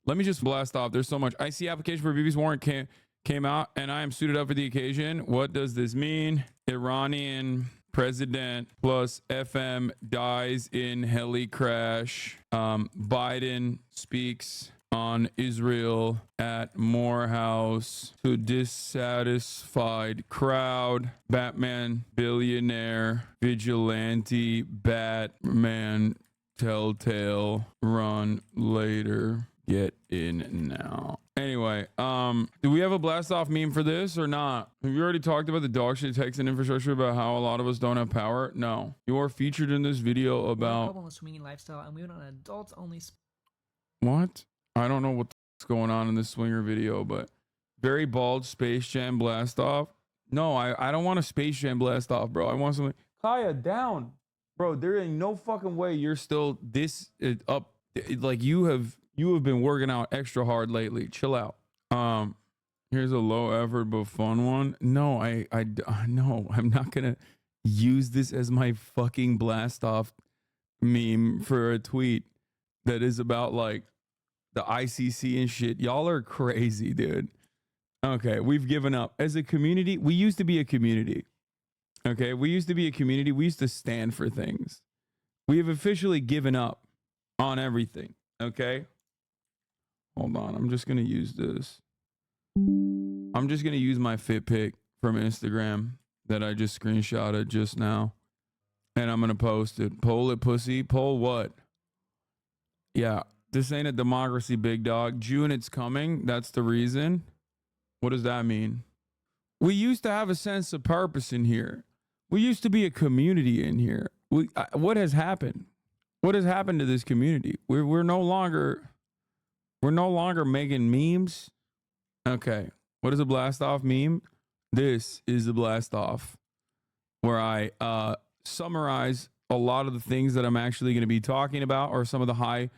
Let me just blast off. There's so much. I see application for BB's warrant came out, and I am suited up for the occasion. What does this mean? Iranian president plus FM dies in heli crash. Biden speaks on Israel at Morehouse to dissatisfied crowd. Batman billionaire vigilante Batman telltale run later. Get in now. Anyway, do we have a blast off meme for this or not? Have you already talked about the dog shit text and infrastructure about how a lot of us don't have power? No. You are featured in this video about problem with swinging lifestyle, and we went on adults only. What? I don't know what's going on in this swinger video, but very bald Space Jam blast off. No, I don't want a Space Jam blast off, bro. I want something. Kaya, down. Bro, there ain't no fucking way you're still this up. Like you have been working out extra hard lately. Chill out. Here's a low effort but fun one. No, no, I'm not gonna use this as my fucking blast off meme for a tweet that is about like the ICC and shit. Y'all are crazy, dude. Okay, we've given up as a community. We used to be a community. Okay, we used to be a community. We used to stand for things. We have officially given up on everything. Okay. Hold on. I'm just going to use this. I'm just going to use my fit pic from Instagram that I just screenshotted just now. And I'm going to post it. Poll it, pussy. Poll what? Yeah. This ain't a democracy, big dog. June, it's coming. That's the reason. What does that mean? We used to have a sense of purpose in here. We used to be a community in here. What has happened? What has happened to this community? We're no longer making memes. Okay. What is a blast off meme? This is a blast off where I summarize a lot of the things that I'm actually going to be talking about or some of the high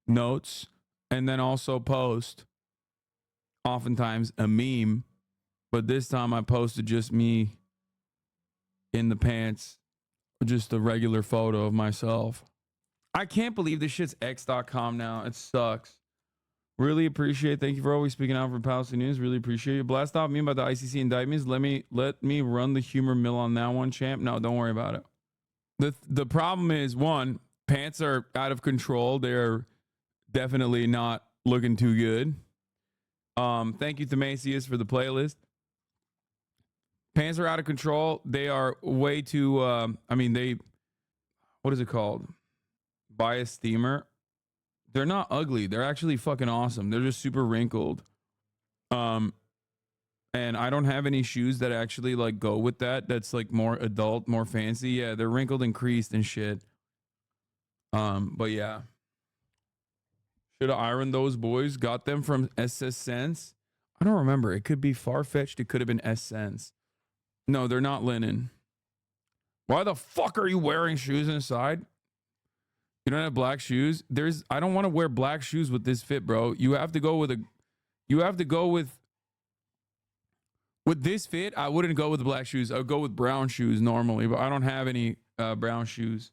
notes, and then also post oftentimes a meme, but this time I posted just me in the pants, just a regular photo of myself. I can't believe this shit's x.com now. It sucks. Really appreciate. Thank you for always speaking out for Palestinians. Really appreciate it. Blast off me about the ICC indictments. Let me run the humor mill on that one, champ. No, don't worry about it. The problem is, one, pants are out of control. They're definitely not looking too good. Thank you, Themasius, for the playlist. Pants are out of control. They are way too, what is it called? Bias steamer. They're not ugly. They're actually fucking awesome. They're just super wrinkled. And I don't have any shoes that actually like go with that. That's like more adult, more fancy. Yeah, they're wrinkled and creased and shit. But yeah. Should have ironed those boys. Got them from SS Sense. I don't remember. It could be Far-Fetched. It could have been S Sense. No, they're not linen. Why the fuck are you wearing shoes inside? You don't have black shoes? I don't want to wear black shoes with this fit, bro. You have to go with this fit. I wouldn't go with black shoes. I would go with brown shoes normally, but I don't have any brown shoes.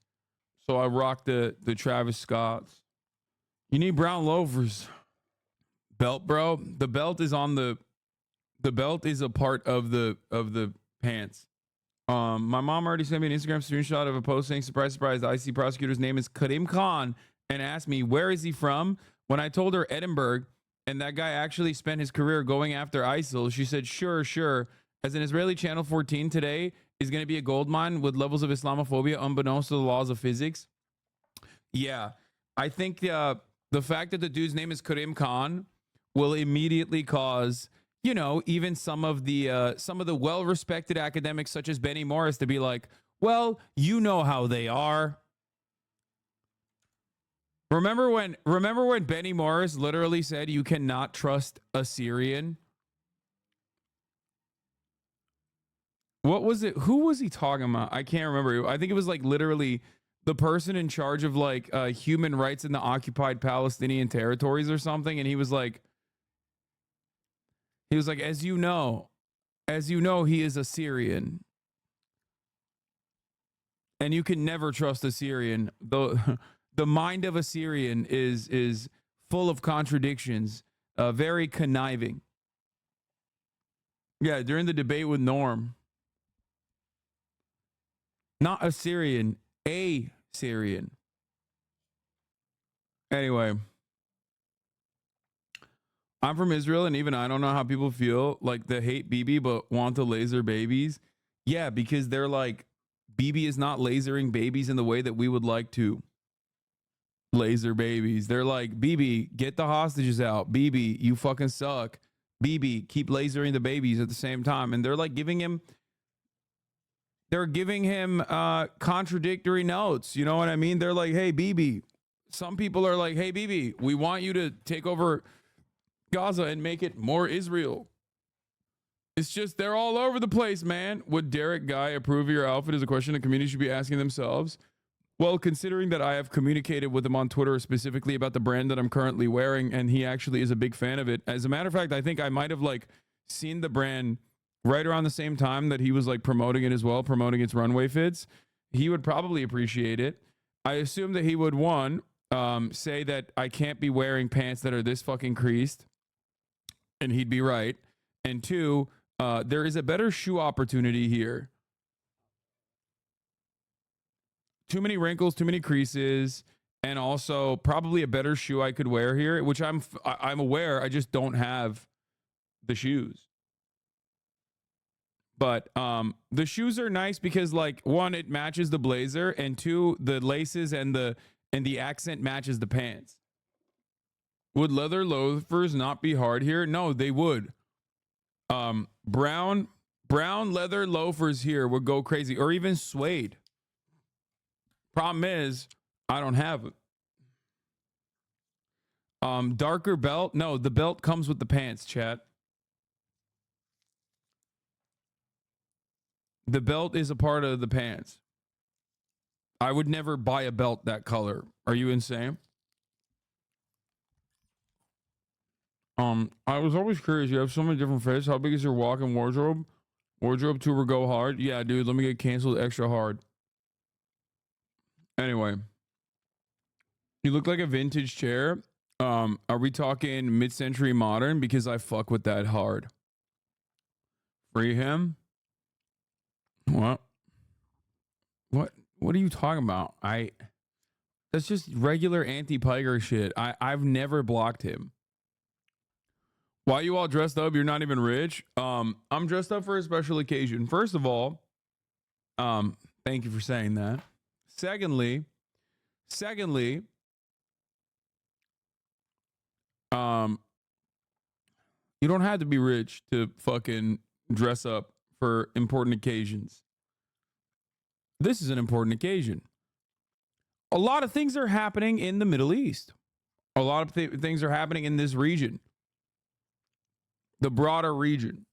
So I rock the Travis Scotts. You need brown loafers. Belt, bro. The belt is a part of the pants. My mom already sent me an Instagram screenshot of a post saying, surprise, surprise, the IC prosecutor's name is Karim Khan, and asked me, where is he from? When I told her Edinburgh, and that guy actually spent his career going after ISIL, she said, sure. As an Israeli Channel 14 today is going to be a gold mine with levels of Islamophobia unbeknownst to the laws of physics. Yeah, I think the fact that the dude's name is Karim Khan will immediately cause, you know, even some of the well-respected academics such as Benny Morris to be like, well, you know how they are. Remember when Benny Morris literally said you cannot trust a Syrian? What was it? Who was he talking about? I can't remember. I think it was like literally the person in charge of like human rights in the occupied Palestinian territories or something, and he was like, as you know, he is a Syrian. And you can never trust a Syrian. The mind of a Syrian is full of contradictions, very conniving. Yeah, during the debate with Norm. Not a Syrian, a Syrian. Anyway, I'm from Israel, and even I don't know how people feel like they hate Bibi but want to laser babies. Yeah, because they're like, Bibi is not lasering babies in the way that we would like to laser babies. They're like, Bibi, get the hostages out. Bibi, you fucking suck. Bibi, keep lasering the babies at the same time. And they're like giving him contradictory notes. You know what I mean? They're like, hey, Bibi. Some people are like, hey, Bibi, we want you to take over Gaza and make it more Israel. It's just they're all over the place, man. Would Derek Guy approve of your outfit is a question the community should be asking themselves. Well, considering that I have communicated with him on Twitter specifically about the brand that I'm currently wearing, and he actually is a big fan of it. As a matter of fact, I think I might have like seen the brand right around the same time that he was like promoting it as well, promoting its runway fits. He would probably appreciate it. I assume that he would, one, say that I can't be wearing pants that are this fucking creased, and he'd be right. And two, there is a better shoe opportunity here. Too many wrinkles, too many creases, and also probably a better shoe I could wear here, which I'm aware I just don't have the shoes. But the shoes are nice because, like, one, it matches the blazer, and two, the laces and the accent matches the pants. Would leather loafers not be hard here? No, they would. Brown leather loafers here would go crazy, or even suede. Problem is, I don't have it. Darker belt? No, the belt comes with the pants, chat. The belt is a part of the pants. I would never buy a belt that color. Are you insane? I was always curious. You have so many different fits. How big is your walk-in wardrobe? Wardrobe tour go hard? Yeah, dude, let me get canceled extra hard. Anyway, you look like a vintage chair. Are we talking mid-century modern? Because I fuck with that hard. Free him? What? What are you talking about? That's just regular anti-Piker shit. I've never blocked him. Why you all dressed up? You're not even rich. I'm dressed up for a special occasion. First of all, thank you for saying that. Secondly, you don't have to be rich to fucking dress up for important occasions. This is an important occasion. A lot of things are happening in the Middle East. A lot of things are happening in this region. The broader region.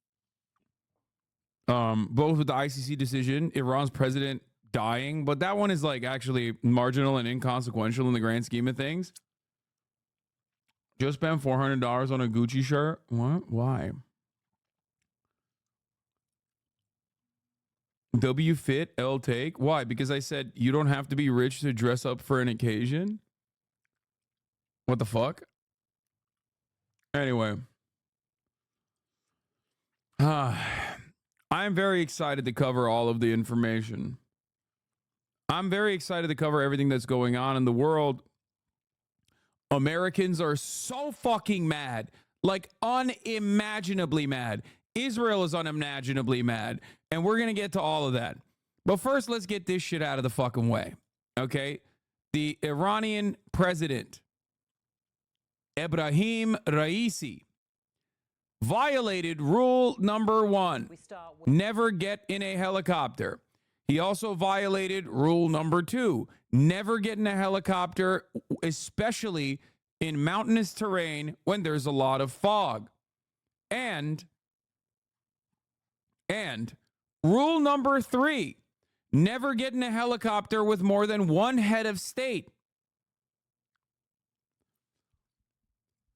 Both with the ICC decision, Iran's president dying, but that one is like actually marginal and inconsequential in the grand scheme of things. Just spent $400 on a Gucci shirt. What? Why? W fit L take. Why? Because I said you don't have to be rich to dress up for an occasion. What the fuck? Anyway. I'm very excited to cover all of the information. I'm very excited to cover everything that's going on in the world. Americans are so fucking mad, like unimaginably mad. Israel is unimaginably mad, and we're going to get to all of that. But first, let's get this shit out of the fucking way, okay? The Iranian president, Ebrahim Raisi, violated rule number 1, never get in a helicopter. He also violated rule number 2, never get in a helicopter, especially in mountainous terrain when there's a lot of fog. And rule number 3, never get in a helicopter with more than one head of state.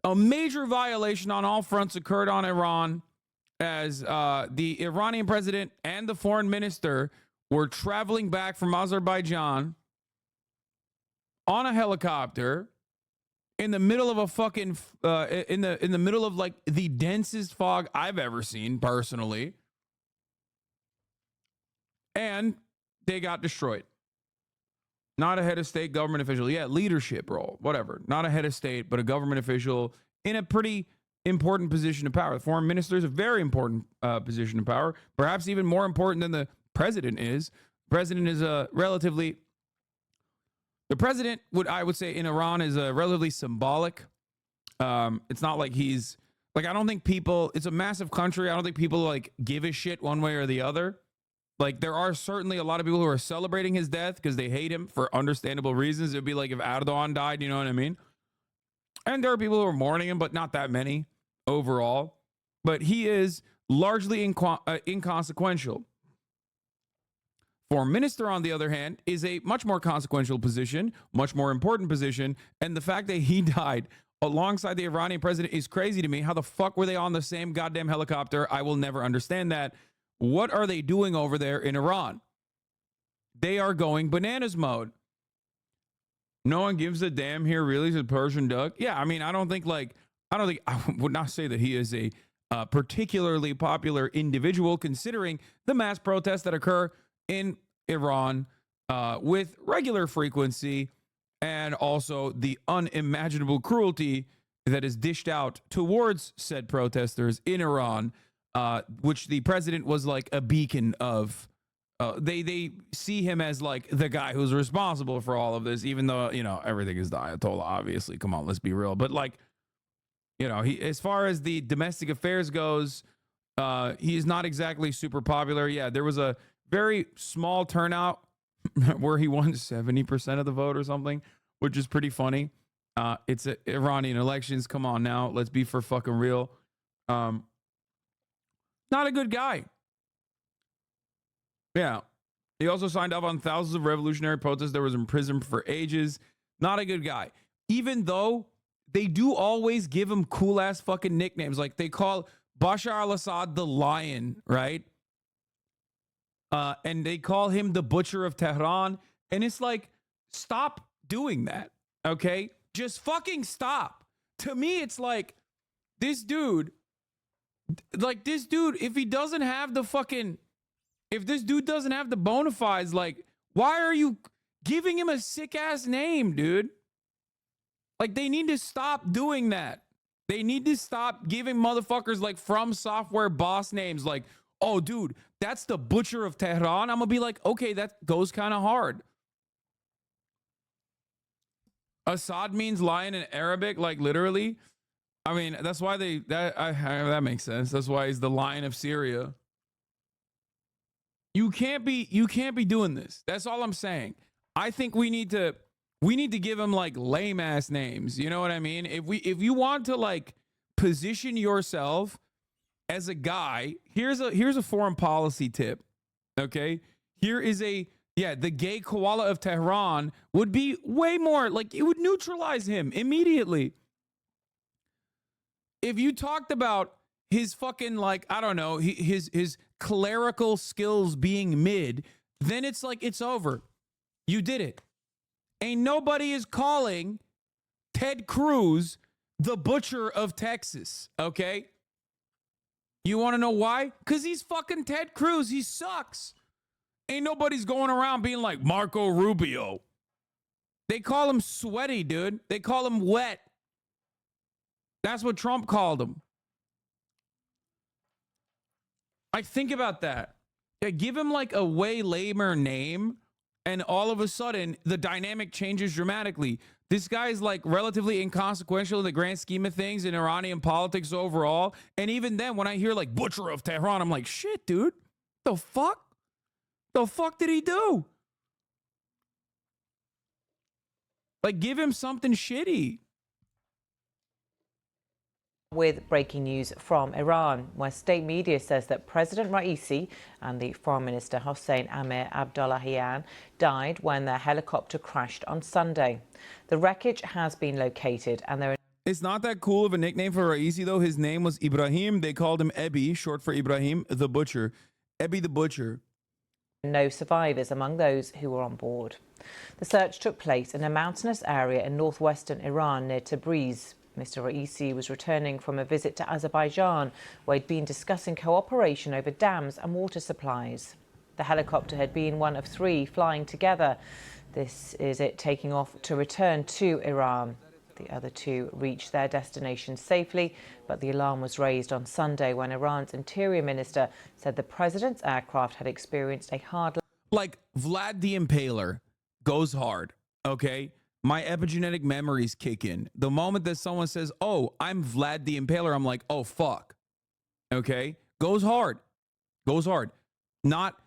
A major violation on all fronts occurred on Iran as the Iranian president and the foreign minister were traveling back from Azerbaijan on a helicopter in the middle of a fucking in the middle of like the densest fog I've ever seen personally, and they got destroyed. Not a head of state government official. Yeah, leadership role, whatever. Not a head of state, but a government official in a pretty important position of power. The foreign minister is a very important position of power, perhaps even more important than the president is. The president is a relatively, the president I would say in Iran is a relatively symbolic. It's not like he's like, I don't think people, it's a massive country. I don't think people like give a shit one way or the other. Like, there are certainly a lot of people who are celebrating his death because they hate him for understandable reasons. It would be like if Erdogan died, you know what I mean? And there are people who are mourning him, but not that many overall. But he is largely inconsequential. Foreign minister, on the other hand, is a much more consequential position, much more important position. And the fact that he died alongside the Iranian president is crazy to me. How the fuck were they on the same goddamn helicopter? I will never understand that. What are they doing over there in Iran? They are going bananas mode. No one gives a damn here, really, said Persian Duck. Yeah, I mean, I would not say that he is a particularly popular individual, considering the mass protests that occur in Iran with regular frequency, and also the unimaginable cruelty that is dished out towards said protesters in Iran, which the president was like a beacon of. They see him as like the guy who's responsible for all of this, even though, you know, everything is the Ayatollah, obviously. Come on, let's be real. But like, you know, he, as far as the domestic affairs goes, he's not exactly super popular. Yeah, there was a very small turnout where he won 70% of the vote or something, which is pretty funny. It's Iranian elections. Come on now, let's be for fucking real. Not a good guy. Yeah. He also signed up on thousands of revolutionary protests. There was in prison for ages. Not a good guy. Even though they do always give him cool ass fucking nicknames. Like they call Bashar al-Assad the Lion, right? And they call him the Butcher of Tehran. And it's like, stop doing that. Okay? Just fucking stop. To me, it's like, this dude, if he doesn't have the fucking, if this dude doesn't have the bona fides, like, why are you giving him a sick ass name, dude? Like, they need to stop doing that. They need to stop giving motherfuckers like From Software boss names like, oh, dude, that's the Butcher of Tehran. I'm gonna be like, okay, that goes kind of hard. Assad means lion in Arabic, like literally. I mean, that's why that makes sense. That's why he's the Lion of Syria. You can't be doing this. That's all I'm saying. I think we need to give him like lame ass names. You know what I mean? If you want to like position yourself as a guy, here's a foreign policy tip. Okay? Here is the gay koala of Tehran would be way more like, it would neutralize him immediately. If you talked about his fucking, like, I don't know, his clerical skills being mid, then it's like, it's over. You did it. Ain't nobody is calling Ted Cruz the Butcher of Texas, okay? You want to know why? Because he's fucking Ted Cruz. He sucks. Ain't nobody's going around being like Marco Rubio. They call him sweaty, dude. They call him wet. That's what Trump called him. Like, think about that. Yeah, give him like a way lamer name, and all of a sudden the dynamic changes dramatically. This guy's like relatively inconsequential in the grand scheme of things in Iranian politics overall. And even then, when I hear like Butcher of Tehran, I'm like, shit, dude. The fuck? The fuck did he do? Like, give him something shitty. With breaking news from Iran, where state media says that President Raisi and the Foreign Minister Hossein Amir Abdollahian died when their helicopter crashed on Sunday. The wreckage has been located, and there. It's not that cool of a nickname for Raisi, though. His name was Ibrahim. They called him Ebi, short for Ibrahim the Butcher. Ebi the Butcher. No survivors among those who were on board. The search took place in a mountainous area in northwestern Iran near Tabriz. Mr. Raisi was returning from a visit to Azerbaijan, where he'd been discussing cooperation over dams and water supplies. The helicopter had been one of 3 flying together. This is it taking off to return to Iran. The other 2 reached their destination safely, but the alarm was raised on Sunday when Iran's interior minister said the president's aircraft had experienced a hard... Like, Vlad the Impaler goes hard, okay? My epigenetic memories kick in. The moment that someone says, oh, I'm Vlad the Impaler, I'm like, oh, fuck. Okay? Goes hard. Goes hard. Not...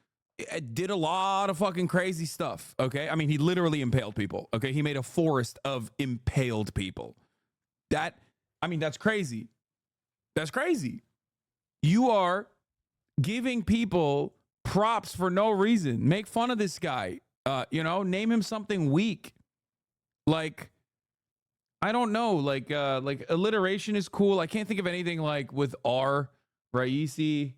did a lot of fucking crazy stuff, okay? I mean, he literally impaled people, okay? He made a forest of impaled people. I mean, that's crazy. That's crazy. You are giving people props for no reason. Make fun of this guy. You know, name him something weak. Like, I don't know. Like alliteration is cool. I can't think of anything like with R, Raisi.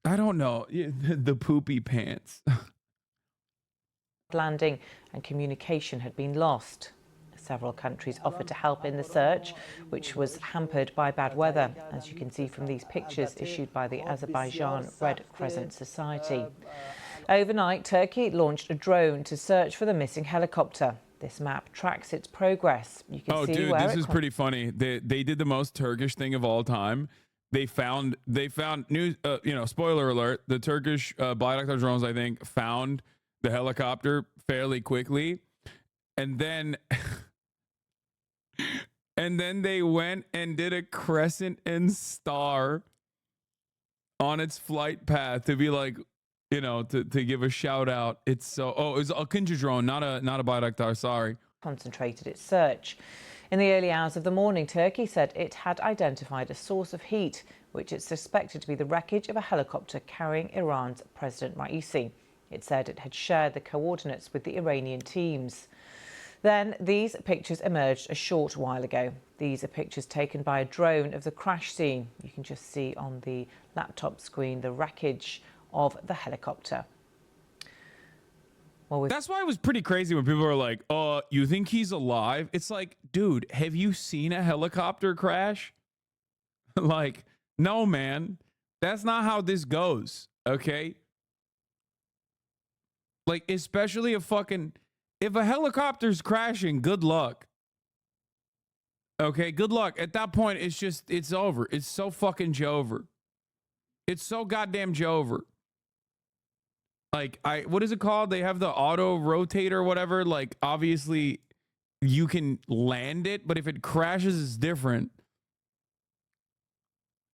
I don't know. The poopy pants. landing and communication had been lost. Several countries offered to help in the search, which was hampered by bad weather, as you can see from these pictures issued by the Azerbaijan Red Crescent Society. Overnight, Turkey launched a drone to search for the missing helicopter. This map tracks its progress. You can see where this is pretty funny. They did the most Turkish thing of all time. They found news. Spoiler alert: the Turkish Bayraktar drones, I think, found the helicopter fairly quickly, and then they went and did a crescent and star on its flight path to be like, to give a shout out. It's so it was a Kinja drone, not a Bayraktar. Sorry. Concentrated its search. In the early hours of the morning, Turkey said it had identified a source of heat, which it suspected to be the wreckage of a helicopter carrying Iran's President Raisi. It said it had shared the coordinates with the Iranian teams. Then these pictures emerged a short while ago. These are pictures taken by a drone of the crash scene. You can just see on the laptop screen the wreckage of the helicopter. Well, that's why it was pretty crazy when people were like, "Oh, you think he's alive?" It's like, dude, have you seen a helicopter crash? Like, no, man, that's not how this goes. Okay. Like, especially if a helicopter's crashing, good luck. Okay, good luck. At that point, it's over. It's so fucking Jover. It's so goddamn Jover. Like, what is it called? They have the auto rotate or whatever. Like, obviously you can land it, but if it crashes, it's different.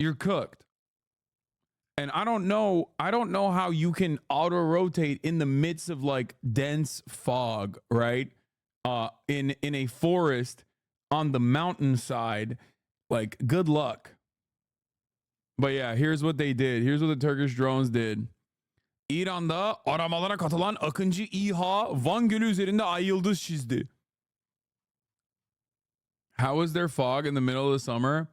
You're cooked. And I don't know how you can auto rotate in the midst of like dense fog, right? In a forest on the mountainside. Like, good luck. But yeah, here's what they did. Here's what the Turkish drones did. İran'da aramalara katılan Akıncı İHA Van Gölü üzerinde ay yıldız çizdi. How is there fog in the middle of the summer?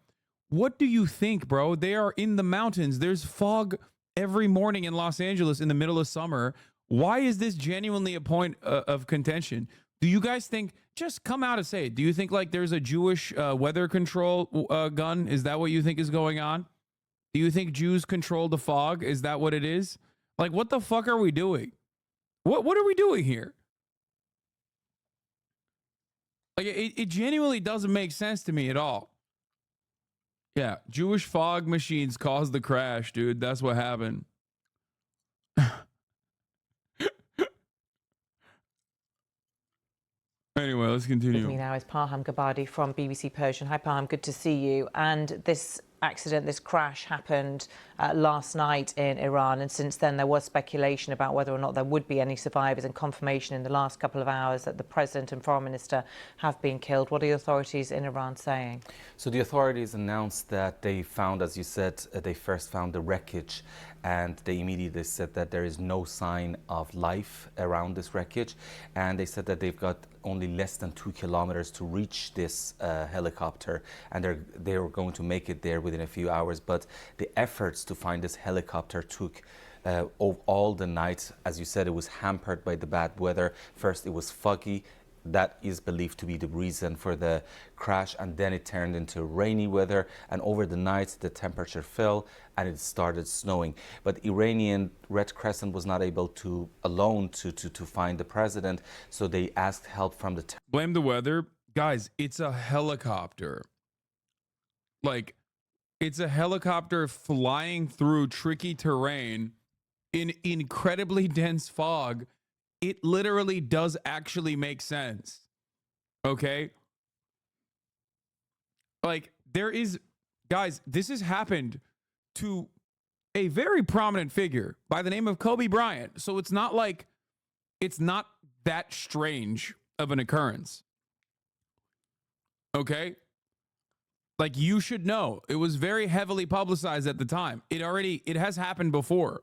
What do you think, bro? They are in the mountains. There's fog every morning in Los Angeles in the middle of summer. Why is this genuinely a point of contention? Do you guys think, just come out and say it. Do you think like there's a Jewish weather control gun? Is that what you think is going on? Do you think Jews control the fog? Is that what it is? Like, what the fuck are we doing? What are we doing here? Like, it genuinely doesn't make sense to me at all. Yeah, Jewish fog machines caused the crash, dude. That's what happened. Anyway, let's continue. With me now is Parham Gabadi from BBC Persian. Hi, Parham. Good to see you. And this accident, this crash happened last night in Iran. And since then, there was speculation about whether or not there would be any survivors and confirmation in the last couple of hours that the president and foreign minister have been killed. What are the authorities in Iran saying? So the authorities announced that they found, as you said, they first found the wreckage and they immediately said that there is no sign of life around this wreckage, and they said that they've got only less than 2 kilometers to reach this helicopter, and they were going to make it there within a few hours. But the efforts to find this helicopter took all the night. As you said, it was hampered by the bad weather. First it was foggy. That is believed to be the reason for the crash, and then it turned into rainy weather, and over the night the temperature fell and it started snowing. But Iranian Red Crescent was not able to alone to find the president, so they asked help from the Blame the weather. Guys, it's a helicopter. Like, it's a helicopter flying through tricky terrain in incredibly dense fog. It literally does actually make sense. Okay? Like, there is, guys, this has happened to a very prominent figure by the name of Kobe Bryant. So it's not like, it's not that strange of an occurrence. Okay? Like, you should know. It was very heavily publicized at the time. It has happened before.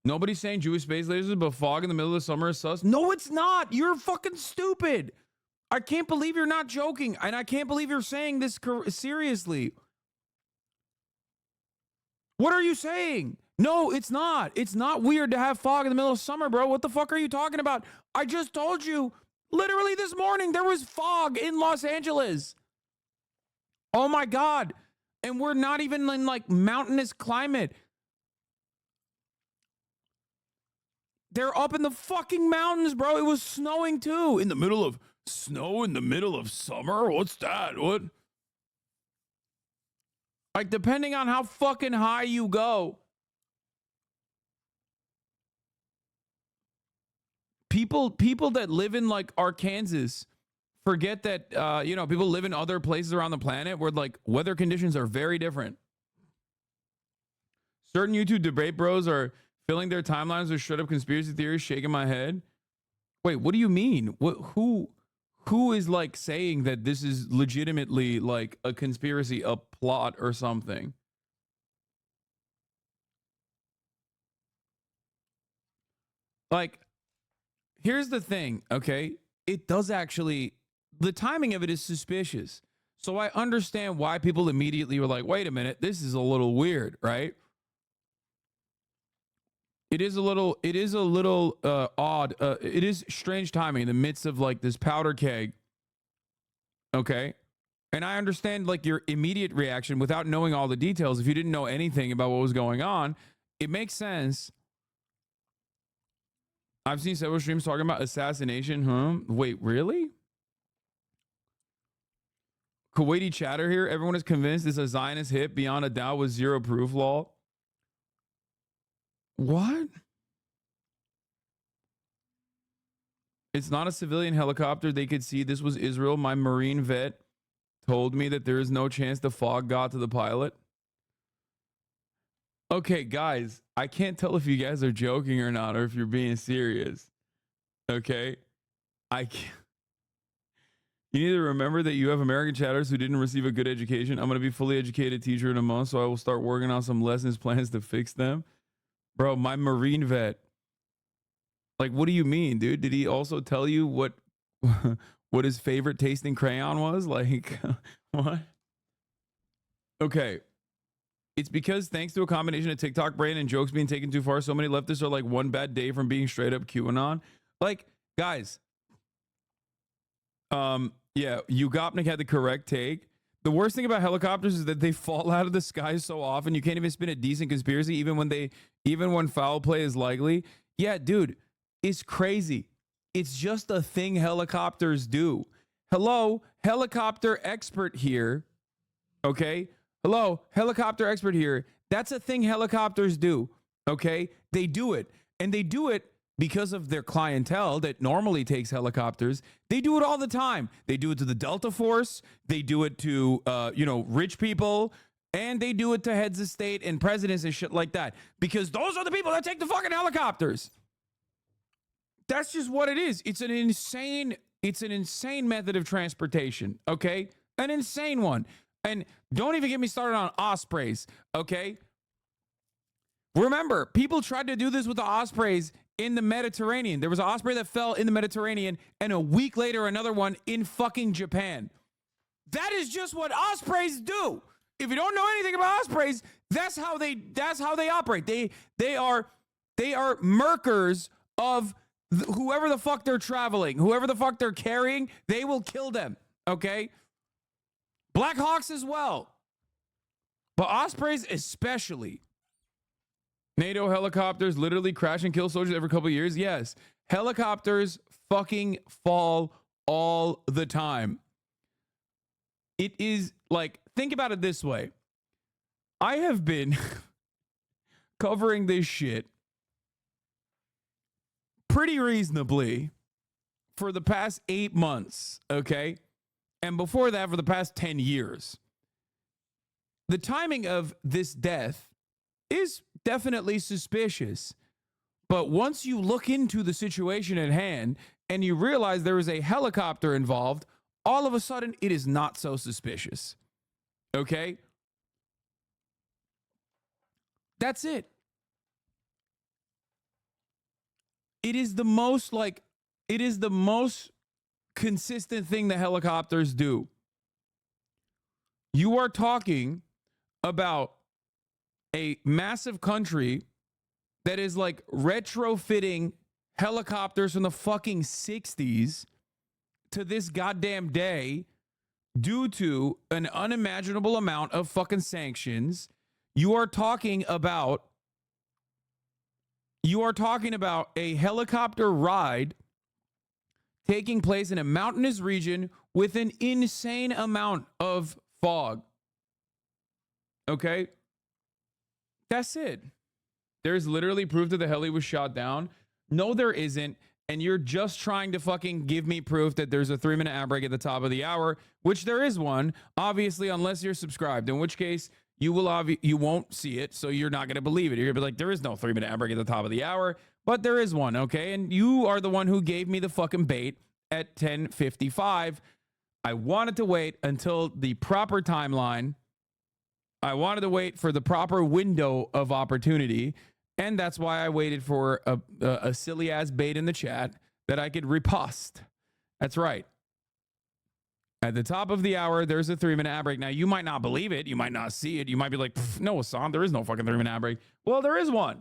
Nobody's saying Jewish space lasers, but fog in the middle of the summer is sus. No, it's not. You're fucking stupid. I can't believe you're not joking. And I can't believe you're saying this seriously. What are you saying? No, it's not. It's not weird to have fog in the middle of summer, bro. What the fuck are you talking about? I just told you, literally this morning, there was fog in Los Angeles. Oh my God. And we're not even in like mountainous climate. They're up in the fucking mountains, bro. It was snowing too. In the middle of snow in the middle of summer? What's that? What? Like, depending on how fucking high you go. People that live in like Arkansas forget that, people live in other places around the planet where like weather conditions are very different. Certain YouTube debate bros are filling their timelines with straight up conspiracy theories, shaking my head. Wait, what do you mean? Who is like saying that this is legitimately like a conspiracy, a plot or something? Like, here's the thing, okay? It does actually, the timing of it is suspicious. So I understand why people immediately were like, wait a minute, this is a little weird, right? It is a little odd. It is strange timing in the midst of like this powder keg. Okay. And I understand like your immediate reaction without knowing all the details. If you didn't know anything about what was going on, it makes sense. I've seen several streams talking about assassination. Wait, really? Kuwaiti chatter here. Everyone is convinced it's a Zionist hit beyond a doubt with zero proof law. What? It's not a civilian helicopter. They could see this was Israel. My Marine vet told me that there is no chance the fog got to the pilot. Okay, guys, I can't tell if you guys are joking or not, or if you're being serious. Okay? I can't. You need to remember that you have American chatters who didn't receive a good education. I'm going to be a fully educated teacher in a month, so I will start working on some lessons plans to fix them. Bro, my Marine vet. Like, what do you mean, dude? Did he also tell you what his favorite tasting crayon was? Like, what? Okay. It's because thanks to a combination of TikTok brain and jokes being taken too far, so many leftists are like one bad day from being straight up QAnon. Like, guys. Yeah, Ugopnik had the correct take. The worst thing about helicopters is that they fall out of the sky so often you can't even spin a decent conspiracy even when foul play is likely. Yeah, dude, it's crazy. It's just a thing helicopters do. Hello, helicopter expert here. Okay? Hello, helicopter expert here. That's a thing helicopters do. Okay? They do it. And they do it because of their clientele that normally takes helicopters. They do it all the time. They do it to the Delta Force. They do it to, rich people. And they do it to heads of state and presidents and shit like that. Because those are the people that take the fucking helicopters. That's just what it is. It's an insane method of transportation. Okay? An insane one. And don't even get me started on ospreys. Okay? Remember, people tried to do this with the ospreys in the Mediterranean. There was an osprey that fell in the Mediterranean, and a week later, another one in fucking Japan. That is just what ospreys do. If you don't know anything about ospreys, that's how they operate. They are murkers of whoever the fuck they're traveling, whoever the fuck they're carrying. They will kill them. Okay, Black Hawks as well, but ospreys especially. NATO helicopters literally crash and kill soldiers every couple of years. Yes, helicopters fucking fall all the time. It is like, think about it this way. I have been covering this shit pretty reasonably for the past 8 months, okay? And before that, for the past 10 years. The timing of this death is definitely suspicious. But once you look into the situation at hand and you realize there is a helicopter involved, all of a sudden it is not so suspicious. Okay? That's it. It is the most consistent thing that helicopters do. You are talking about a massive country that is like retrofitting helicopters from the fucking 60s to this goddamn day due to an unimaginable amount of fucking sanctions. You are talking about a helicopter ride taking place in a mountainous region with an insane amount of fog. Okay? That's it. There's literally proof that the heli was shot down. No, there isn't. And you're just trying to fucking give me proof that there's a 3-minute ad break at the top of the hour, which there is one, obviously, unless you're subscribed, in which case you won't see it, so you're not going to believe it. You're going to be like, there is no 3-minute ad break at the top of the hour, but there is one, okay? And you are the one who gave me the fucking bait at 10:55. I wanted to wait until the proper timeline. I wanted to wait for the proper window of opportunity, and that's why I waited for a silly ass bait in the chat that I could repost. That's right. At the top of the hour, there's a 3-minute ad break. Now, you might not believe it. You might not see it. You might be like, no, Hassan, there is no fucking 3-minute ad break. Well, there is one.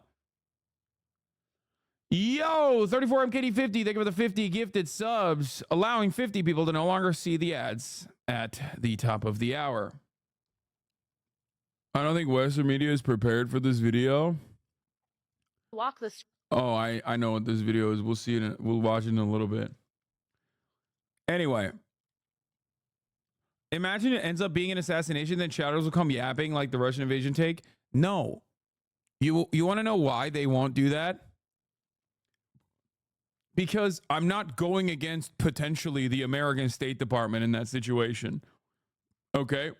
Yo, 34MKD50, thank you for the 50 gifted subs, allowing 50 people to no longer see the ads at the top of the hour. I don't think Western media is prepared for this video. Walk this. Oh, I know what this video is. We'll see it. We'll watch it in a little bit. Anyway, imagine it ends up being an assassination, then shadows will come yapping like the Russian invasion take. No. You want to know why they won't do that? Because I'm not going against potentially the American State Department in that situation. Okay?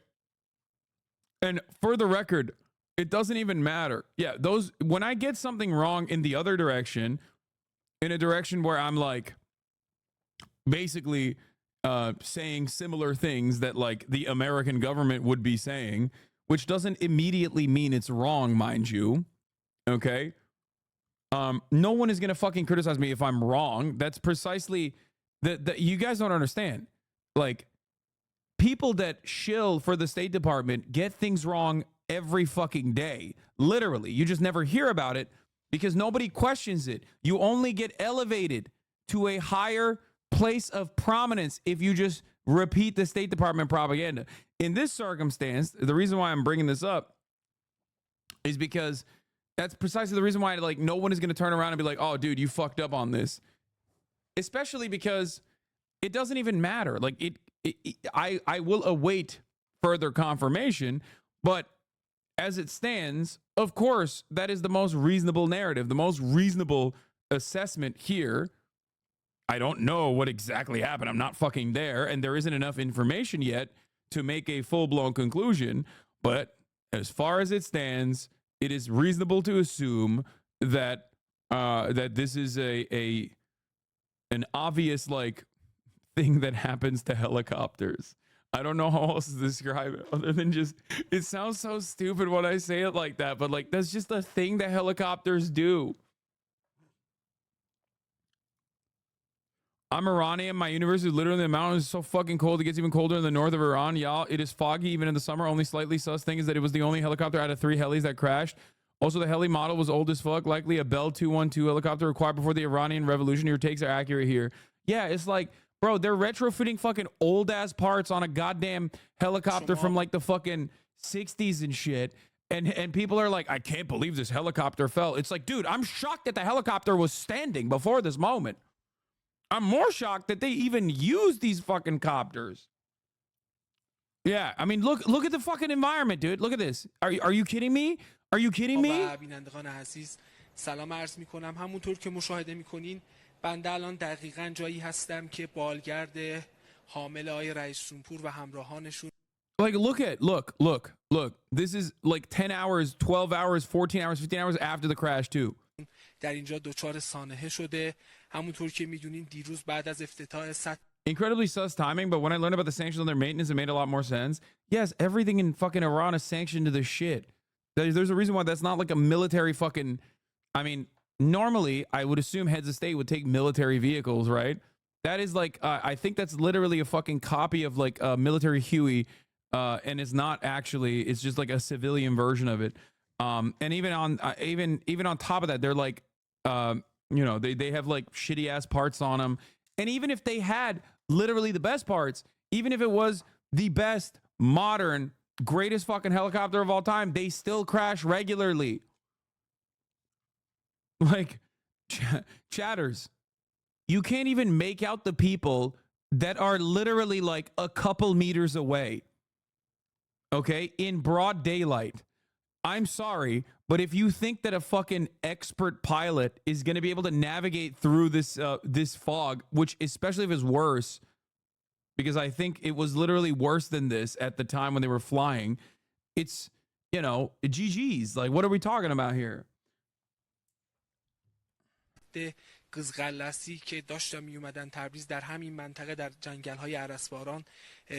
And for the record, it doesn't even matter. Yeah, when I get something wrong in the other direction, in a direction where I'm like basically saying similar things that like the American government would be saying, which doesn't immediately mean it's wrong, mind you. Okay? No one is going to fucking criticize me if I'm wrong. That's precisely that you guys don't understand. Like, people that shill for the State Department get things wrong every fucking day. Literally. You just never hear about it because nobody questions it. You only get elevated to a higher place of prominence if you just repeat the State Department propaganda. In this circumstance, the reason why I'm bringing this up is because that's precisely the reason why like no one is going to turn around and be like, oh, dude, you fucked up on this. Especially because it doesn't even matter. Like I will await further confirmation, but as it stands, of course, that is the most reasonable narrative, the most reasonable assessment here. I don't know what exactly happened. I'm not fucking there, and there isn't enough information yet to make a full-blown conclusion. But as far as it stands, it is reasonable to assume that that this is an obvious like thing that happens to helicopters. I don't know how else to describe it other than just, it sounds so stupid when I say it like that, but like that's just a thing that helicopters do. I'm Iranian. My university is literally in the mountains. It's so fucking cold. It gets even colder in the north of Iran. Y'all, it is foggy even in the summer. Only slightly sus thing is that it was the only helicopter out of 3 helis that crashed. Also, the heli model was old as fuck. Likely a Bell 212 helicopter required before the Iranian Revolution. Your takes are accurate here. Yeah, it's like, bro, they're retrofitting fucking old ass parts on a goddamn helicopter from like the fucking 60s and shit. And people are like, I can't believe this helicopter fell. It's like, dude, I'm shocked that the helicopter was standing before this moment. I'm more shocked that they even use these fucking copters. Yeah, I mean, look at the fucking environment, dude. Look at this. Are you kidding me? Are you kidding me? بینندگان عزیز سلام عرض میکنم. همونطور که مشاهده میکنین بنده الان دقیقاً جایی هستم که بالگرد حامل آقای رئیس جمهور و همراهانشون Like, look. This is like 10 hours, 12 hours, 14 hours, 15 hours after the crash too. در اینجا دچار سانحه شده. همونطور که میدونین دیروز بعد از افتتاح Incredibly sus timing, but when I learned about the sanctions on their maintenance, it made a lot more sense. Yes, everything in fucking Iran is sanctioned to the shit. There's a reason why that's not like a military fucking... I mean, normally, I would assume heads of state would take military vehicles, right? That is like... I think that's literally a fucking copy of like a military Huey, and it's not actually... It's just like a civilian version of it. And even on top of that, they're like... you know, they have like shitty ass parts on them. And even if they had literally the best parts, even if it was the best modern greatest fucking helicopter of all time, they still crash regularly. Like, chatters, you can't even make out the people that are literally like a couple meters away. Okay, in broad daylight. I'm sorry, but if you think that a fucking expert pilot is going to be able to navigate through this this fog, which especially if it's worse, because I think it was literally worse than this at the time when they were flying, it's, you know, GG's. Like, what are we talking about here? قزغلسی که داشتن می اومدن تبریز در همین منطقه در جنگل‌های ارسباران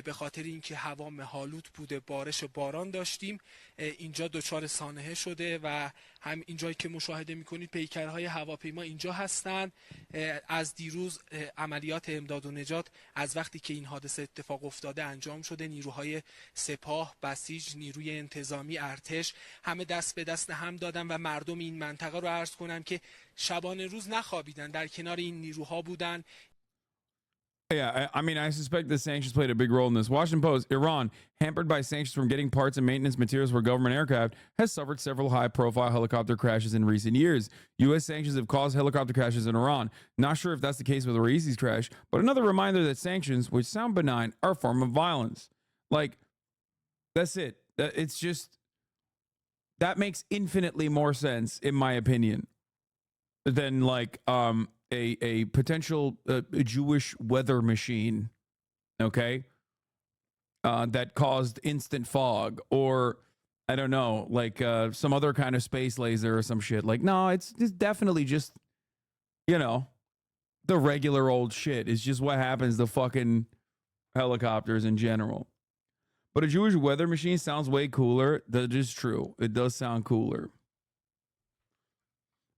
به خاطر اینکه هوا مه‌آلود بوده بارش باران داشتیم اینجا دچار سانحه شده و هم اینجایی که مشاهده می‌کنید پیکرهای هواپیما اینجا هستن. از دیروز عملیات امداد و نجات از وقتی که این حادثه اتفاق افتاده انجام شده. نیروهای سپاه، بسیج، نیروی انتظامی، ارتش همه دست به دست هم دادن و مردم این منطقه رو عرض کنم که شبانه روز نخوابیدن در کنار این نیروها بودن. Yeah, I mean, I suspect the sanctions played a big role in this. Washington Post, Iran, hampered by sanctions from getting parts and maintenance materials for government aircraft, has suffered several high-profile helicopter crashes in recent years. U.S. sanctions have caused helicopter crashes in Iran. Not sure if that's the case with Raisi's crash, but another reminder that sanctions, which sound benign, are a form of violence. Like, that's it. It's just, that makes infinitely more sense, in my opinion, than like, a potential Jewish weather machine, okay, that caused instant fog, or I don't know, like some other kind of space laser or some shit. Like, no, it's definitely just, you know, the regular old shit. It's just what happens to fucking helicopters in general. But a Jewish weather machine sounds way cooler. That is true. It does sound cooler.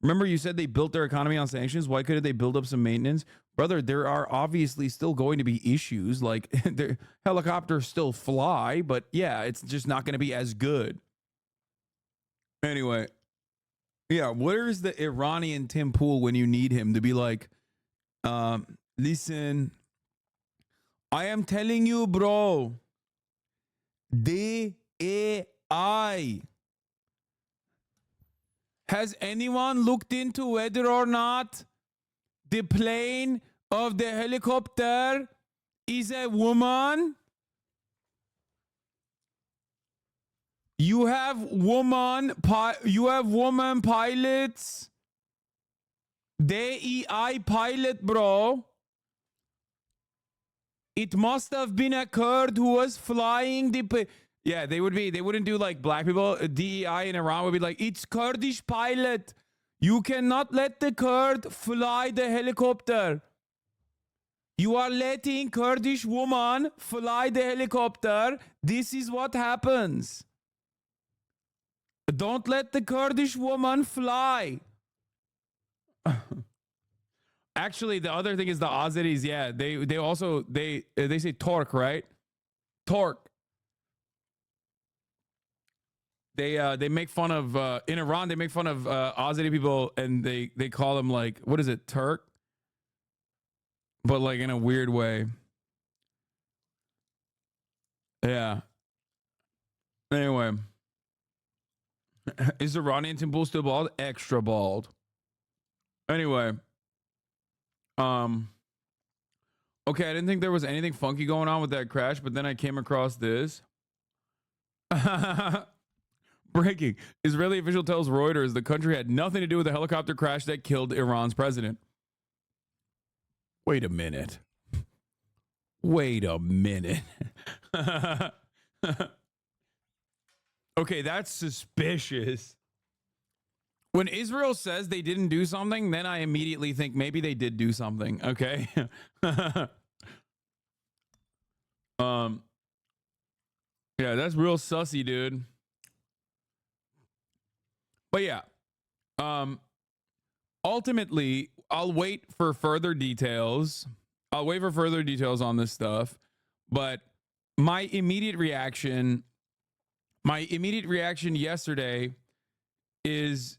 Remember, you said they built their economy on sanctions. Why couldn't they build up some maintenance? Brother, there are obviously still going to be issues. Like, the helicopters still fly, but yeah, it's just not going to be as good. Anyway, yeah, where's the Iranian Tim Pool when you need him to be like, listen, I am telling you, bro, DAI. Has anyone looked into whether or not the plane of the helicopter is a woman? You have woman pilots. DEI pilot, bro. It must have been a Kurd who was flying the... Yeah, they wouldn't do like black people. DEI in Iran would be like, it's Kurdish pilot. You cannot let the Kurd fly the helicopter. You are letting Kurdish woman fly the helicopter. This is what happens. Don't let the Kurdish woman fly. Actually, the other thing is the Azeris. Yeah, they also they say torque, right? Torque. They make fun of in Iran. They make fun of Azeri people, and they call them like, what is it, Turk? But like in a weird way. Yeah. Anyway, is Iranian Temple still bald? Extra bald. Anyway, okay, I didn't think there was anything funky going on with that crash, but then I came across this. Breaking. Israeli official tells Reuters the country had nothing to do with the helicopter crash that killed Iran's president. Wait a minute. Wait a minute. Okay, that's suspicious. When Israel says they didn't do something, then I immediately think maybe they did do something, okay? Yeah, that's real sussy, dude. But yeah, ultimately, I'll wait for further details. I'll wait for further details on this stuff. But my immediate reaction yesterday is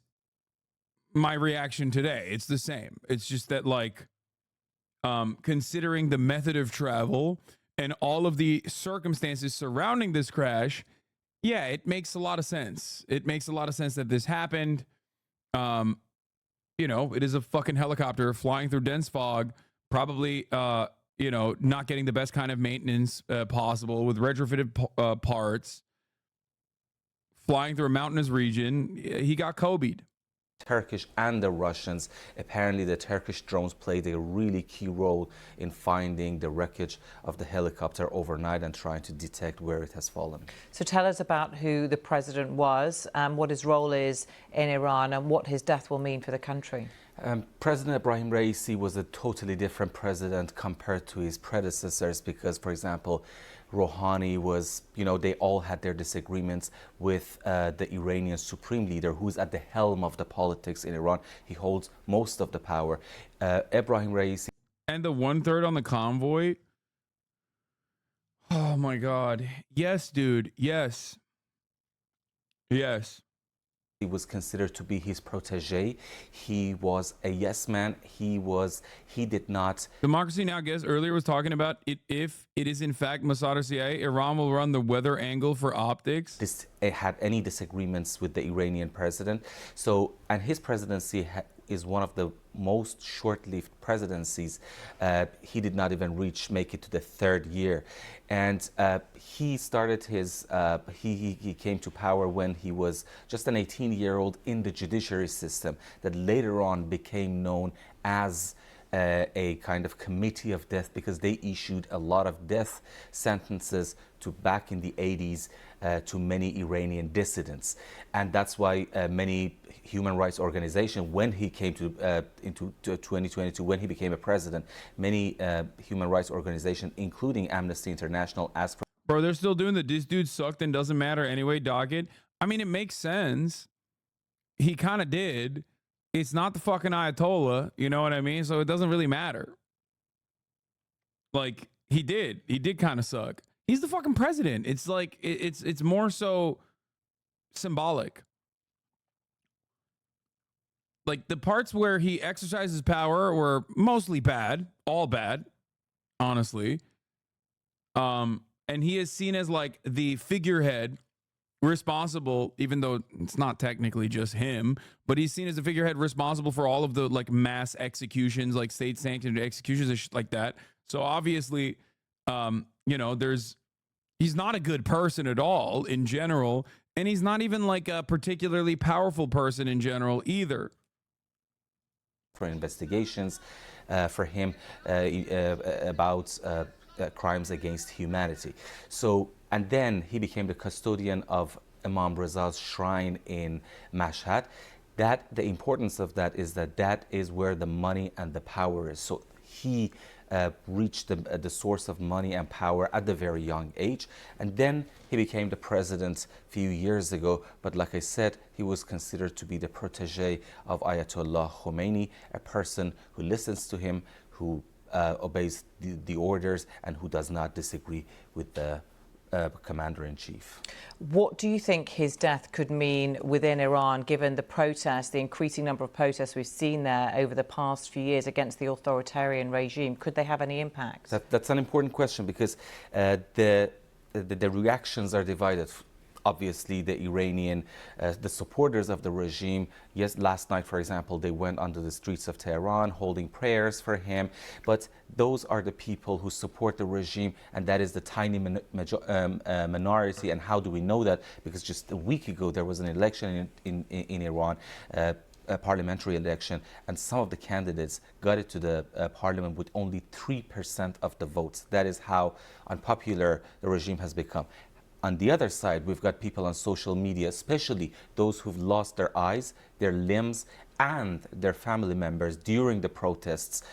my reaction today. It's the same. It's just that, like, considering the method of travel and all of the circumstances surrounding this crash, yeah, it makes a lot of sense. It makes a lot of sense that this happened. You know, it is a fucking helicopter flying through dense fog, probably, you know, not getting the best kind of maintenance possible with retrofitted parts, flying through a mountainous region. He got Kobe'd. Turkish and the Russians. Apparently, the Turkish drones played a really key role in finding the wreckage of the helicopter overnight and trying to detect where it has fallen. So tell us about who the president was, what his role is in Iran, and what his death will mean for the country. President Ibrahim Raisi was a totally different president compared to his predecessors because, for example, Rouhani was, you know, they all had their disagreements with the Iranian supreme leader who's at the helm of the politics in Iran. He holds most of the power. Ibrahim Raisi. And the 1/3 on the convoy. Oh my God. Yes, dude. Yes. Yes. He was considered to be his protege. He was a yes man. He did not. Democracy Now! Guest earlier was talking about it. If it is in fact Mossad or CIA, Iran will run the weather angle for optics. Had any disagreements with the Iranian president. So, and his presidency is one of the most short-lived presidencies. He did not even make it to the third year. And he started his, he came to power when he was just an 18-year-old in the judiciary system that later on became known as a kind of committee of death because they issued a lot of death sentences to back in the 80s to many Iranian dissidents. And that's why many human rights organizations, when he came to into 2022, when he became a president, many human rights organizations, including Amnesty International, asked for. Bro, they're still doing the this dude sucked and doesn't matter anyway docket. I mean, it makes sense. He kind of did. It's not the fucking Ayatollah, you know what I mean? So it doesn't really matter. Like, he did kind of suck. He's the fucking president. It's like, it's more so symbolic. Like, the parts where he exercises power were mostly bad, all bad, honestly. And he is seen as like the figurehead responsible, even though it's not technically just him, but he's seen as a figurehead responsible for all of the like mass executions, like state sanctioned executions and shit like that. So obviously, you know, he's not a good person at all in general. And he's not even like a particularly powerful person in general either. For investigations for him about crimes against humanity. So, and then he became the custodian of Imam Reza's shrine in Mashhad. The importance of that is that is where the money and the power is. So he reached the source of money and power at a very young age. And then he became the president a few years ago. But like I said, he was considered to be the protege of Ayatollah Khomeini, a person who listens to him, who obeys the orders, and who does not disagree with the commander-in-chief. What do you think his death could mean within Iran, given the protests, the increasing number of protests we've seen there over the past few years against the authoritarian regime? Could they have any impact? That's an important question, because the reactions are divided. Obviously, the Iranian, the supporters of the regime, yes, last night, for example, they went onto the streets of Tehran holding prayers for him. But those are the people who support the regime, and that is the tiny minority. And how do we know that? Because just a week ago, there was an election in Iran, a parliamentary election, and some of the candidates got it to the parliament with only 3% of the votes. That is how unpopular the regime has become. On the other side, we've got people on social media, especially those who've lost their eyes, their limbs, and their family members during the protests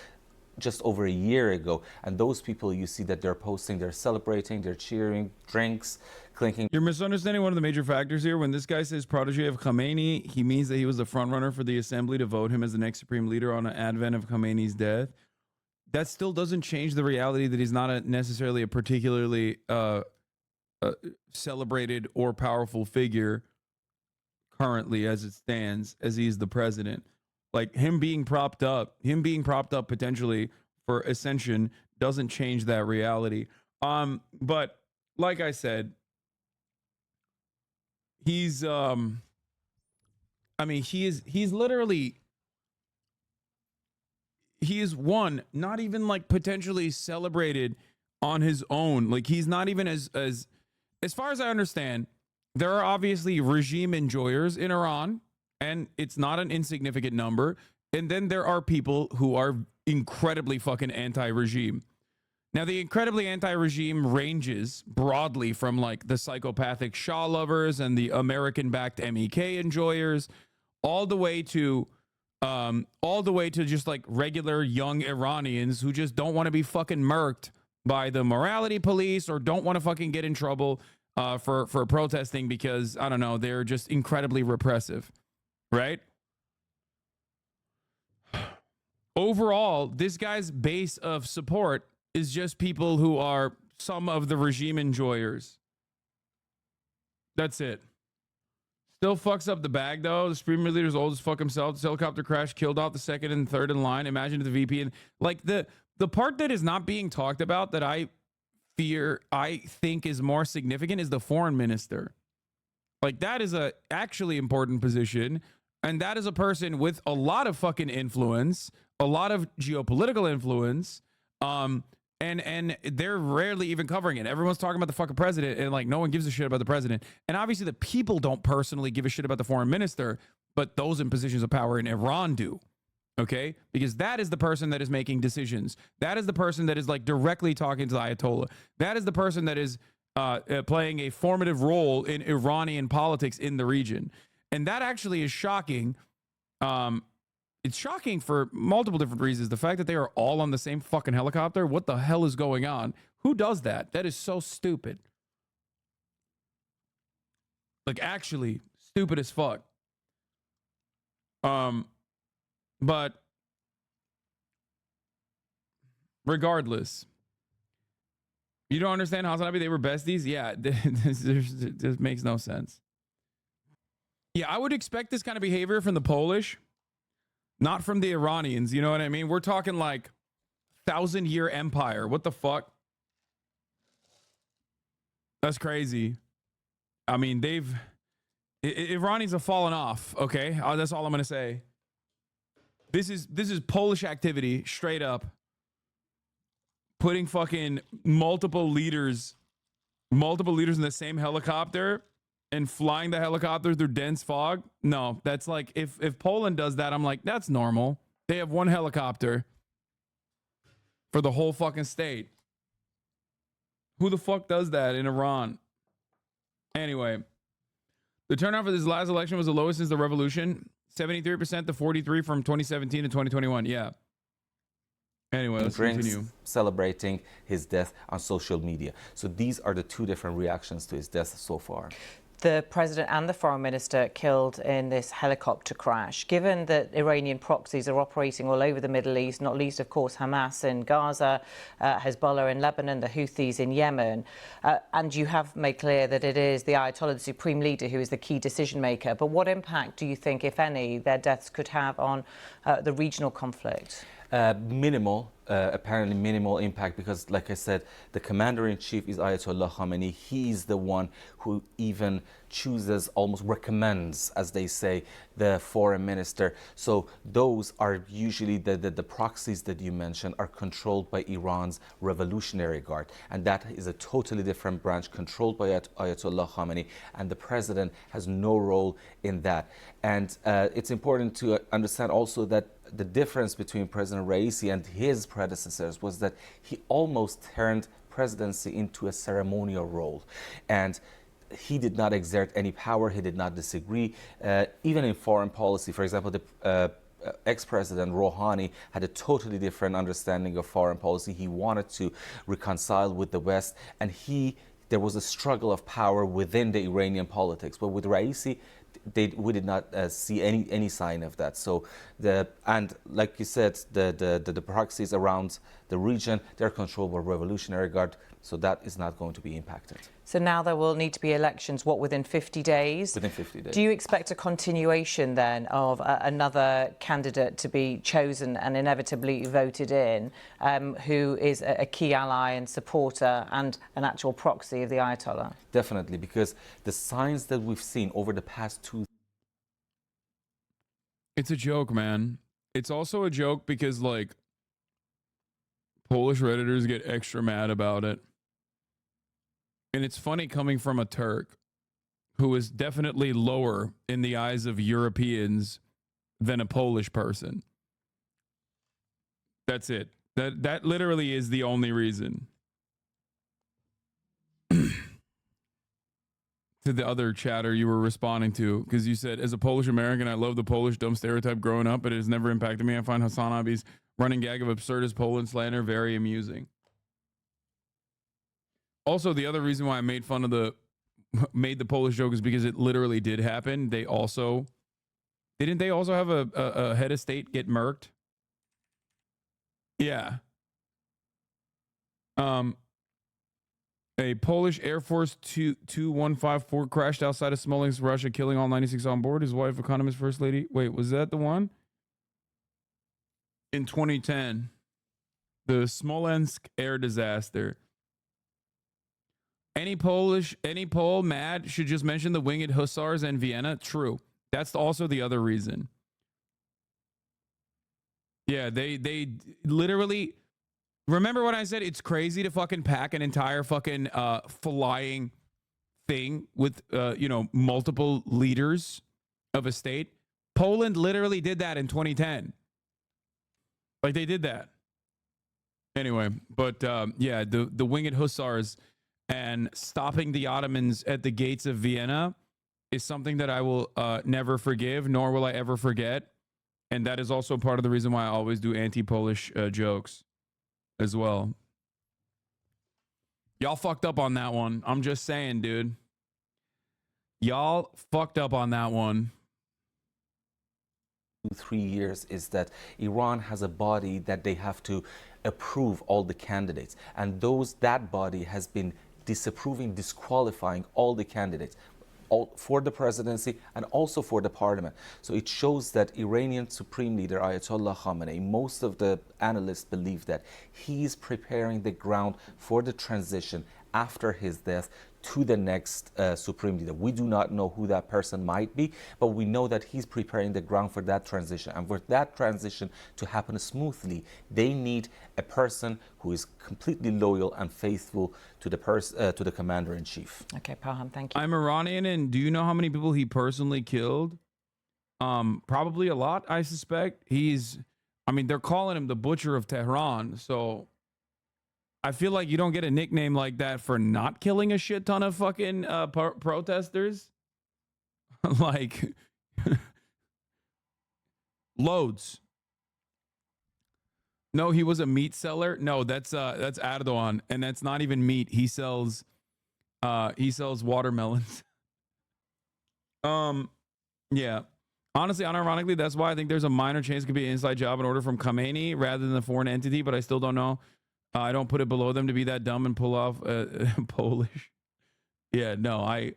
just over a year ago. And those people, you see that they're posting, they're celebrating, they're cheering, drinks, clinking. You're misunderstanding one of the major factors here. When this guy says protege of Khomeini, he means that he was the front runner for the assembly to vote him as the next supreme leader on the advent of Khomeini's death. That still doesn't change the reality that he's not necessarily a particularly celebrated or powerful figure currently as it stands, as he's the president. Like him being propped up potentially for ascension doesn't change that reality. But like I said, he's he is one, not even like potentially celebrated on his own. Like he's not even as far as I understand, there are obviously regime enjoyers in Iran, and it's not an insignificant number. And then there are people who are incredibly fucking anti-regime. Now, the incredibly anti-regime ranges broadly from like the psychopathic Shah lovers and the American-backed MEK enjoyers, all the way to just like regular young Iranians who just don't want to be fucking murked by the morality police or don't want to fucking get in trouble for protesting because, I don't know, they're just incredibly repressive, right? Overall, this guy's base of support is just people who are some of the regime enjoyers. That's it. Still fucks up the bag, though. The supreme leader's old as fuck himself. This helicopter crash killed off the second and third in line. Imagine if the VP and like the part that is not being talked about that I think is more significant is the foreign minister. Like that is a actually important position, and that is a person with a lot of fucking influence, a lot of geopolitical influence, and they're rarely even covering it. Everyone's talking about the fucking president, and like no one gives a shit about the president. And obviously the people don't personally give a shit about the foreign minister, but those in positions of power in Iran do. Okay, because that is the person that is making decisions. That is the person that is like directly talking to the Ayatollah. That is the person that is playing a formative role in Iranian politics in the region. And that actually is shocking. It's shocking for multiple different reasons. The fact that they are all on the same fucking helicopter. What the hell is going on? Who does that? That is so stupid. Like actually stupid as fuck. But regardless, you don't understand Hasanabi? They were besties? Yeah, this makes no sense. Yeah, I would expect this kind of behavior from the Polish, not from the Iranians. You know what I mean? We're talking like 1,000-year empire. What the fuck? That's crazy. I mean, Iranians have fallen off. Okay, that's all I'm gonna say. This is Polish activity, straight up. Putting fucking multiple leaders in the same helicopter and flying the helicopter through dense fog. No, that's like if Poland does that, I'm like, that's normal. They have one helicopter for the whole fucking state. Who the fuck does that in Iran? Anyway, the turnout for this last election was the lowest since the revolution. 73% to 43% from 2017 to 2021. Yeah. Anyway, let's drinks, continue. celebrating his death on social media. So these are the two different reactions to his death so far. The president and the foreign minister killed in this helicopter crash. Given that Iranian proxies are operating all over the Middle East, not least, of course, Hamas in Gaza, Hezbollah in Lebanon, the Houthis in Yemen, and you have made clear that it is the Ayatollah, the supreme leader, who is the key decision maker. But what impact do you think, if any, their deaths could have on the regional conflict? Minimal, apparently minimal impact, because like I said, the commander-in-chief is Ayatollah Khamenei. He's the one who even chooses, almost recommends, as they say, the foreign minister. So those are usually the proxies that you mentioned are controlled by Iran's Revolutionary Guard. And that is a totally different branch controlled by Ayatollah Khamenei. And the president has no role in that. And it's important to understand also that the difference between President Raisi and his predecessors was that he almost turned presidency into a ceremonial role. And he did not exert any power, he did not disagree. Even in foreign policy, for example, the ex-president Rouhani had a totally different understanding of foreign policy. He wanted to reconcile with the West, and there was a struggle of power within the Iranian politics. But with Raisi, we did not see any sign of that. So and like you said, the proxies around the region, they're controlled by Revolutionary Guard, so that is not going to be impacted. So now there will need to be elections, what, within 50 days? Within 50 days. Do you expect a continuation then of another candidate to be chosen and inevitably voted in, who is a key ally and supporter and an actual proxy of the Ayatollah? Definitely, because the signs that we've seen over the past It's a joke, man. It's also a joke because, like, Polish Redditors get extra mad about it. And it's funny coming from a Turk who is definitely lower in the eyes of Europeans than a Polish person. That's it. That literally is the only reason. To the other chatter you were responding to, because you said, as a Polish American, I love the Polish dumb stereotype growing up, but it has never impacted me. I find Hasanabi's running gag of absurdist Poland slander very amusing. Also, the other reason why I made the Polish joke is because it literally did happen. Didn't they also have a head of state get murked? Yeah. A Polish Air Force 2154 crashed outside of Smolensk, Russia, killing all 96 on board. His wife, economist, first lady. Wait, was that the one? In 2010, the Smolensk air disaster. Any Pole mad should just mention the winged hussars and Vienna. True. That's also the other reason. Yeah, they literally, remember what I said? It's crazy to fucking pack an entire fucking flying thing with multiple leaders of a state. Poland literally did that in 2010. Like, they did that. Anyway, but yeah, the winged hussars and stopping the Ottomans at the gates of Vienna is something that I will never forgive, nor will I ever forget. And that is also part of the reason why I always do anti-Polish jokes as well. Y'all fucked up on that one. I'm just saying, dude. Y'all fucked up on that one. 3 years is that Iran has a body that they have to approve all the candidates, and that body has been disqualifying all the candidates for the presidency and also for the parliament. So it shows that Iranian Supreme Leader Ayatollah Khamenei, most of the analysts believe that he's preparing the ground for the transition after his death to the next Supreme Leader. We do not know who that person might be, but we know that he's preparing the ground for that transition. And for that transition to happen smoothly, they need a person who is completely loyal and faithful to the commander-in-chief. Okay, Parham, thank you. I'm Iranian, and do you know how many people he personally killed? Probably a lot, I suspect. They're calling him the Butcher of Tehran, so I feel like you don't get a nickname like that for not killing a shit ton of fucking protesters. Like, loads. No, he was a meat seller. No, that's Erdogan, and that's not even meat. He sells watermelons. Yeah. Honestly, unironically, that's why I think there's a minor chance it could be an inside job in order from Khamenei rather than a foreign entity, but I still don't know. I don't put it below them to be that dumb and pull off Polish. Yeah, no,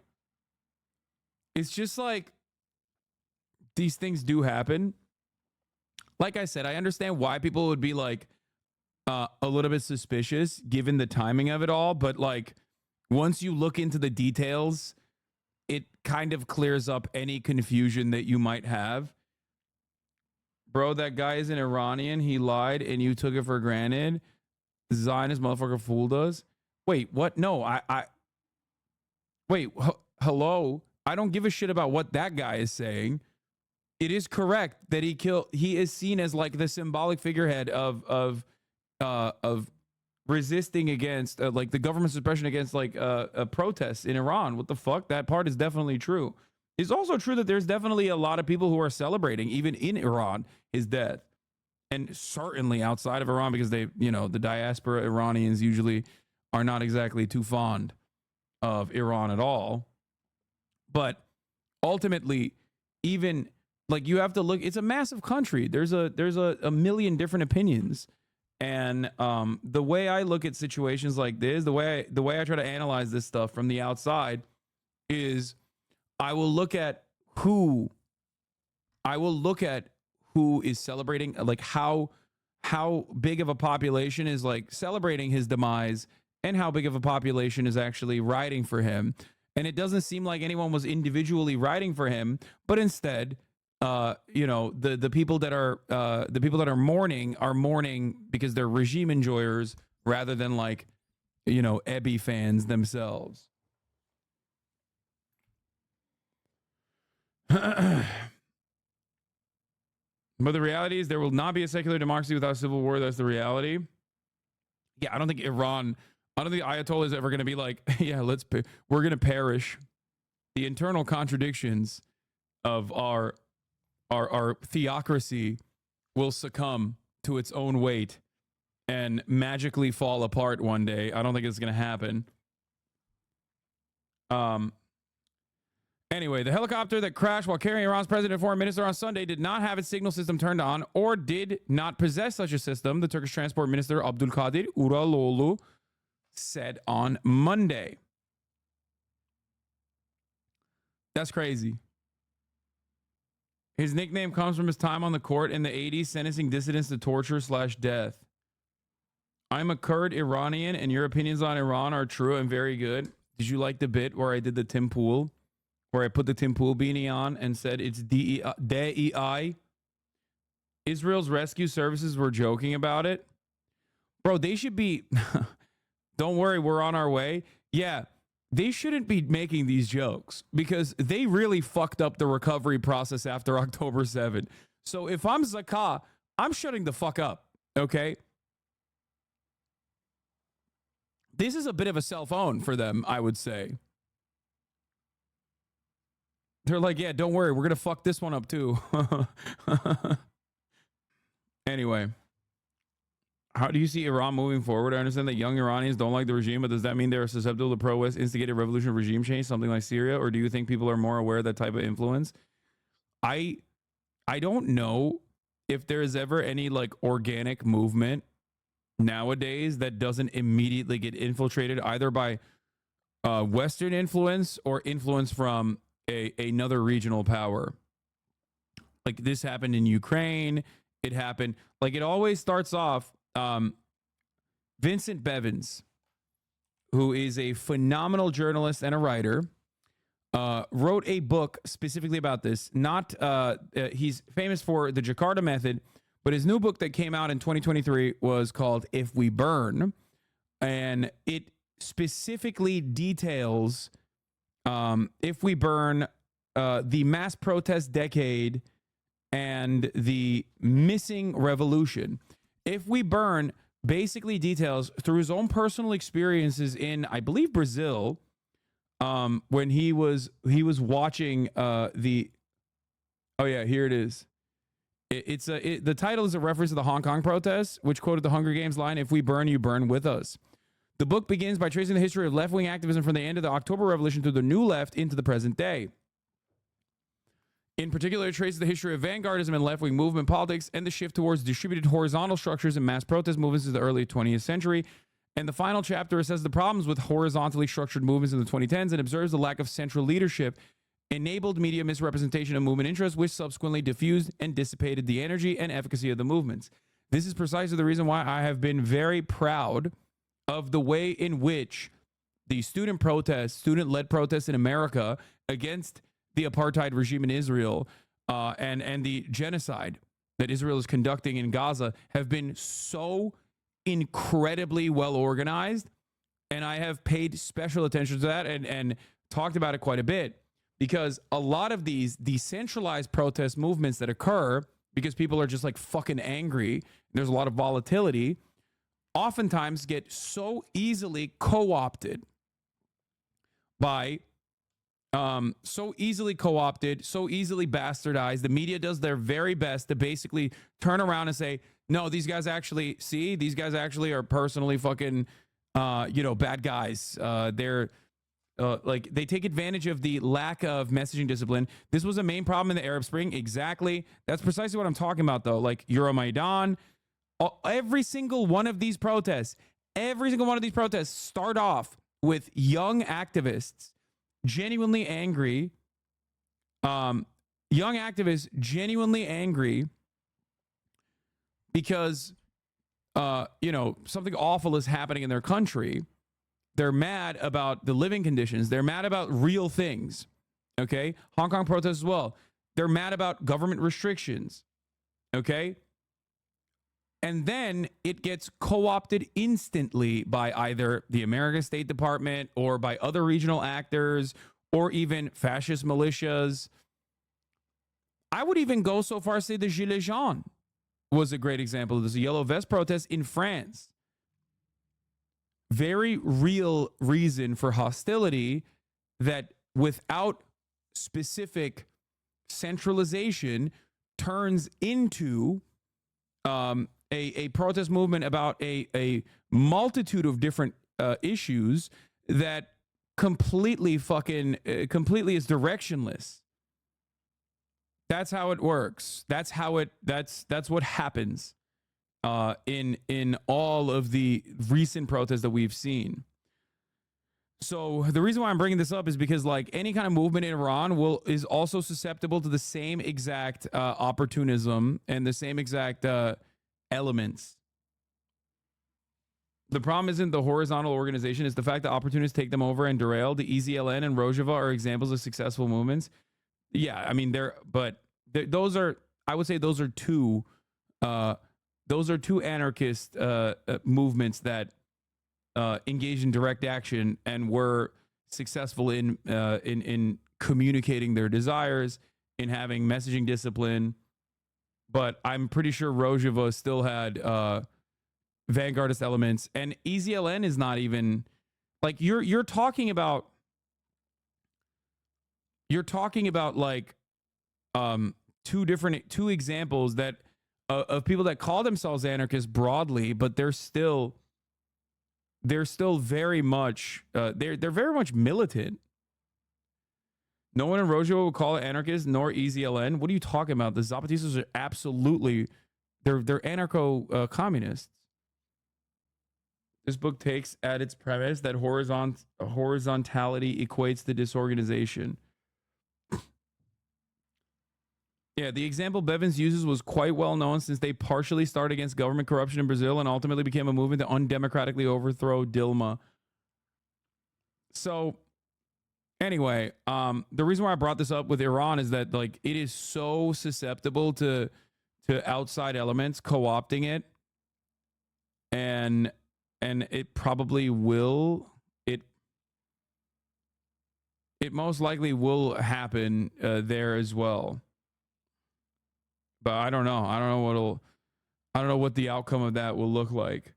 it's just like these things do happen. Like I said, I understand why people would be like a little bit suspicious given the timing of it all, but like once you look into the details, it kind of clears up any confusion that you might have. Bro, that guy is an Iranian. He lied and you took it for granted. Zionist motherfucker fooled us. Wait, what? No, wait, hello? I don't give a shit about what that guy is saying. It is correct that he is seen as like the symbolic figurehead of resisting against like the government suppression against like a protest in Iran. What the fuck? That part is definitely true. It's also true that there's definitely a lot of people who are celebrating, even in Iran, his death. And certainly outside of Iran, because they, the diaspora Iranians usually are not exactly too fond of Iran at all. But ultimately, even like you have to look, it's a massive country. There's a million different opinions. And the way I look at situations like this, the way I try to analyze this stuff from the outside is I will look at who is celebrating, like how big of a population is like celebrating his demise and how big of a population is actually riding for him. And it doesn't seem like anyone was individually riding for him, but instead, the people that are mourning because they're regime enjoyers rather than like, Ebby fans themselves. But the reality is there will not be a secular democracy without civil war. That's the reality. Yeah, I don't think Ayatollah is ever going to be like, yeah, we're going to perish. The internal contradictions of our theocracy will succumb to its own weight and magically fall apart one day. I don't think it's going to happen. Anyway, the helicopter that crashed while carrying Iran's president and foreign minister on Sunday did not have its signal system turned on or did not possess such a system, the Turkish transport minister Abdulkadir Uraloğlu said on Monday. That's crazy. His nickname comes from his time on the court in the 80s, sentencing dissidents to torture/death. I'm a Kurd Iranian, and your opinions on Iran are true and very good. Did you like the bit where I did the Tim Pool? Where I put the Tim Pool beanie on and said it's DEI. Israel's rescue services were joking about it. Bro, they should be... Don't worry, we're on our way. Yeah, they shouldn't be making these jokes because they really fucked up the recovery process after October 7. So if I'm Zakah, I'm shutting the fuck up, okay? This is a bit of a cell phone for them, I would say. They're like, yeah, don't worry, we're going to fuck this one up too. Anyway, how do you see Iran moving forward? I understand that young Iranians don't like the regime, but does that mean they're susceptible to pro-West instigated revolution regime change, something like Syria? Or do you think people are more aware of that type of influence? I don't know if there is ever any like organic movement nowadays that doesn't immediately get infiltrated either by Western influence or influence from another regional power. Like this happened in Ukraine. It happened, like it always starts off. Vincent Bevins, who is a phenomenal journalist and a writer, wrote a book specifically about this. Not he's famous for the Jakarta method, but his new book that came out in 2023 was called If We Burn, and it specifically details If We Burn, the mass protest decade and the missing revolution. If We Burn basically details through his own personal experiences in, I believe, Brazil, when he was watching here it is. The title is a reference to the Hong Kong protests, which quoted the Hunger Games line, "If we burn, you burn with us." The book begins by tracing the history of left-wing activism from the end of the October Revolution through the New Left into the present day. In particular, it traces the history of vanguardism and left-wing movement politics and the shift towards distributed horizontal structures and mass protest movements in the early 20th century. And the final chapter assesses the problems with horizontally structured movements in the 2010s and observes the lack of central leadership, enabled media misrepresentation of movement interests, which subsequently diffused and dissipated the energy and efficacy of the movements. This is precisely the reason why I have been very proud of the way in which the student protests, student-led protests in America against the apartheid regime in Israel and the genocide that Israel is conducting in Gaza have been so incredibly well organized. And I have paid special attention to that and talked about it quite a bit, because a lot of these decentralized protest movements that occur because people are just like fucking angry, there's a lot of volatility, oftentimes get so easily co-opted by so easily bastardized. The media does their very best to basically turn around and say, no, these guys actually are personally fucking bad guys. They're like, they take advantage of the lack of messaging discipline. This was a main problem in the Arab Spring. Exactly. That's precisely what I'm talking about, though. Like Euromaidan, every single one of these protests start off with young activists genuinely angry, because something awful is happening in their country. They're mad about the living conditions. They're mad about real things. Okay? Hong Kong protests as well. They're mad about government restrictions. Okay? And then it gets co-opted instantly by either the American State Department or by other regional actors or even fascist militias. I would even go so far as to say the Gilets jaunes was a great example of this. A yellow vest protest in France. Very real reason for hostility that, without specific centralization, turns into a protest movement about a multitude of different issues that completely is directionless. That's how it works. That's what happens in all of the recent protests that we've seen. So the reason why I'm bringing this up is because, like, any kind of movement in Iran is also susceptible to the same exact opportunism and the same exact elements. The problem isn't the horizontal organization, it's the fact that opportunists take them over and derail. The EZLN and Rojava are examples of successful movements. Yeah, I mean, those are two anarchist movements that engaged in direct action and were successful in communicating their desires, in having messaging discipline. But I'm pretty sure Rojava still had vanguardist elements, and EZLN is not even like you're talking about like two examples that of people that call themselves anarchists broadly, but they're still very much they're very much militant. No one in Rojava would call it anarchist, nor EZLN. What are you talking about? The Zapatistas are absolutely they're anarcho communists. This book takes at its premise that horizontality equates to disorganization. Yeah, the example Bevins uses was quite well known, since they partially started against government corruption in Brazil and ultimately became a movement to undemocratically overthrow Dilma. So anyway, the reason why I brought this up with Iran is that, like, it is so susceptible to outside elements co-opting it, and it probably will. It most likely will happen there as well. But I don't know. I don't know what the outcome of that will look like.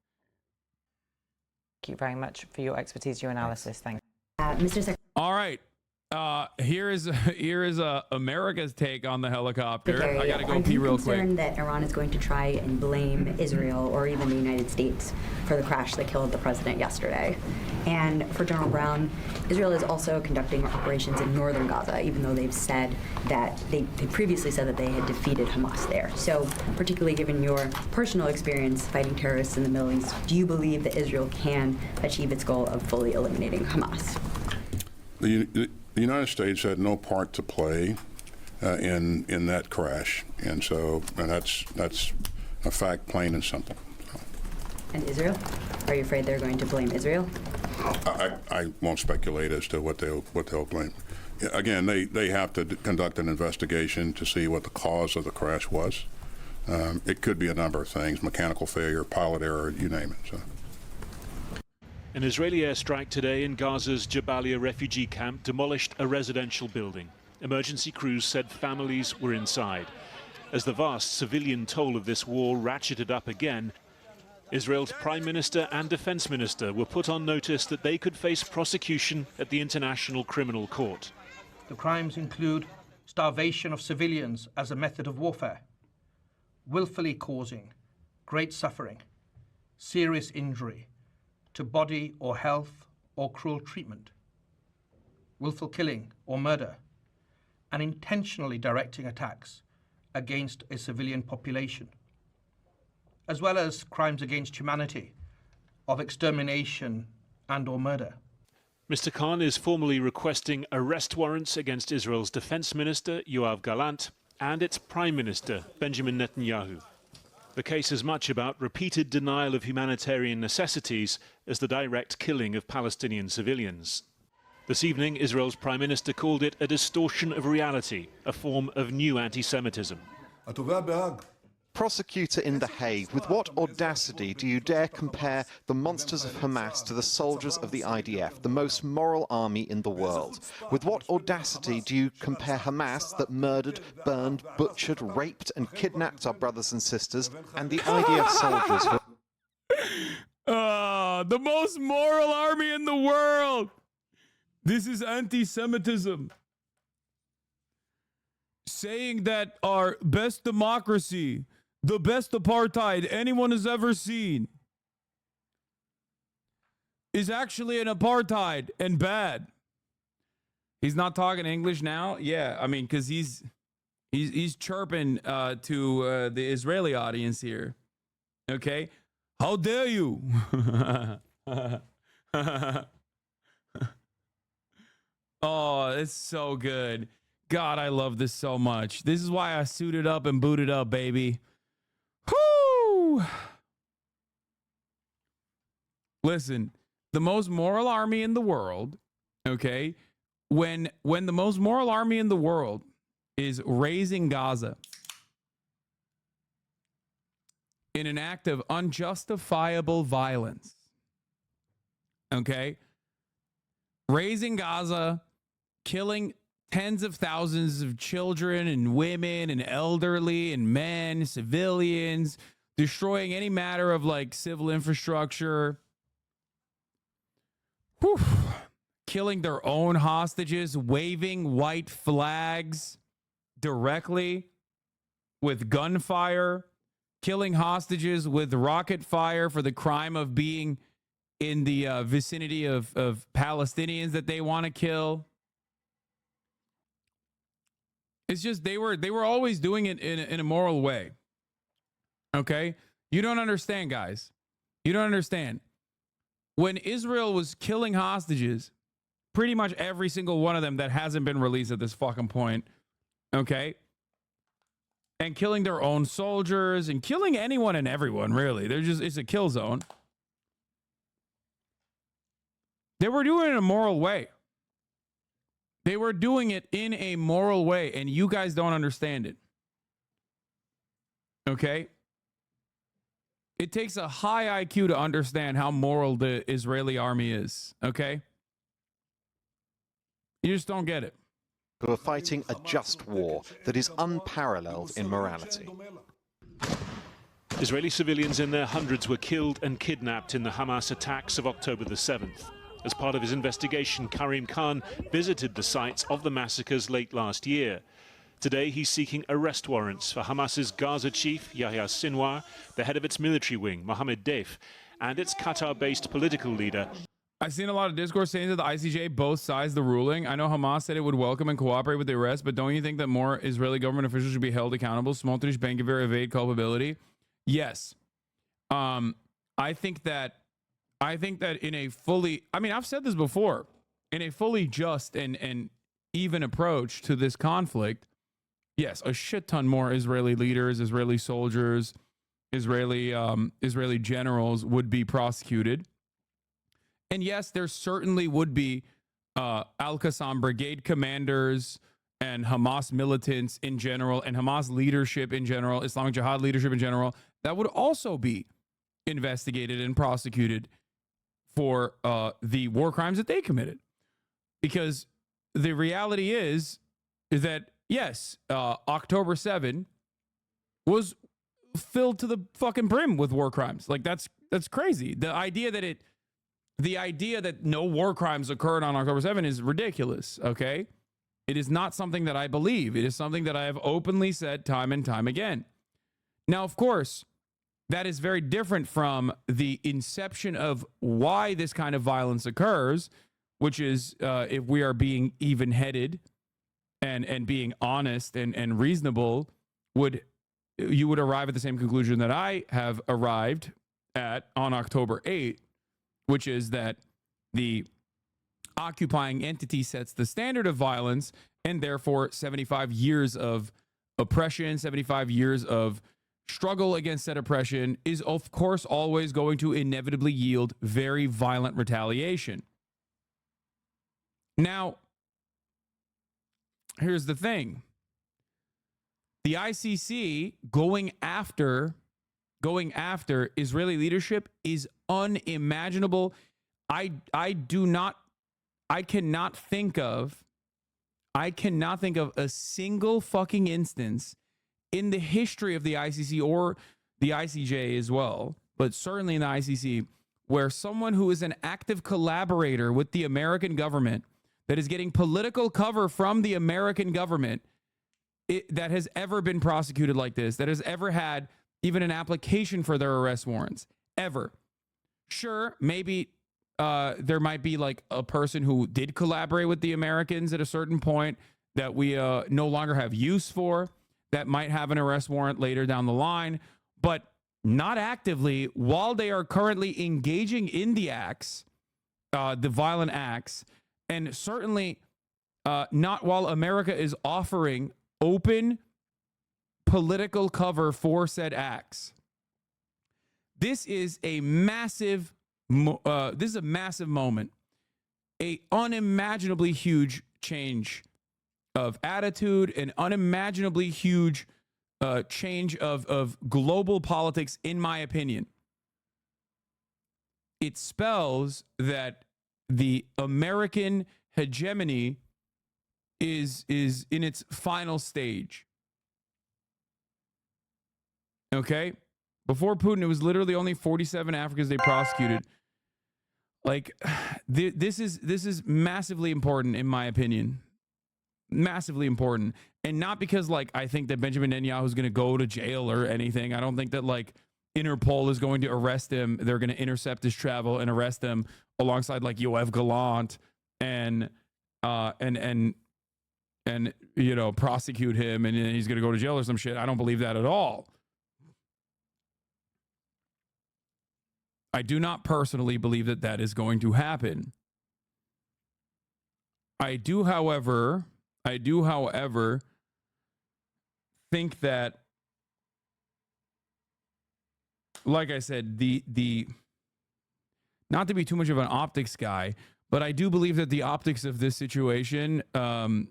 Thank you very much for your expertise, your analysis. Thank you. All right. Here is America's take on the helicopter. I gotta go Are pee you real quick. concerned that Iran is going to try and blame Israel or even the United States for the crash that killed the president yesterday? And for General Brown, Israel is also conducting operations in northern Gaza, even though they've said that they previously said that they had defeated Hamas there. So, particularly given your personal experience fighting terrorists in the Middle East, do you believe that Israel can achieve its goal of fully eliminating Hamas? The United States had no part to play in that crash, and that's a fact, plain and simple. And Israel? Are you afraid they're going to blame Israel? I won't speculate as to what they'll blame. Again, they have to conduct an investigation to see what the cause of the crash was. It could be a number of things: mechanical failure, pilot error, you name it. So. An Israeli airstrike today in Gaza's Jabalia refugee camp demolished a residential building. Emergency crews said families were inside. As the vast civilian toll of this war ratcheted up again, Israel's Prime Minister and Defense Minister were put on notice that they could face prosecution at the International Criminal Court. The crimes include starvation of civilians as a method of warfare, willfully causing great suffering, serious injury to body or health or cruel treatment, willful killing or murder, and intentionally directing attacks against a civilian population, as well as crimes against humanity of extermination and or murder. Mr. Khan is formally requesting arrest warrants against Israel's Defense Minister, Yoav Gallant, and its Prime Minister, Benjamin Netanyahu. The case is much about repeated denial of humanitarian necessities as the direct killing of Palestinian civilians. This evening, Israel's Prime Minister called it a distortion of reality, a form of new anti-Semitism. Prosecutor in The Hague, with what audacity do you dare compare the monsters of Hamas to the soldiers of the IDF, the most moral army in the world? With what audacity do you compare Hamas, that murdered, burned, butchered, raped and kidnapped our brothers and sisters, and the IDF soldiers who... The most moral army in the world! This is anti-Semitism. Saying that our best democracy, the best apartheid anyone has ever seen, is actually an apartheid and bad. He's not talking English now? Yeah, I mean, because he's chirping to the Israeli audience here. Okay? How dare you? Oh, it's so good. God, I love this so much. This is why I suited up and booted up, baby. Whoo! Listen, the most moral army in the world, okay? When the most moral army in the world is raising Gaza in an act of unjustifiable violence, okay? Raising Gaza, killing tens of thousands of children and women and elderly and men, civilians, destroying any matter of like civil infrastructure. Whew. Killing their own hostages, waving white flags directly with gunfire, killing hostages with rocket fire for the crime of being in the vicinity of Palestinians that they want to kill. It's just they were always doing it in a moral way. Okay? You don't understand, guys. You don't understand. When Israel was killing hostages, pretty much every single one of them that hasn't been released at this fucking point, okay? And killing their own soldiers and killing anyone and everyone, really. It's a kill zone. They were doing it in a moral way. They were doing it in a moral way, and you guys don't understand it. Okay? It takes a high IQ to understand how moral the Israeli army is. Okay? You just don't get it. Who are fighting a just war that is unparalleled in morality. Israeli civilians in their hundreds were killed and kidnapped in the Hamas attacks of October the 7th. As part of his investigation, Karim Khan visited the sites of the massacres late last year. Today, he's seeking arrest warrants for Hamas's Gaza chief, Yahya Sinwar, the head of its military wing, Mohammed Deif, and its Qatar-based political leader. I've seen a lot of discourse saying that the ICJ both sides the ruling. I know Hamas said it would welcome and cooperate with the arrest, but don't you think that more Israeli government officials should be held accountable? Smotrich, Ben Gvir evade culpability? Yes. I think that in a fully, I mean, I've said this before, in a fully just and even approach to this conflict, yes, a shit ton more Israeli leaders, Israeli soldiers, Israeli generals would be prosecuted. And yes, there certainly would be Al-Qassam brigade commanders and Hamas militants in general and Hamas leadership in general, Islamic Jihad leadership in general, that would also be investigated and prosecuted for the war crimes that they committed. Because the reality is that, yes, October 7 was filled to the fucking brim with war crimes. Like, that's crazy. The idea that no war crimes occurred on October 7 is ridiculous, okay? It is not something that I believe. It is something that I have openly said time and time again. Now, of course, that is very different from the inception of why this kind of violence occurs, which is if we are being even-headed and being honest and reasonable, you would arrive at the same conclusion that I have arrived at on October 8th, which is that the occupying entity sets the standard of violence, and therefore 75 years of oppression, 75 years of struggle against said oppression is, of course, always going to inevitably yield very violent retaliation. Now, here's the thing. The ICC going after Israeli leadership is unimaginable. I cannot think of a single fucking instance in the history of the ICC or the ICJ as well, but certainly in the ICC, where someone who is an active collaborator with the American government, that is getting political cover from the American government, that has ever been prosecuted like this, that has ever had even an application for their arrest warrants, ever. Sure, maybe there might be like a person who did collaborate with the Americans at a certain point that we no longer have use for, that might have an arrest warrant later down the line, but not actively while they are currently engaging in the acts, the violent acts, and certainly not while America is offering open political cover for said acts. This is a massive moment, a unimaginably huge change of attitude, an unimaginably huge change of global politics, in my opinion. It spells that the American hegemony is in its final stage. Okay? Before Putin, it was literally only 47 Africans they prosecuted. Like, this is massively important, in my opinion. Massively important. And not because, like, I think that Benjamin Netanyahu is going to go to jail or anything. I don't think that, like, Interpol is going to arrest him. They're going to intercept his travel and arrest him alongside, like, Yoav Gallant and you know, prosecute him and he's going to go to jail or some shit. I don't believe that at all. I do not personally believe that that is going to happen. I do, however, think that, like I said, the not to be too much of an optics guy, but I do believe that the optics of this situation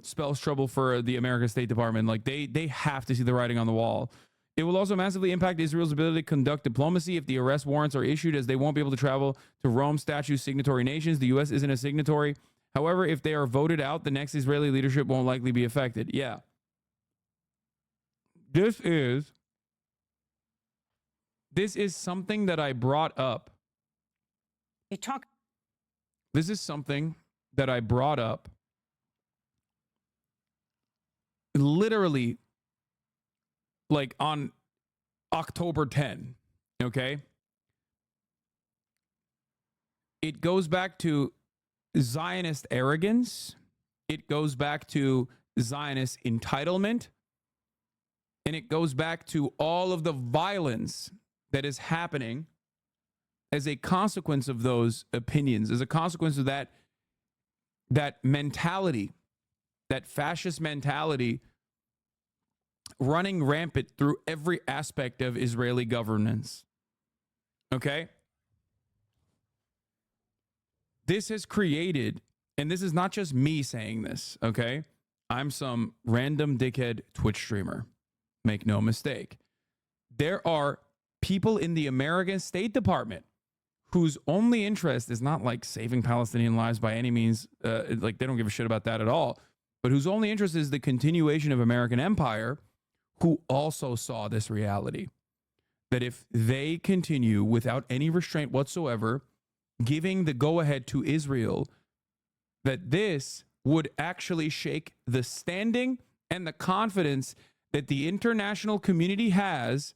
spells trouble for the American State Department. Like, they have to see the writing on the wall. It will also massively impact Israel's ability to conduct diplomacy if the arrest warrants are issued, as they won't be able to travel to Rome Statute signatory nations. The U.S. isn't a signatory. However, if they are voted out, the next Israeli leadership won't likely be affected. Yeah. This is something that I brought up. You talk This is something that I brought up literally like on October 10, okay? It goes back to Zionist arrogance. It goes back to Zionist entitlement. And it goes back to all of the violence that is happening as a consequence of those opinions, as a consequence of that mentality, that fascist mentality running rampant through every aspect of Israeli governance. Okay? This has created, and this is not just me saying this, okay? I'm some random dickhead Twitch streamer. Make no mistake. There are people in the American State Department whose only interest is not like saving Palestinian lives by any means. Like they don't give a shit about that at all. But whose only interest is the continuation of American empire, who also saw this reality. That if they continue without any restraint whatsoever, giving the go-ahead to Israel, that this would actually shake the standing and the confidence that the international community has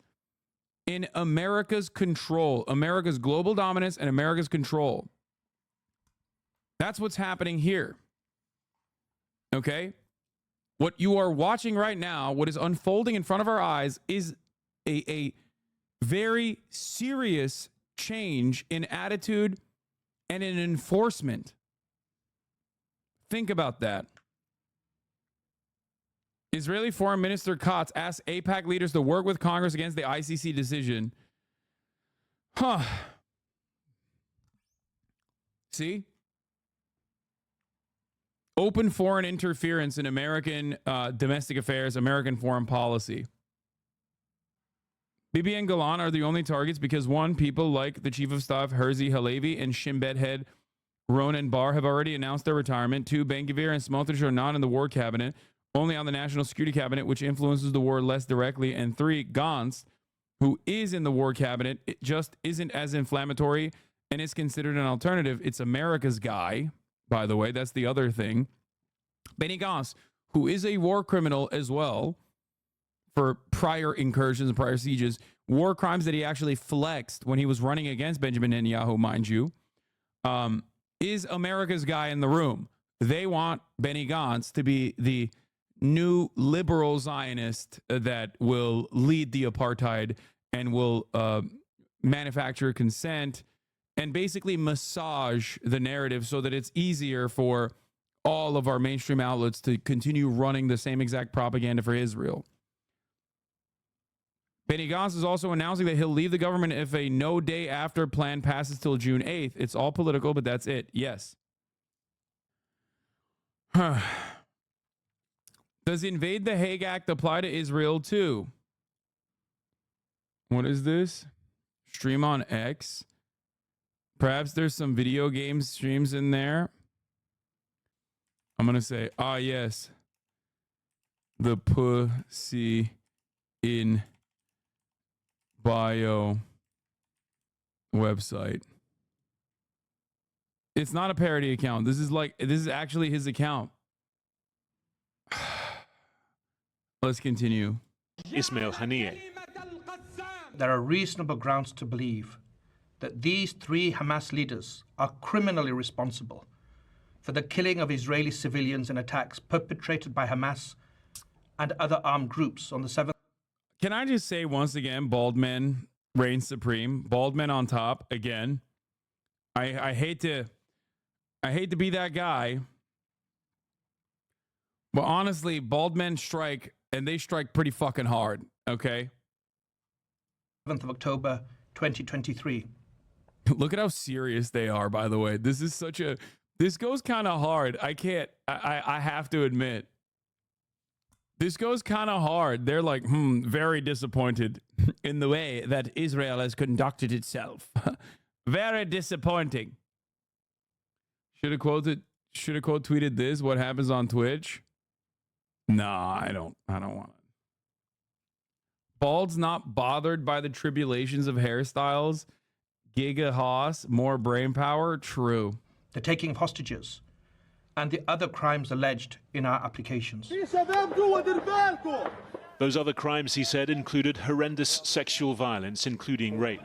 in America's control, America's global dominance and America's control. That's what's happening here. Okay? What you are watching right now, what is unfolding in front of our eyes, is a very serious change in attitude and in enforcement. Think about that. Israeli Foreign Minister Katz asked AIPAC leaders to work with Congress against the ICC decision. See? Open foreign interference in American domestic affairs, American foreign policy. Bibi and Galan are the only targets because, one, people like the Chief of Staff Herzi Halevi and Shin Bet head Ronan Bar have already announced their retirement. Two, Ben-Gvir and Smotrich are not in the war cabinet, only on the National Security Cabinet, which influences the war less directly. And three, Gantz, who is in the war cabinet, it just isn't as inflammatory and is considered an alternative. It's America's guy, by the way. That's the other thing. Benny Gantz, who is a war criminal as well for prior incursions and prior sieges, war crimes that he actually flexed when he was running against Benjamin Netanyahu, mind you, is America's guy in the room. They want Benny Gantz to be the new liberal Zionist that will lead the apartheid and will manufacture consent and basically massage the narrative so that it's easier for all of our mainstream outlets to continue running the same exact propaganda for Israel. Benny Gantz is also announcing that he'll leave the government if a no day after plan passes till June 8th. It's all political, but that's it. Yes. Does Invade the Hague Act apply to Israel too? What is this? Stream on X. Perhaps there's some video game streams in there. I'm going to say, yes. The pussy in bio website. It's not a parody account. This is actually his account. Let's continue. Ismail Haniyeh. There are reasonable grounds to believe that these three Hamas leaders are criminally responsible for the killing of Israeli civilians in attacks perpetrated by Hamas and other armed groups on the 7th. Can I just say once again, bald men reign supreme. Bald men on top again. I hate to be that guy, but honestly, bald men strike, and they strike pretty fucking hard. Okay. 7th of October, 2023. Look at how serious they are. By the way, this goes kind of hard. I have to admit. This goes kind of hard. They're like, very disappointed in the way that Israel has conducted itself. Very disappointing. Should have quote tweeted this. What happens on Twitch? Nah, I don't want it. Bald's not bothered by the tribulations of hairstyles. Giga Haas, more brain power. True. the taking of hostages, and the other crimes alleged in our applications. Those other crimes, he said, included horrendous sexual violence, including rape.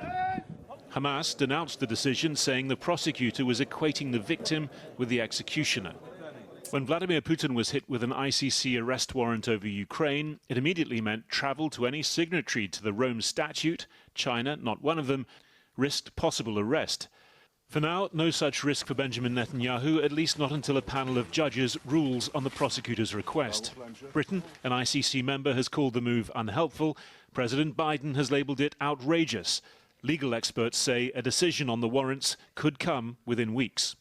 Hamas denounced the decision, saying the prosecutor was equating the victim with the executioner. When Vladimir Putin was hit with an ICC arrest warrant over Ukraine, it immediately meant travel to any signatory to the Rome Statute. China, not one of them, risked possible arrest. For now, no such risk for Benjamin Netanyahu, at least not until a panel of judges rules on the prosecutor's request. Britain, an ICC member, has called the move unhelpful. President Biden has labelled it outrageous. Legal experts say a decision on the warrants could come within weeks.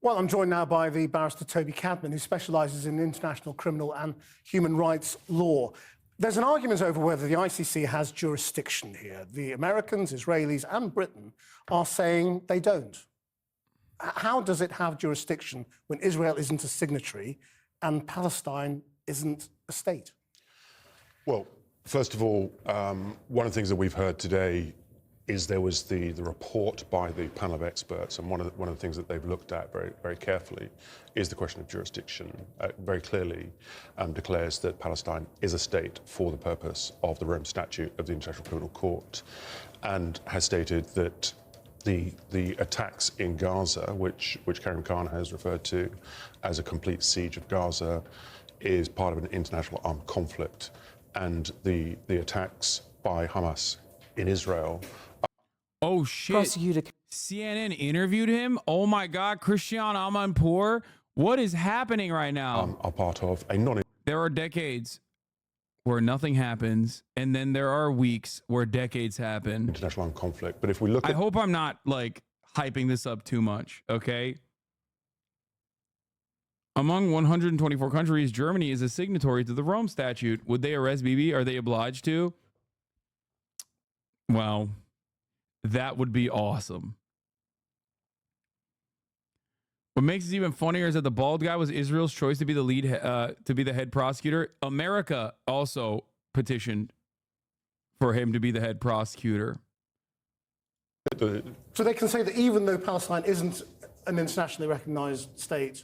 Well, I'm joined now by the barrister Toby Cadman, who specialises in international criminal and human rights law. There's an argument over whether the ICC has jurisdiction here. The Americans, Israelis and Britain are saying they don't. How does it have jurisdiction when Israel isn't a signatory and Palestine isn't a state? Well, first of all, one of the things that we've heard today is there was the report by the panel of experts, and one of the things that they've looked at very, very carefully is the question of jurisdiction. Very clearly declares that Palestine is a state for the purpose of the Rome Statute of the International Criminal Court, and has stated that the attacks in Gaza, which Karim Khan has referred to as a complete siege of Gaza, is part of an international armed conflict, and the attacks by Hamas in Israel. Oh shit! CNN interviewed him. Oh my God, Christian Amanpour. What is happening right now? Are part of a non. There are decades where nothing happens, and then there are weeks where decades happen. International armed conflict. But if we look at, I hope I'm not like hyping this up too much. Okay. Among 124 countries, Germany is a signatory to the Rome Statute. Would they arrest Bibi? Are they obliged to? Well, that would be awesome. What makes it even funnier is that the bald guy was Israel's choice to be the lead, to be the head prosecutor. America also petitioned for him to be the head prosecutor. So they can say that even though Palestine isn't an internationally recognized state,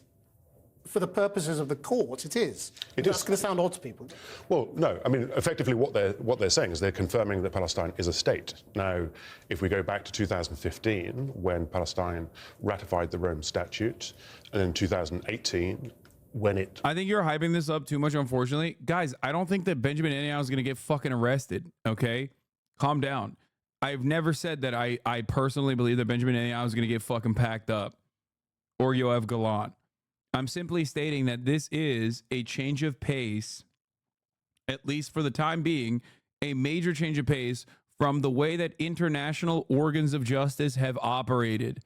for the purposes of the court, it is. That's going to sound odd to people. Well, no. I mean, effectively, what they're saying is they're confirming that Palestine is a state. Now, if we go back to 2015, when Palestine ratified the Rome Statute, and in 2018, when it... I think you're hyping this up too much, unfortunately. Guys, I don't think that Benjamin Netanyahu is going to get fucking arrested, okay? Calm down. I've never said that I personally believe that Benjamin Netanyahu is going to get fucking packed up, or Yoav Gallant. I'm simply stating that this is a change of pace, at least for the time being, a major change of pace from the way that international organs of justice have operated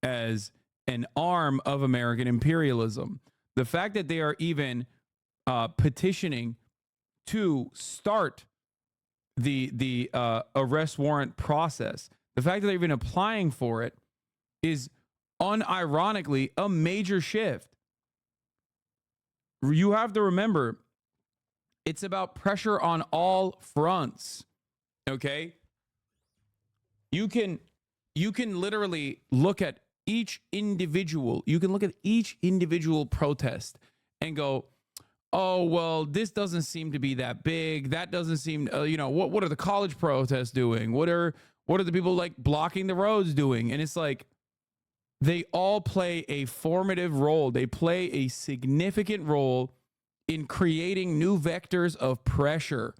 as an arm of American imperialism. The fact that they are even petitioning to start the arrest warrant process, the fact that they're even applying for it is unironically a major shift. You have to remember, it's about pressure on all fronts. Okay? You can literally look at each individual. You can look at each individual protest and go, oh, well, this doesn't seem to be that big. That doesn't seem, what are the college protests doing? What are the people like blocking the roads doing? And it's like, they all play a formative role. They play a significant role in creating new vectors of pressure.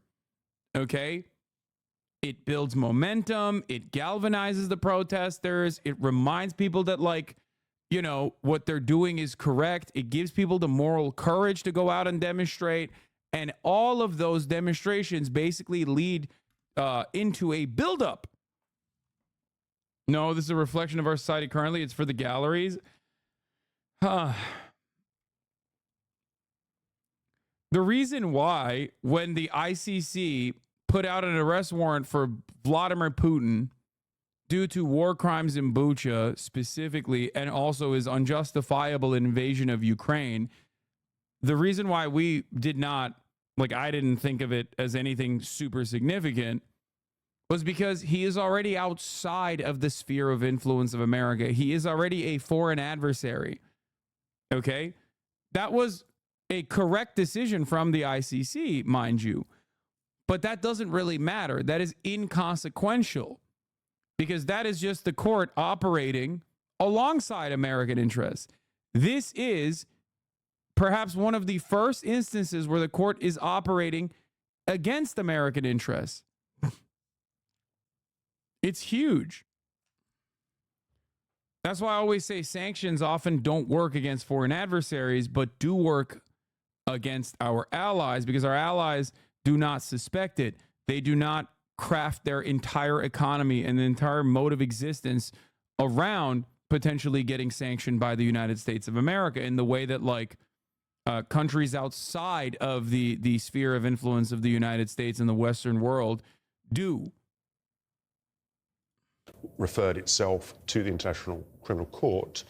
Okay? It builds momentum. It galvanizes the protesters. It reminds people that, what they're doing is correct. It gives people the moral courage to go out and demonstrate. And all of those demonstrations basically lead into a buildup. No, this is a reflection of our society currently. It's for the galleries. The reason why, when the ICC put out an arrest warrant for Vladimir Putin due to war crimes in Bucha specifically, and also his unjustifiable invasion of Ukraine, the reason why we did not, I didn't think of it as anything super significant, was because he is already outside of the sphere of influence of America. He is already a foreign adversary. Okay? That was a correct decision from the ICC, mind you. But that doesn't really matter. That is inconsequential because that is just the court operating alongside American interests. This is perhaps one of the first instances where the court is operating against American interests. It's huge. That's why I always say sanctions often don't work against foreign adversaries, but do work against our allies because our allies do not suspect it. They do not craft their entire economy and the entire mode of existence around potentially getting sanctioned by the United States of America in the way that like countries outside of the sphere of influence of the United States and the Western world do. Referred itself to the International Criminal Court.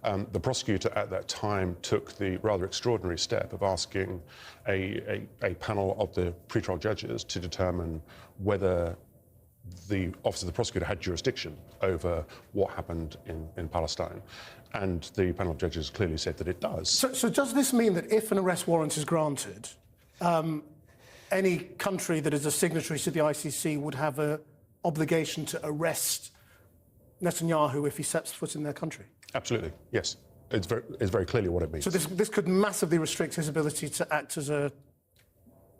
The prosecutor at that time took the rather extraordinary step of asking a panel of the pretrial judges to determine whether the Office of the Prosecutor had jurisdiction over what happened in Palestine. And the panel of judges clearly said that it does. So does this mean that if an arrest warrant is granted, any country that is a signatory to the ICC would have an obligation to arrest Netanyahu if he sets foot in their country? Absolutely, yes. It's very clearly what it means. So this could massively restrict his ability to act as an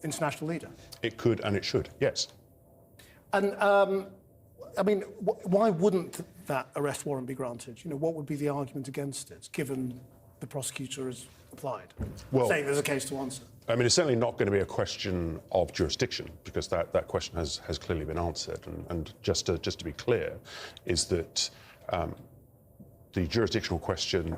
international leader? It could and it should, yes. And, I mean, why wouldn't that arrest warrant be granted? You know, what would be the argument against it, given the prosecutor has applied, saying there's a case to answer? I mean, it's certainly not going to be a question of jurisdiction, because that question has clearly been answered. And just to be clear, is that the jurisdictional question,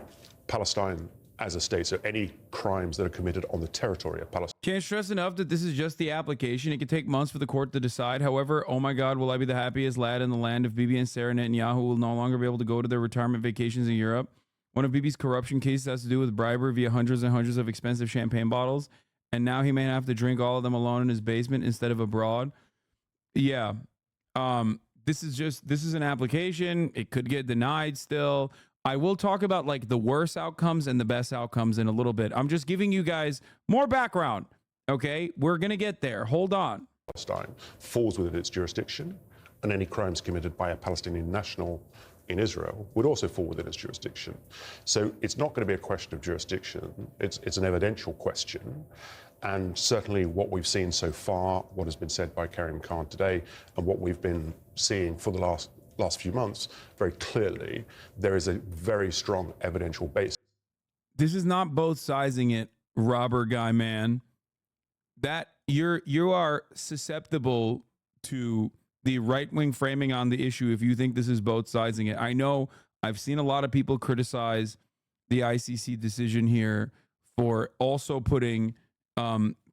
Palestine as a state, so any crimes that are committed on the territory of Palestine. Can't stress enough that this is just the application. It could take months for the court to decide. However, oh my God, will I be the happiest lad in the land if Bibi and Sarah Netanyahu will no longer be able to go to their retirement vacations in Europe? One of Bibi's corruption cases has to do with bribery via hundreds and hundreds of expensive champagne bottles, and now he may have to drink all of them alone in his basement instead of abroad. Yeah. This is an application. It could get denied still. I will talk about like the worst outcomes and the best outcomes in a little bit. I'm just giving you guys more background. Okay, we're going to get there. Hold on. Palestine falls within its jurisdiction, and any crimes committed by a Palestinian national in Israel would also fall within its jurisdiction. So it's not going to be a question of jurisdiction. It's an evidential question. And certainly what we've seen so far, what has been said by Karim Khan today, and what we've been seeing for the last few months, very clearly, there is a very strong evidential basis. This is not both sizing it, robber guy, man. That you are susceptible to the right-wing framing on the issue if you think this is both sizing it. I know I've seen a lot of people criticize the ICC decision here for also putting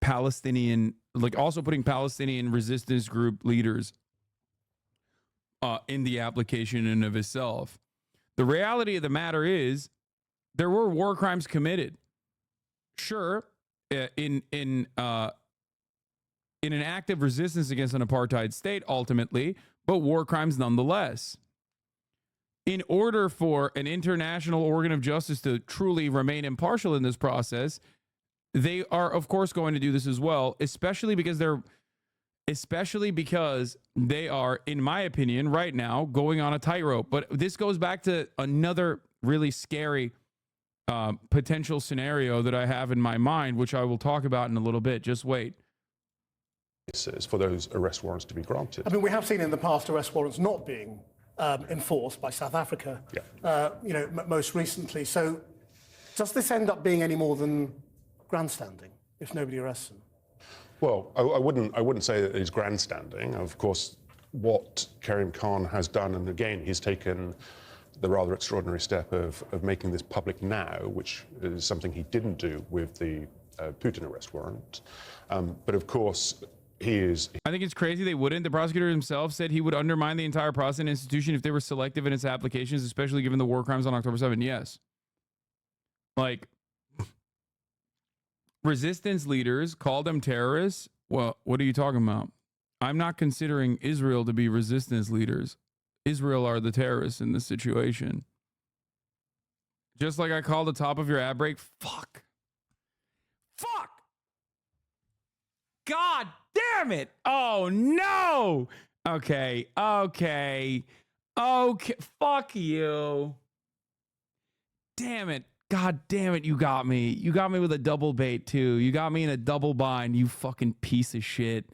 Palestinian resistance group leaders in the application in and of itself. The reality of the matter is there were war crimes committed. Sure, in an act of resistance against an apartheid state ultimately, but war crimes nonetheless. In order for an international organ of justice to truly remain impartial in this process, they are of course going to do this as well, especially because they are, in my opinion, right now going on a tightrope. But this goes back to another really scary potential scenario that I have in my mind, which I will talk about in a little bit. Just wait. For those arrest warrants to be granted. I mean, we have seen in the past arrest warrants not being enforced by South Africa, most recently. So does this end up being any more than grandstanding if nobody arrests them? Well, I wouldn't say that it's grandstanding. Of course, what Karim Khan has done, and again, he's taken the rather extraordinary step of making this public now, which is something he didn't do with the Putin arrest warrant. But of course, I think it's crazy they wouldn't. The prosecutor himself said he would undermine the entire process and institution if they were selective in its applications, especially given the war crimes on October 7. Yes. Like, resistance leaders call them terrorists. Well, what are you talking about? I'm not considering Israel to be resistance leaders. Israel are the terrorists in this situation. Just like I called the top of your ad break. Fuck. God damn it. Oh, no. Okay. Fuck you. Damn it. God damn it. You got me. You got me with a double bait, too. You got me in a double bind, you fucking piece of shit.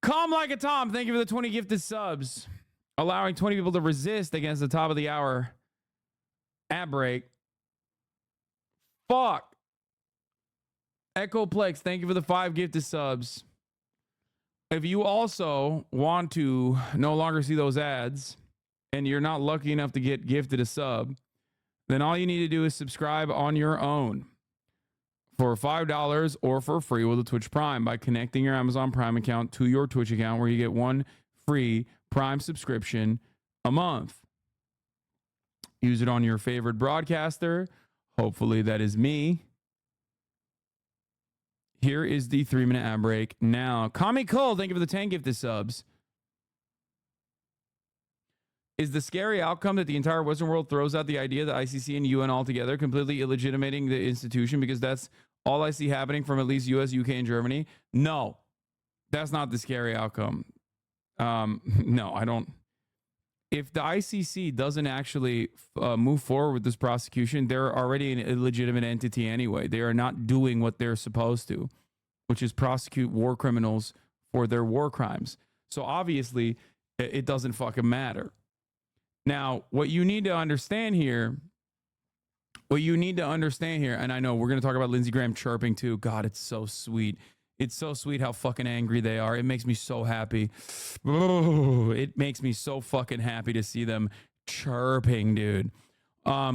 Calm Like a Tom, thank you for the 20 gifted subs. Allowing 20 people to resist against the top of the hour ad break. Fuck. Echoplex, thank you for the 5 gifted subs. If you also want to no longer see those ads and you're not lucky enough to get gifted a sub, then all you need to do is subscribe on your own for $5 or for free with a Twitch Prime by connecting your Amazon Prime account to your Twitch account, where you get 1 free Prime subscription a month. Use it on your favorite broadcaster. Hopefully that is me. Here is the 3-minute ad break now. Kami Cole, thank you for the 10 gifted subs. Is the scary outcome that the entire Western world throws out the idea that ICC and UN altogether, completely illegitimating the institution, because that's all I see happening from at least US, UK, and Germany? No, that's not the scary outcome. No, I don't. If the ICC doesn't actually move forward with this prosecution, they're already an illegitimate entity anyway. They are not doing what they're supposed to, which is prosecute war criminals for their war crimes. So obviously, it doesn't fucking matter. Now, what you need to understand here, and I know we're going to talk about Lindsey Graham chirping too. God, it's so sweet. It's so sweet how fucking angry they are. It makes me so happy. It makes me so fucking happy to see them chirping, dude. How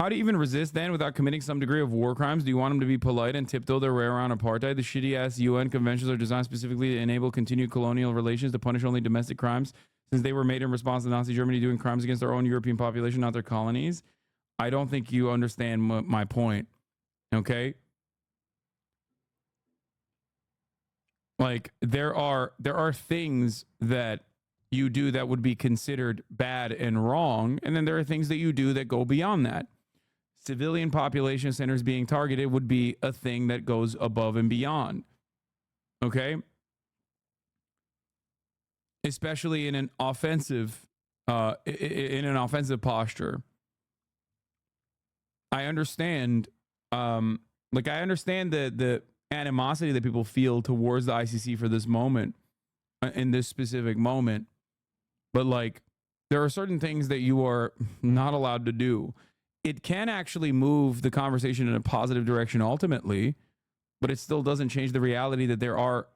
do you even resist then without committing some degree of war crimes? Do you want them to be polite and tiptoe their way around apartheid? The shitty-ass UN conventions are designed specifically to enable continued colonial relations to punish only domestic crimes, since they were made in response to Nazi Germany doing crimes against their own European population, not their colonies. I don't think you understand my point, okay? Like, there are things that you do that would be considered bad and wrong, and then there are things that you do that go beyond that. Civilian population centers being targeted would be a thing that goes above and beyond. Okay? Especially in an offensive posture. I understand I understand the animosity that people feel towards the ICC for this moment, in this specific moment, but like, there are certain things that you are not allowed to do. It can actually move the conversation in a positive direction ultimately, but it still doesn't change the reality that there are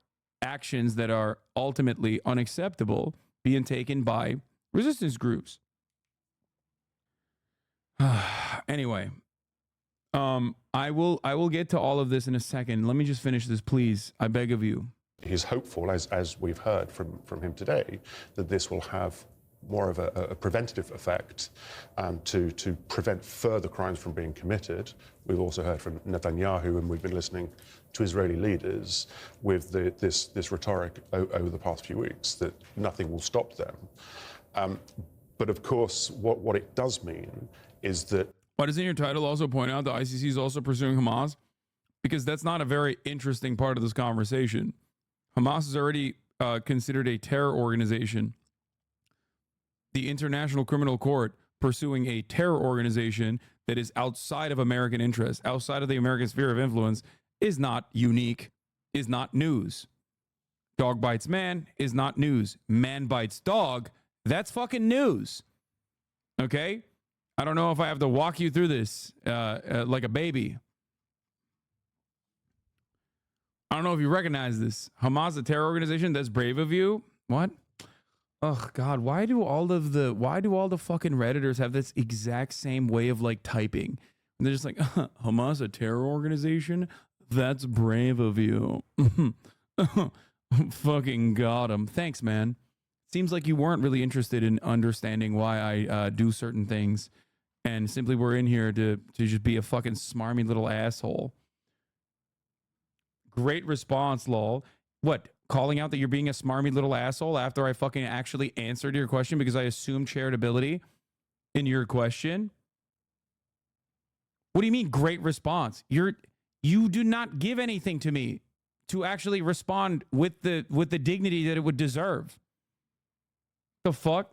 actions that are ultimately unacceptable being taken by resistance groups. Anyway, I will get to all of this in a second. Let me just finish this, please. I beg of you. He's hopeful, as we've heard from him today, that this will have more of a preventative effect to prevent further crimes from being committed. We've also heard from Netanyahu, and we've been listening to Israeli leaders with this rhetoric over the past few weeks that nothing will stop them. But of course, what it does mean is that... Why doesn't your title also point out the ICC is also pursuing Hamas? Because that's not a very interesting part of this conversation. Hamas is already considered a terror organization. The International Criminal Court pursuing a terror organization that is outside of American interests, outside of the American sphere of influence, is not unique, is not news. Dog bites man is not news. Man bites dog, that's fucking news. Okay? I don't know if I have to walk you through this like a baby. I don't know if you recognize this. Hamas, a terror organization? That's brave of you. What? Oh God, why do all the fucking Redditors have this exact same way of like typing? And they're just like, Hamas, a terror organization? That's brave of you. Fucking got him. Thanks, man. Seems like you weren't really interested in understanding why I do certain things, and simply were in here to just be a fucking smarmy little asshole. great response, lol. What? Calling out that you're being a smarmy little asshole after I fucking actually answered your question because I assumed charitability in your question? What do you mean great response? You do not give anything to me to actually respond with the dignity that it would deserve. The fuck?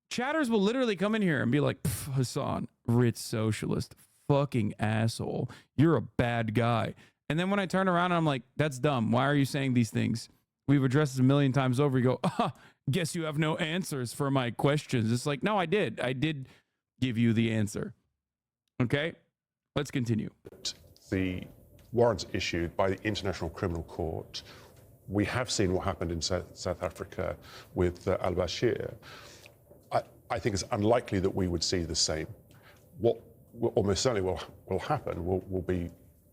Chatters will literally come in here and be like, Hassan, rich socialist, fucking asshole. You're a bad guy. And then when I turn around and I'm like, that's dumb. Why are you saying these things? We've addressed this a million times over. You go, guess you have no answers for my questions. It's like, no, I did. I did give you the answer. Okay, let's continue. The warrants issued by the International Criminal Court, we have seen what happened in South Africa with al-Bashir. I think it's unlikely that we would see the same. What almost certainly will happen will be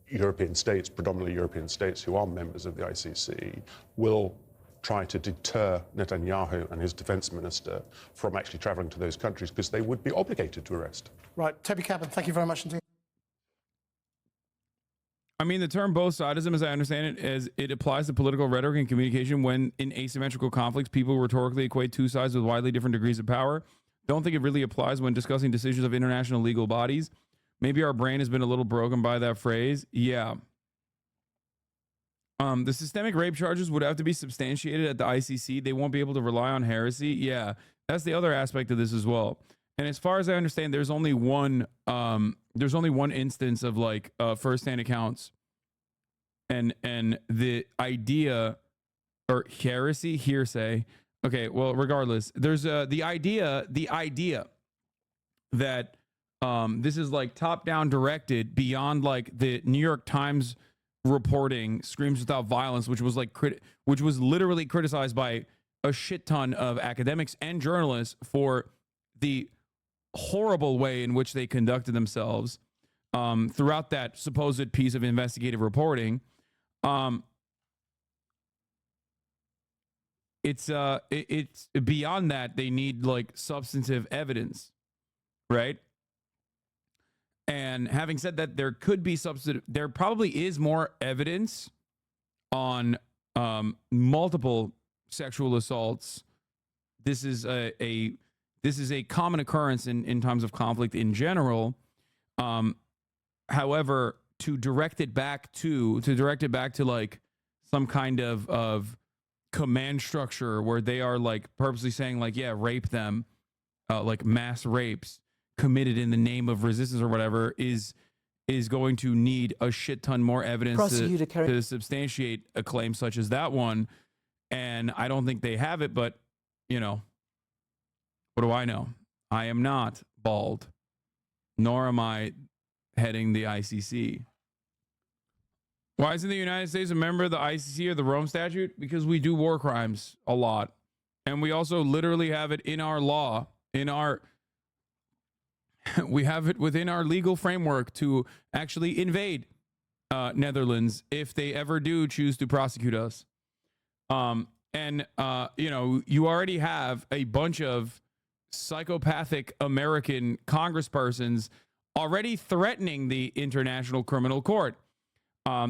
European states, predominantly European states who are members of the ICC, will try to deter Netanyahu and his defense minister from actually traveling to those countries because they would be obligated to arrest. Right, Toby Cadman, thank you very much indeed. I mean, the term both sidism, as I understand it, as it applies to political rhetoric and communication when in asymmetrical conflicts, people rhetorically equate two sides with widely different degrees of power. Don't think it really applies when discussing decisions of international legal bodies. Maybe our brain has been a little broken by that phrase. Yeah. The systemic rape charges would have to be substantiated at the ICC. They won't be able to rely on heresy. Yeah, that's the other aspect of this as well. And as far as I understand, there's only one instance of like first-hand accounts, and the idea or hearsay. Okay, well, regardless, there's the idea that this is like top-down directed beyond like the New York Times reporting Screams Without Violence, which was like which was literally criticized by a shit ton of academics and journalists for the horrible way in which they conducted themselves throughout that supposed piece of investigative reporting. It's beyond that. They need like substantive evidence, right? And having said that, there could be there probably is more evidence on multiple sexual assaults. This is a common occurrence in times of conflict in general. However, to direct it back to like some kind of command structure where they are like purposely saying like, yeah, rape them, like mass rapes committed in the name of resistance or whatever is going to need a shit ton more evidence to substantiate a claim such as that one. And I don't think they have it, but you know, what do I know? I am not bald, nor am I heading the ICC. Why isn't the United States a member of the ICC or the Rome Statute? Because we do war crimes a lot. And we also literally have it in our law, we have it within our legal framework to actually invade Netherlands if they ever do choose to prosecute us. You know, you already have a bunch of psychopathic American congresspersons already threatening the International Criminal Court.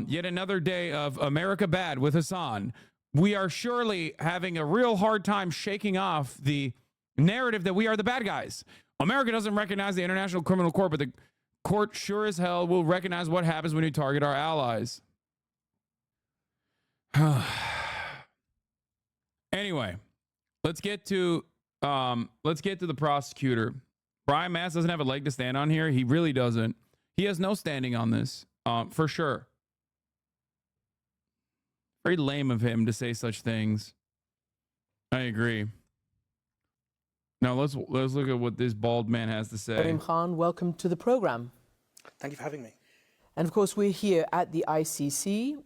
Yet another day of America bad with Hassan. We are surely having a real hard time shaking off the narrative that we are the bad guys. America doesn't recognize the International Criminal Court, but the court sure as hell will recognize what happens when you target our allies. Anyway, let's get to the prosecutor. Brian Mast doesn't have a leg to stand on here. He really doesn't. He has no standing on this, for sure. Very lame of him to say such things. I agree. Now let's look at what this bald man has to say. Karim Khan, welcome to the program. Thank you for having me. And of course, we're here at the ICC.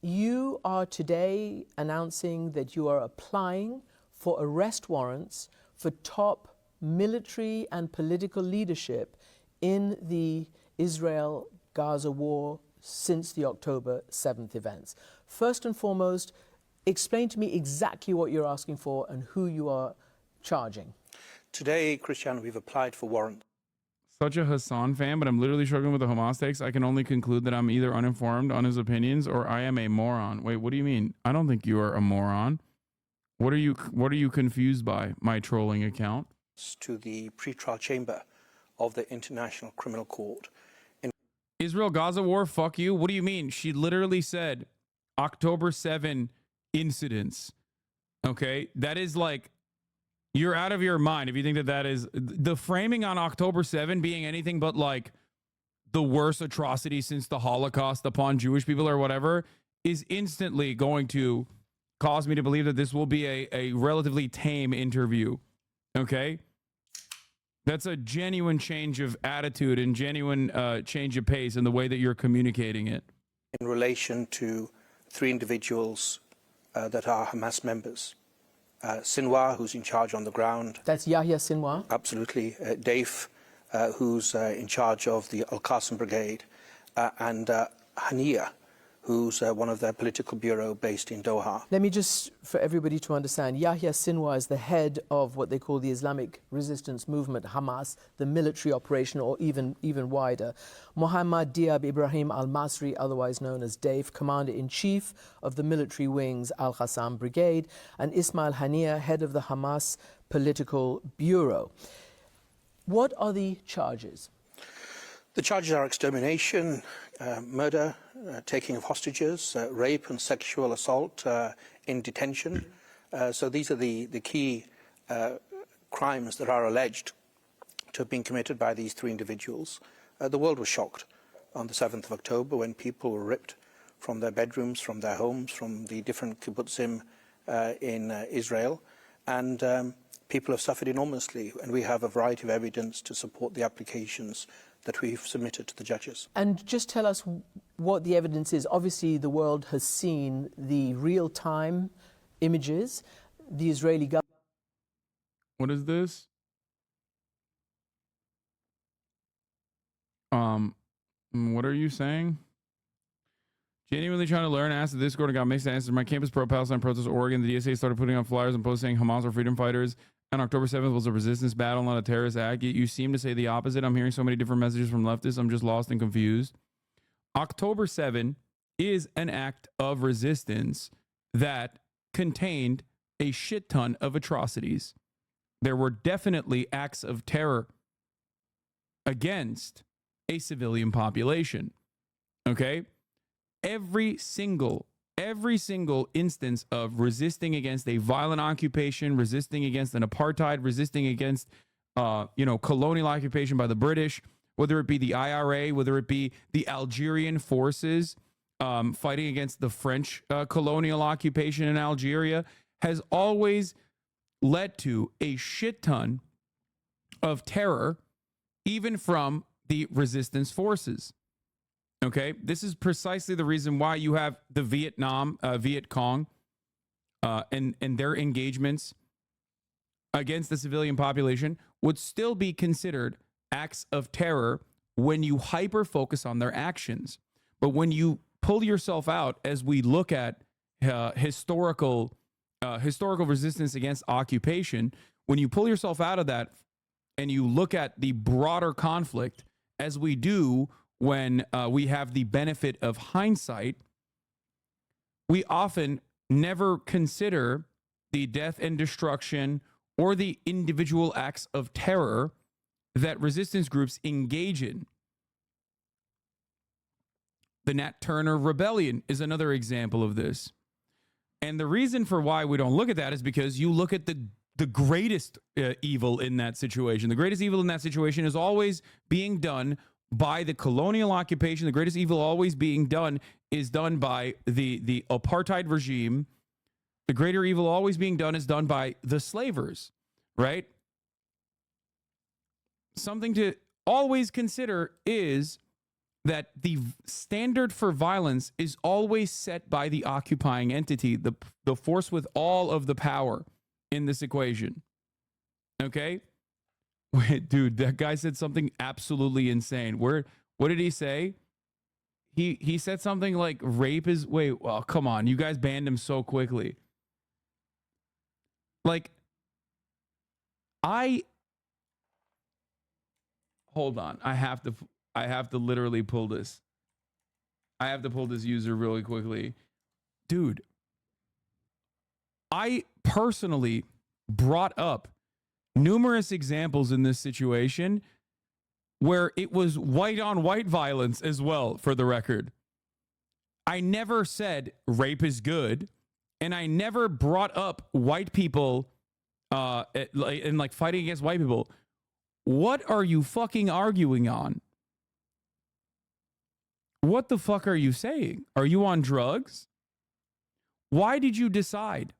You are today announcing that you are applying for arrest warrants for top military and political leadership in the Israel-Gaza war since the October 7th events. First and foremost, explain to me exactly what you're asking for and who you are charging. Today, Cristiano, we've applied for warrants. such a Hassan fan, but I'm literally struggling with the Hamas takes. I can only conclude that I'm either uninformed on his opinions or I am a moron. Wait, what do you mean? I don't think you are a moron. What are you confused by, my trolling account? To the pretrial chamber of the International Criminal Court. Israel-Gaza war, fuck you. What do you mean? She literally said October 7 incidents. Okay? That is like, you're out of your mind if you think that that is the framing on October 7 being anything but like the worst atrocity since the Holocaust upon Jewish people or whatever is instantly going to cause me to believe that this will be a relatively tame interview. Okay? That's a genuine change of attitude and genuine change of pace in the way that you're communicating it. In relation to 3 individuals that are Hamas members. Sinwar, who's in charge on the ground. That's Yahya Sinwar? Absolutely. Dave, who's in charge of the Al-Qasim Brigade. And Hania, who's one of their political bureau based in Doha. Let me just, for everybody to understand, Yahya Sinwar is the head of what they call the Islamic Resistance Movement, Hamas, the military operation, or even wider. Mohammad Diab Ibrahim al-Masri, otherwise known as Dave, Commander-in-Chief of the military wings Al-Qassam Brigade, and Ismail Hania, head of the Hamas Political Bureau. What are the charges? The charges are extermination, murder, taking of hostages, rape and sexual assault in detention. So these are the key crimes that are alleged to have been committed by these 3 individuals. The world was shocked on the 7th of October when people were ripped from their bedrooms, from their homes, from the different kibbutzim in Israel. And people have suffered enormously. And we have a variety of evidence to support the applications that we've submitted to the judges. And just tell us what the evidence is. Obviously, the world has seen the real-time images. The Israeli government... What is this? What are you saying? Genuinely trying to learn, asked the Discord and got mixed answers. My campus pro-Palestine protest Oregon, the DSA started putting on flyers and posts saying Hamas are freedom fighters. And October 7th was a resistance battle, not a terrorist act. Yet you seem to say the opposite. I'm hearing so many different messages from leftists. I'm just lost and confused. October 7 is an act of resistance that contained a shit ton of atrocities. There were definitely acts of terror against a civilian population. Okay? Every single instance of resisting against a violent occupation, resisting against an apartheid, resisting against, colonial occupation by the British, whether it be the IRA, whether it be the Algerian forces fighting against the French colonial occupation in Algeria, has always led to a shit ton of terror, even from the resistance forces. Okay, this is precisely the reason why you have the Viet Cong, and their engagements against the civilian population would still be considered acts of terror when you hyper focus on their actions. But when you pull yourself out, as we look at historical resistance against occupation, when you pull yourself out of that and you look at the broader conflict, as we do when we have the benefit of hindsight, we often never consider the death and destruction or the individual acts of terror that resistance groups engage in. The Nat Turner Rebellion is another example of this. And the reason for why we don't look at that is because you look at the greatest evil in that situation. The greatest evil in that situation is always being done by the colonial occupation. The greatest evil always being done is done by the apartheid regime. The greater evil always being done is done by the slavers, right? Something to always consider is that the standard for violence is always set by the occupying entity, the force with all of the power in this equation. Okay? Wait, dude, that guy said something absolutely insane. What did he say? He said something like rape is... Wait, well, come on. You guys banned him so quickly. Like, hold on. I have to literally pull this. I have to pull this user really quickly. Dude, I personally brought up numerous examples in this situation where it was white on white violence as well, for the record. I never said rape is good, and I never brought up white people and like fighting against white people. What are you fucking arguing on? What the fuck are you saying? Are you on drugs? Why did you decide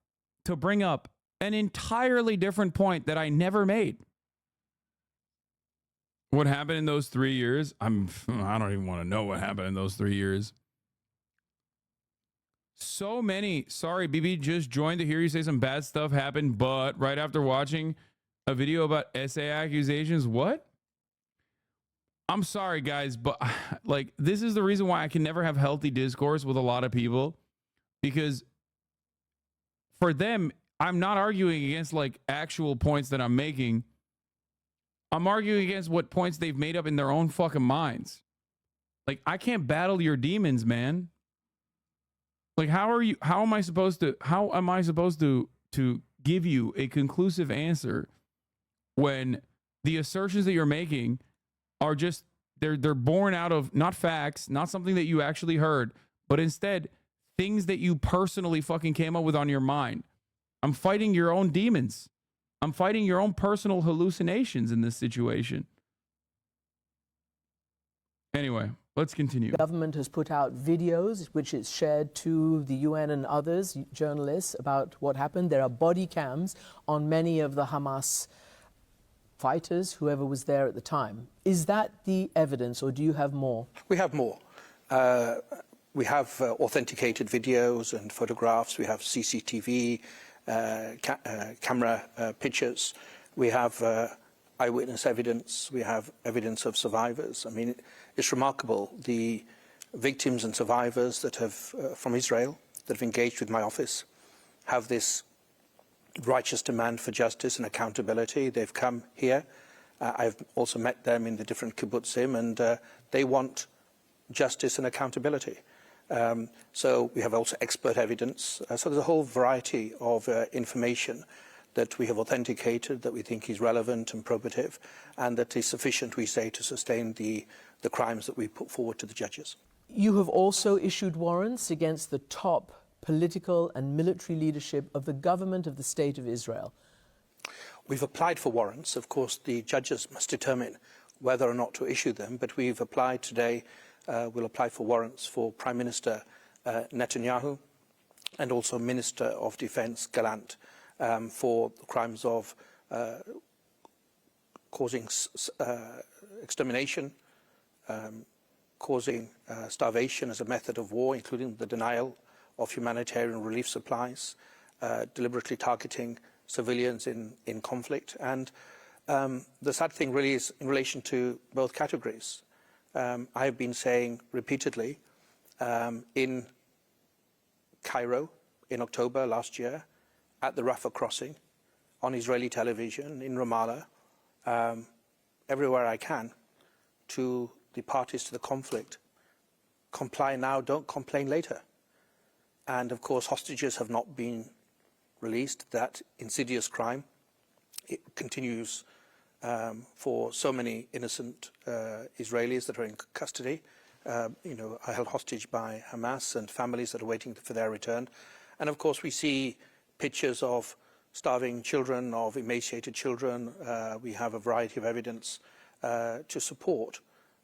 to bring up an entirely different point that I never made? What happened in those 3 years? I don't even want to know what happened in those 3 years. So many. Sorry, BB just joined to hear you say some bad stuff happened, but right after watching a video about essay accusations, what? I'm sorry, guys, but like, this is the reason why I can never have healthy discourse with a lot of people, because for them, I'm not arguing against like actual points that I'm making. I'm arguing against what points they've made up in their own fucking minds. Like, I can't battle your demons, man. Like, how am I supposed to give you a conclusive answer when the assertions that you're making are just, they're born out of not facts, not something that you actually heard, but instead things that you personally fucking came up with on your mind. I'm fighting your own demons. I'm fighting your own personal hallucinations in this situation. Anyway, let's continue. The government has put out videos which it's shared to the UN and others, journalists, about what happened. There are body cams on many of the Hamas fighters, whoever was there at the time. Is that the evidence, or do you have more? We have more. We have authenticated videos and photographs. We have CCTV, camera pictures. We have eyewitness evidence. We have evidence of survivors. I mean, it's remarkable. The victims and survivors that have, from Israel, that have engaged with my office, have this righteous demand for justice and accountability. They've come here. I've also met them in the different kibbutzim, and they want justice and accountability. So we have also expert evidence. So there's a whole variety of information that we have authenticated that we think is relevant and probative, and that is sufficient, we say, to sustain the crimes that we put forward to the judges. You have also issued warrants against the top political and military leadership of the government of the State of Israel. We've applied for warrants. Of course, the judges must determine whether or not to issue them, but we've applied today. We'll apply for warrants for Prime Minister Netanyahu and also Minister of Defense Gallant for the crimes of causing extermination, causing starvation as a method of war, including the denial of humanitarian relief supplies, deliberately targeting civilians in conflict. And the sad thing really is in relation to both categories. I have been saying repeatedly in Cairo in October last year, at the Rafah crossing, on Israeli television, in Ramallah, everywhere I can, to the parties to the conflict: comply now, don't complain later. And of course, hostages have not been released. That insidious crime, it continues for so many innocent Israelis that are in custody, are held hostage by Hamas, and families that are waiting for their return. And of course, we see pictures of starving children, of emaciated children. We have a variety of evidence to support,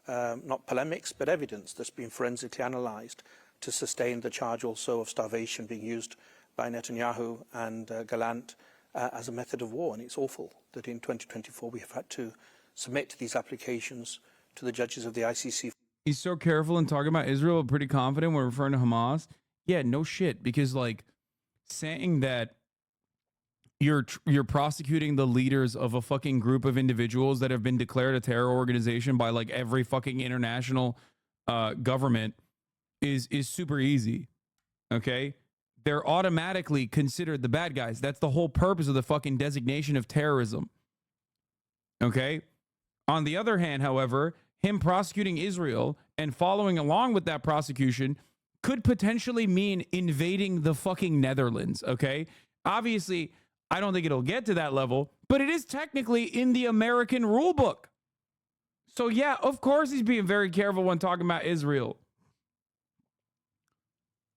not polemics, but evidence that's been forensically analysed to sustain the charge also of starvation being used by Netanyahu and Gallant as a method of war. And it's awful that in 2024 we have had to submit these applications to the judges of the ICC. He's so careful in talking about Israel, pretty confident when referring to Hamas. Yeah, no shit, because like saying that you're prosecuting the leaders of a fucking group of individuals that have been declared a terror organization by like every fucking international government is super easy. Okay? They're automatically considered the bad guys. That's the whole purpose of the fucking designation of terrorism. Okay? On the other hand, however, him prosecuting Israel and following along with that prosecution could potentially mean invading the fucking Netherlands, okay? Obviously, I don't think it'll get to that level, but it is technically in the American rule book. So yeah, of course he's being very careful when talking about Israel.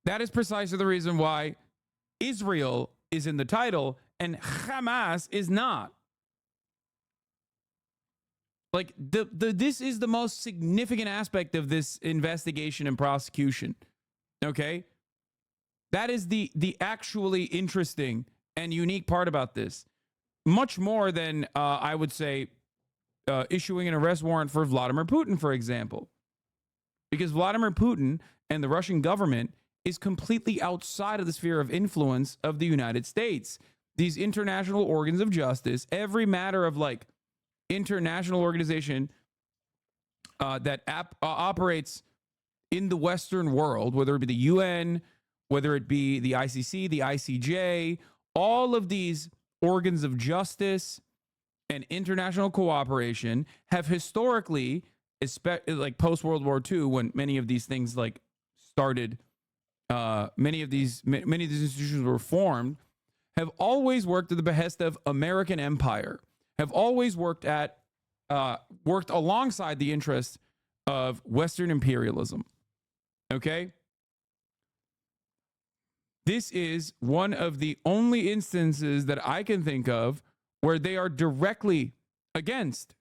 That is precisely the reason why Israel is in the title and Hamas is not. Like this is the most significant aspect of this investigation and prosecution. Okay? That is the actually interesting and unique part about this. Much more than I would say issuing an arrest warrant for Vladimir Putin, for example. Because Vladimir Putin and the Russian government is completely outside of the sphere of influence of the United States. These international organs of justice, every matter of like international organization that operates in the Western world, whether it be the UN, whether it be the ICC, the ICJ, all of these organs of justice and international cooperation have historically, like post-World War II, when many of these things like started, many of these institutions were formed, have always worked at the behest of American empire, have always worked alongside the interests of Western imperialism. Okay? This is one of the only instances that I can think of where they are directly against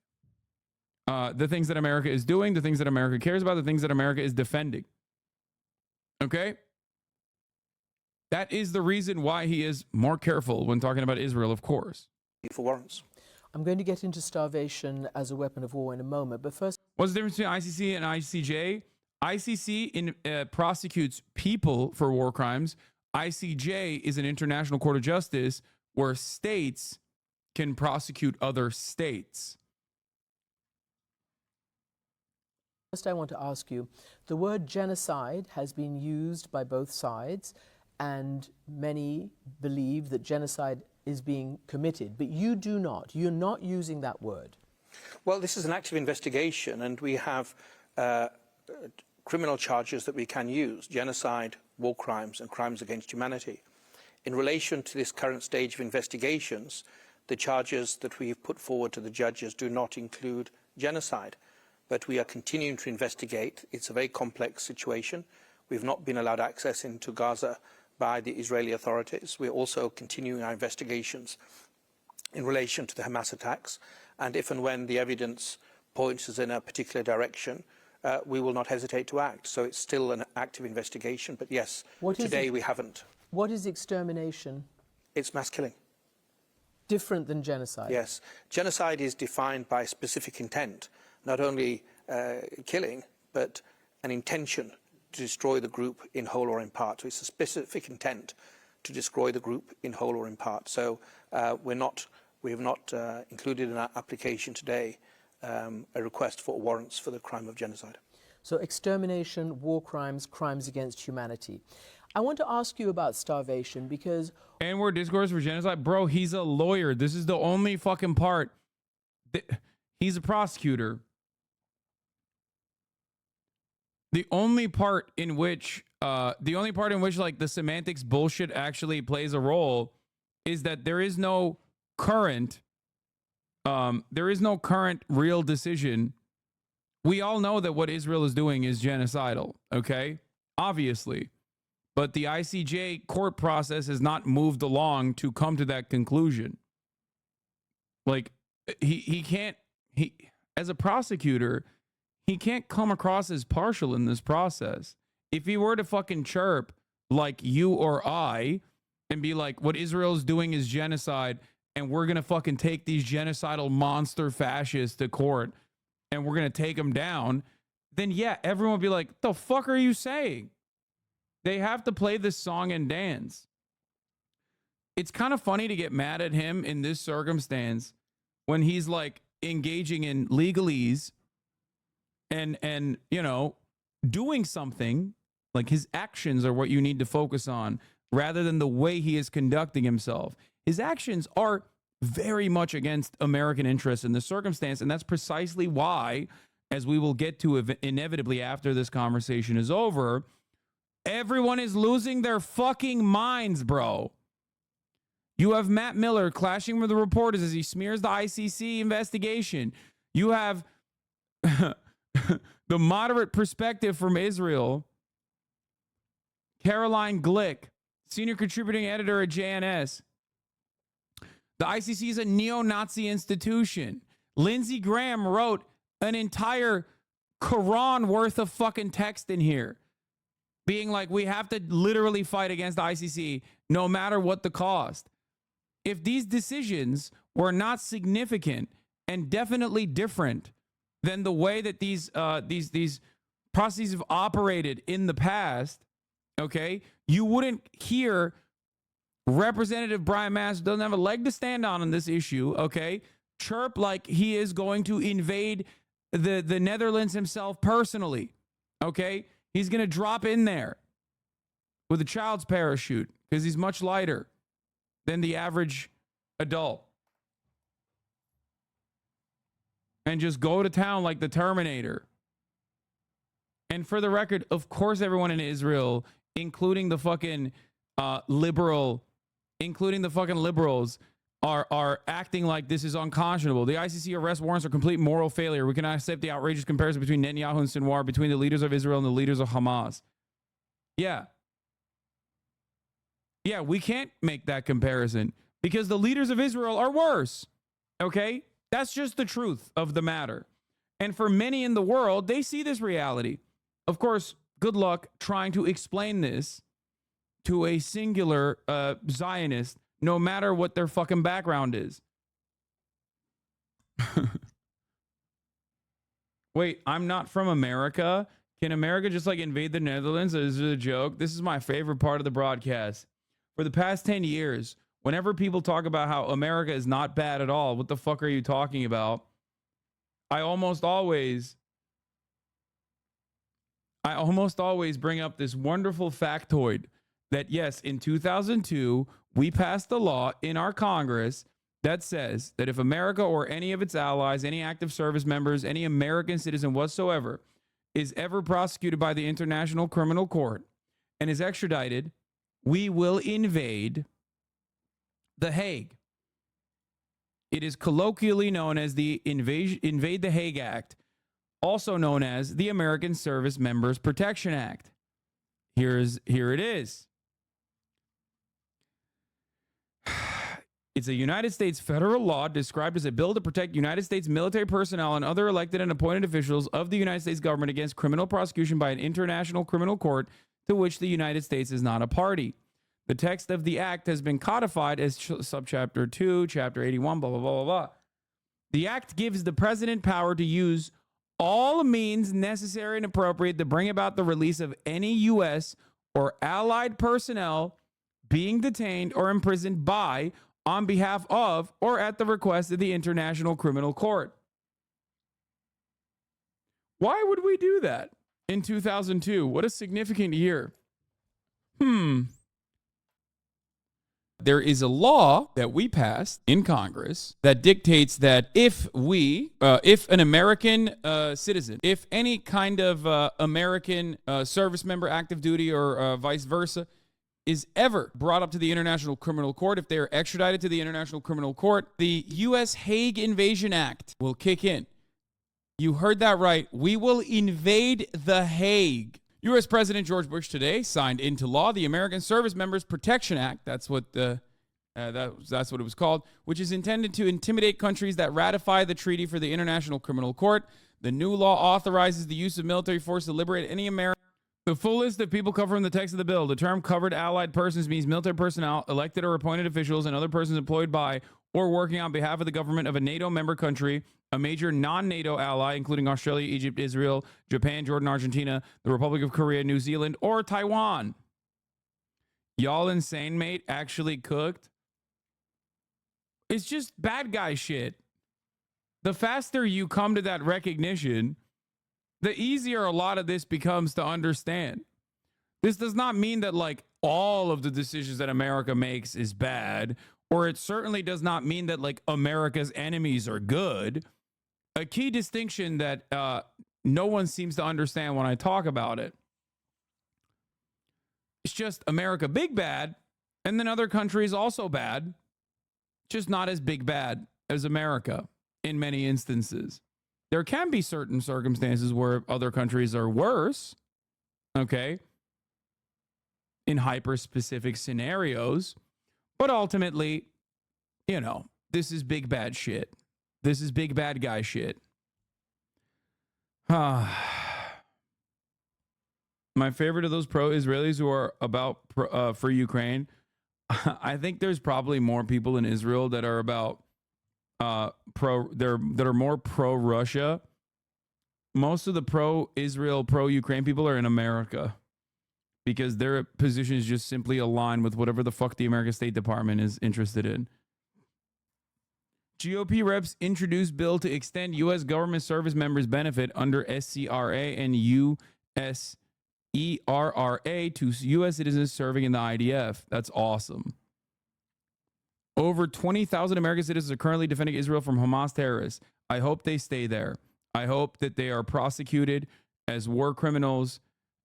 the things that America is doing, the things that America cares about, the things that America is defending. Okay? That is the reason why he is more careful when talking about Israel, of course. For warrants. I'm going to get into starvation as a weapon of war in a moment, but first... What's the difference between ICC and ICJ? ICC prosecutes people for war crimes. ICJ is an international court of justice where states can prosecute other states. First, I want to ask you, the word genocide has been used by both sides, and many believe that genocide is being committed, but you do not. You're not using that word. Well, this is an active investigation, and we have criminal charges that we can use: genocide, war crimes, and crimes against humanity. In relation to this current stage of investigations, the charges that we've put forward to the judges do not include genocide, but we are continuing to investigate. It's a very complex situation. We've not been allowed access into Gaza by the Israeli authorities. We're also continuing our investigations in relation to the Hamas attacks, and if and when the evidence points us in a particular direction, we will not hesitate to act. So it's still an active investigation, but yes, today we haven't. What is extermination? It's mass killing. Different than genocide? Yes. Genocide is defined by specific intent, not only killing, but an intention to destroy the group in whole or in part. So it's a specific intent to destroy the group in whole or in part. So we have not included in our application today a request for warrants for the crime of genocide. So extermination, war crimes, crimes against humanity. I want to ask you about starvation because... N-word discourse for genocide? Bro, he's a lawyer. This is the only fucking part. He's a prosecutor. The only part in which like the semantics bullshit actually plays a role is that there is no current real decision. We all know that what Israel is doing is genocidal, okay? Obviously. But the ICJ court process has not moved along to come to that conclusion. Like, he can't, as a prosecutor, he can't come across as partial in this process. If he were to fucking chirp like you or I and be like, what Israel's doing is genocide, and we're going to fucking take these genocidal monster fascists to court and we're going to take them down, then yeah, everyone would be like, the fuck are you saying? They have to play this song and dance. It's kind of funny to get mad at him in this circumstance when he's like engaging in legalese and you know, doing something. Like, his actions are what you need to focus on rather than the way he is conducting himself. His actions are very much against American interests in this circumstance. And that's precisely why, as we will get to inevitably after this conversation is over, everyone is losing their fucking minds, bro. You have Matt Miller clashing with the reporters as he smears the ICC investigation. You have the moderate perspective from Israel, Caroline Glick, senior contributing editor at JNS. The ICC is a neo-Nazi institution. Lindsey Graham wrote an entire Quran worth of fucking text in here, being like, we have to literally fight against the ICC no matter what the cost. If these decisions were not significant and definitely different than the way that these processes have operated in the past, okay, you wouldn't hear Representative Brian Mast, doesn't have a leg to stand on this issue, okay, chirp like he is going to invade the Netherlands himself personally, okay? He's going to drop in there with a child's parachute because he's much lighter than the average adult. And just go to town like the Terminator. And for the record, of course, everyone in Israel, including the fucking liberals, are acting like this is unconscionable. The ICC arrest warrants are complete moral failure. We cannot accept the outrageous comparison between Netanyahu and Sinwar, between the leaders of Israel and the leaders of Hamas. Yeah. Yeah, we can't make that comparison because the leaders of Israel are worse. Okay? That's just the truth of the matter. And for many in the world, they see this reality. Of course, good luck trying to explain this to a singular Zionist, no matter what their fucking background is. Wait, I'm not from America? Can America just like invade the Netherlands? Is it a joke? This is my favorite part of the broadcast. For the past 10 years, whenever people talk about how America is not bad at all, what the fuck are you talking about? I almost always bring up this wonderful factoid that yes, in 2002, we passed a law in our Congress that says that if America or any of its allies, any active service members, any American citizen whatsoever is ever prosecuted by the International Criminal Court and is extradited, we will invade The Hague. It is colloquially known as the Invade the Hague Act, also known as the American Service Members Protection Act. Here it is. It's a United States federal law described as a bill to protect United States military personnel and other elected and appointed officials of the United States government against criminal prosecution by an international criminal court to which the United States is not a party. The text of the act has been codified as subchapter 2, chapter 81, blah, blah, blah, blah, blah. The act gives the president power to use all means necessary and appropriate to bring about the release of any U.S. or allied personnel being detained or imprisoned by, on behalf of, or at the request of the International Criminal Court. Why would we do that in 2002? What a significant year. There is a law that we passed in Congress that dictates that if an American citizen, if any kind of American service member, active duty, or vice versa, is ever brought up to the International Criminal Court, if they are extradited to the International Criminal Court, the U.S. Hague Invasion Act will kick in. You heard that right. We will invade The Hague. U.S. President George Bush today signed into law the American Service Members Protection Act. That's what it was called, which is intended to intimidate countries that ratify the treaty for the International Criminal Court. The new law authorizes the use of military force to liberate any American. The full list of people covered in the text of the bill. The term covered allied persons means military personnel, elected or appointed officials, and other persons employed by or working on behalf of the government of a NATO member country, a major non-NATO ally, including Australia, Egypt, Israel, Japan, Jordan, Argentina, the Republic of Korea, New Zealand, or Taiwan. Y'all insane, mate? Actually cooked? It's just bad guy shit. The faster you come to that recognition, the easier a lot of this becomes to understand. This does not mean that like all of the decisions that America makes is bad, or it certainly does not mean that like America's enemies are good. A key distinction that no one seems to understand when I talk about it. It's just America big bad, and then other countries also bad, just not as big bad as America in many instances. There can be certain circumstances where other countries are worse, okay, in hyper-specific scenarios, but ultimately, you know, this is big bad shit. This is big bad guy shit. My favorite of those pro-Israelis who are about for Ukraine, I think there's probably more people in Israel that are about that are more pro-Russia. Most of the pro-Israel, pro-Ukraine people are in America because their positions just simply align with whatever the fuck the American State Department is interested in. GOP reps introduced bill to extend U.S. government service members benefit under SCRA and USERRA to U.S. citizens serving in the IDF. That's awesome. Over 20,000 American citizens are currently defending Israel from Hamas terrorists. I hope they stay there. I hope that they are prosecuted as war criminals,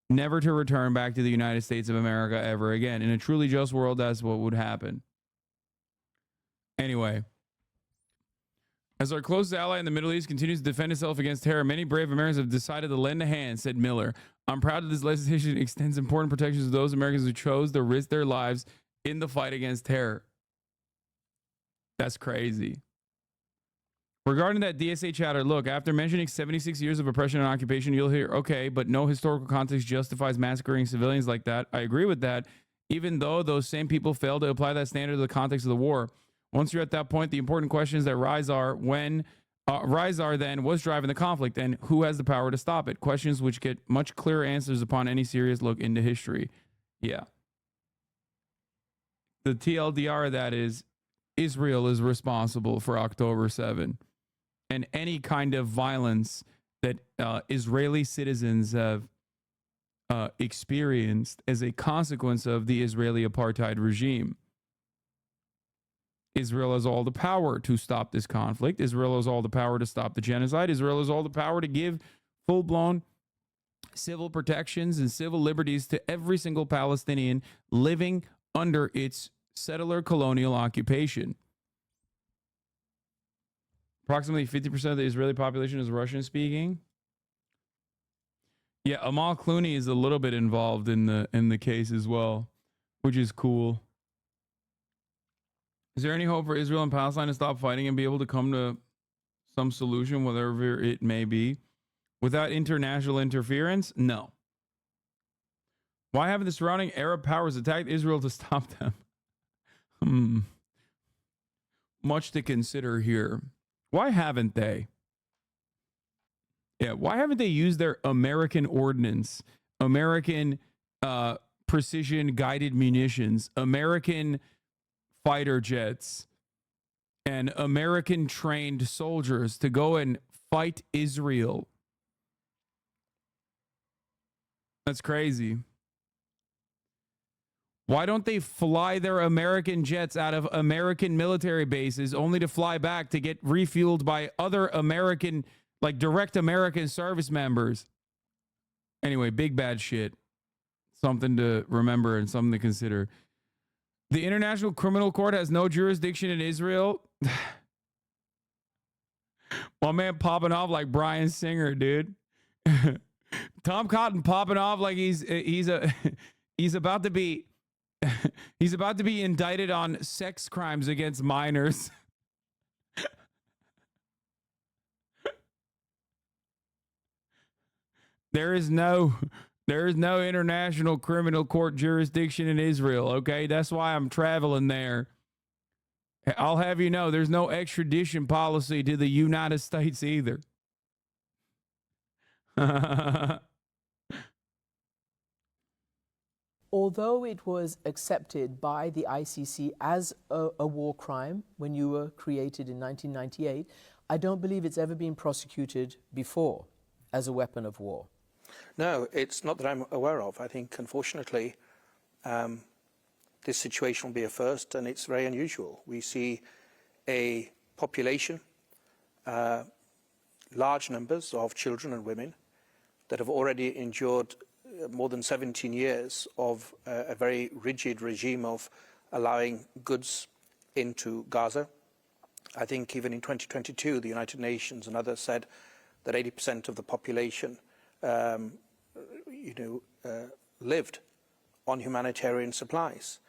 never to return back to the United States of America ever again. In a truly just world, that's what would happen. Anyway, as our closest ally in the Middle East continues to defend itself against terror, many brave Americans have decided to lend a hand, said Miller. I'm proud that this legislation extends important protections to those Americans who chose to risk their lives in the fight against terror. That's crazy. Regarding that DSA chatter, look, after mentioning 76 years of oppression and occupation, you'll hear, okay, but no historical context justifies massacring civilians like that. I agree with that, even though those same people failed to apply that standard to the context of the war. Once you're at that point, the important questions that rise are then what's driving the conflict and who has the power to stop it? Questions which get much clearer answers upon any serious look into history. Yeah. The TLDR of that is Israel is responsible for October 7 and any kind of violence that Israeli citizens have experienced as a consequence of the Israeli apartheid regime. Israel has all the power to stop this conflict. Israel has all the power to stop the genocide. Israel has all the power to give full-blown civil protections and civil liberties to every single Palestinian living under its settler colonial occupation. Approximately 50% of the Israeli population is Russian-speaking. Yeah, Amal Clooney is a little bit involved in the case as well, which is cool. Is there any hope for Israel and Palestine to stop fighting and be able to come to some solution, whatever it may be, without international interference? No. Why haven't the surrounding Arab powers attacked Israel to stop them? Much to consider here. Why haven't they? Yeah, why haven't they used their American ordnance, American precision guided munitions, American fighter jets, and American trained soldiers to go and fight Israel? That's crazy. Why don't they fly their American jets out of American military bases only to fly back to get refueled by other American, like direct American service members? Anyway, big bad shit. Something to remember and something to consider. The International Criminal Court has no jurisdiction in Israel. My man popping off like Bryan Singer, dude. Tom Cotton popping off like he's about to be indicted on sex crimes against minors. There is no International Criminal Court jurisdiction in Israel, okay? That's why I'm traveling there. I'll have you know, there's no extradition policy to the United States either. Although it was accepted by the ICC as a war crime when you were created in 1998, I don't believe it's ever been prosecuted before as a weapon of war. No, it's not that I'm aware of. I think, unfortunately, this situation will be a first, and it's very unusual. We see a population, large numbers of children and women that have already endured more than 17 years of a very rigid regime of allowing goods into Gaza. I think even in 2022, the United Nations and others said that 80% of the population, lived on humanitarian supplies.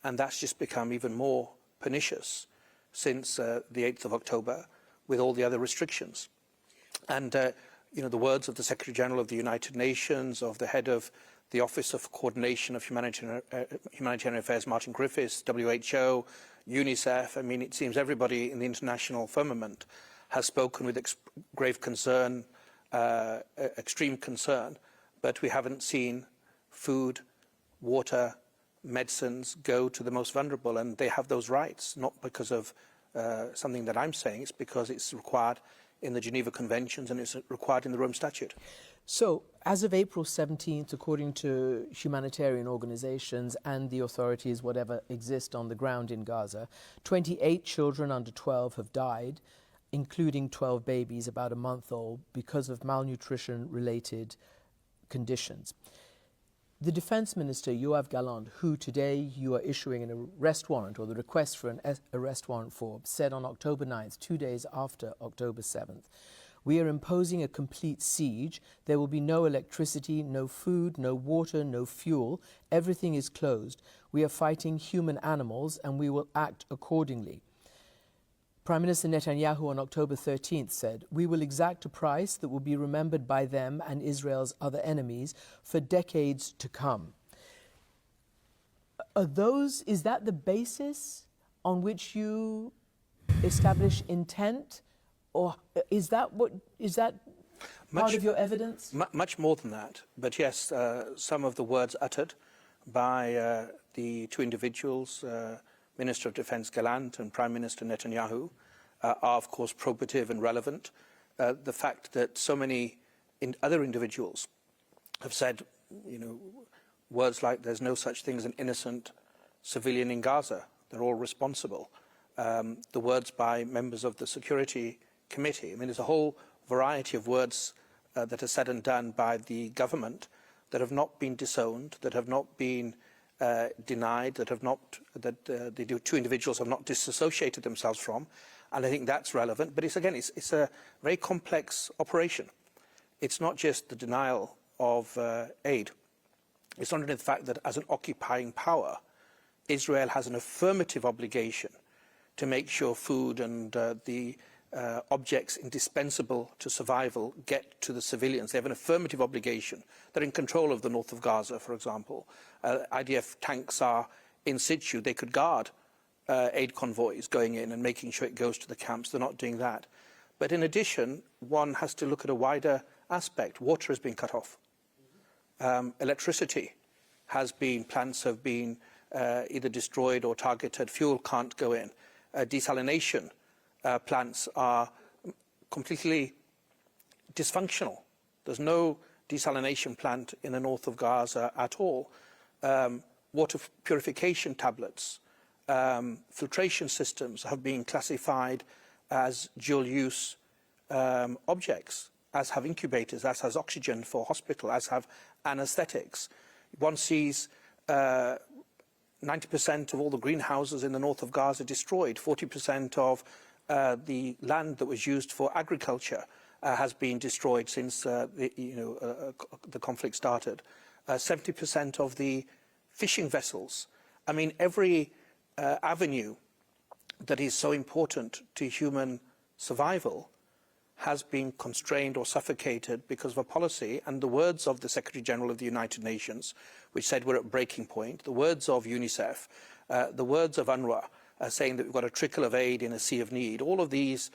And that's just become even more pernicious since the 8th of October with all the other restrictions. And, the words of the Secretary General of the United Nations, of the head of the Office of Coordination of Humanitarian Affairs, Martin Griffiths, WHO, UNICEF, I mean, it seems everybody in the international firmament has spoken with grave concern, extreme concern, but we haven't seen food, water, medicines go to the most vulnerable, and they have those rights, not because of something that I'm saying, it's because it's required in the Geneva Conventions and it's required in the Rome Statute. So, as of April 17th, according to humanitarian organizations and the authorities, whatever exist on the ground in Gaza, 28 children under 12 have died, including 12 babies about a month old, because of malnutrition-related conditions. The Defense Minister, Yoav Gallant, who today you are issuing an arrest warrant, or the request for an arrest warrant for, said on October 9th, 2 days after October 7th, "We are imposing a complete siege. There will be no electricity, no food, no water, no fuel. Everything is closed. We are fighting human animals, and we will act accordingly." Prime Minister Netanyahu on October 13th said, "We will exact a price that will be remembered by them and Israel's other enemies for decades to come." Is that the basis on which you establish intent? Or is that part of your evidence? Much more than that. But yes, some of the words uttered by the two individuals, Minister of Defense Gallant and Prime Minister Netanyahu, are of course probative and relevant. The fact that so many other individuals have said, words like "there's no such thing as an innocent civilian in Gaza, they're all responsible." The words by members of the Security Committee. I mean, there's a whole variety of words that are said and done by the government that have not been disowned, that have not been denied, the two individuals have not disassociated themselves from, and I think that's relevant. But it's a very complex operation. It's not just the denial of aid. It's not only the fact that as an occupying power, Israel has an affirmative obligation to make sure food and the objects indispensable to survival get to the civilians. They have an affirmative obligation. They're in control of the north of Gaza, for example. IDF tanks are in situ. They could guard aid convoys going in and making sure it goes to the camps. They're not doing that. But in addition, one has to look at a wider aspect. Water has been cut off. Electricity has been, plants have been either destroyed or targeted. Fuel can't go in. Desalination plants are completely dysfunctional. There's no desalination plant in the north of Gaza at all. Water purification tablets, filtration systems have been classified as dual-use objects, as have incubators, as has oxygen for hospital, as have anaesthetics. One sees 90% of all the greenhouses in the north of Gaza destroyed. 40% of the land that was used for agriculture has been destroyed since the conflict started. 70% of the fishing vessels. I mean, every avenue that is so important to human survival has been constrained or suffocated because of a policy. And the words of the Secretary General of the United Nations, which said we're at breaking point, the words of UNICEF, the words of UNRWA, saying that we've got a trickle of aid in a sea of need, all of these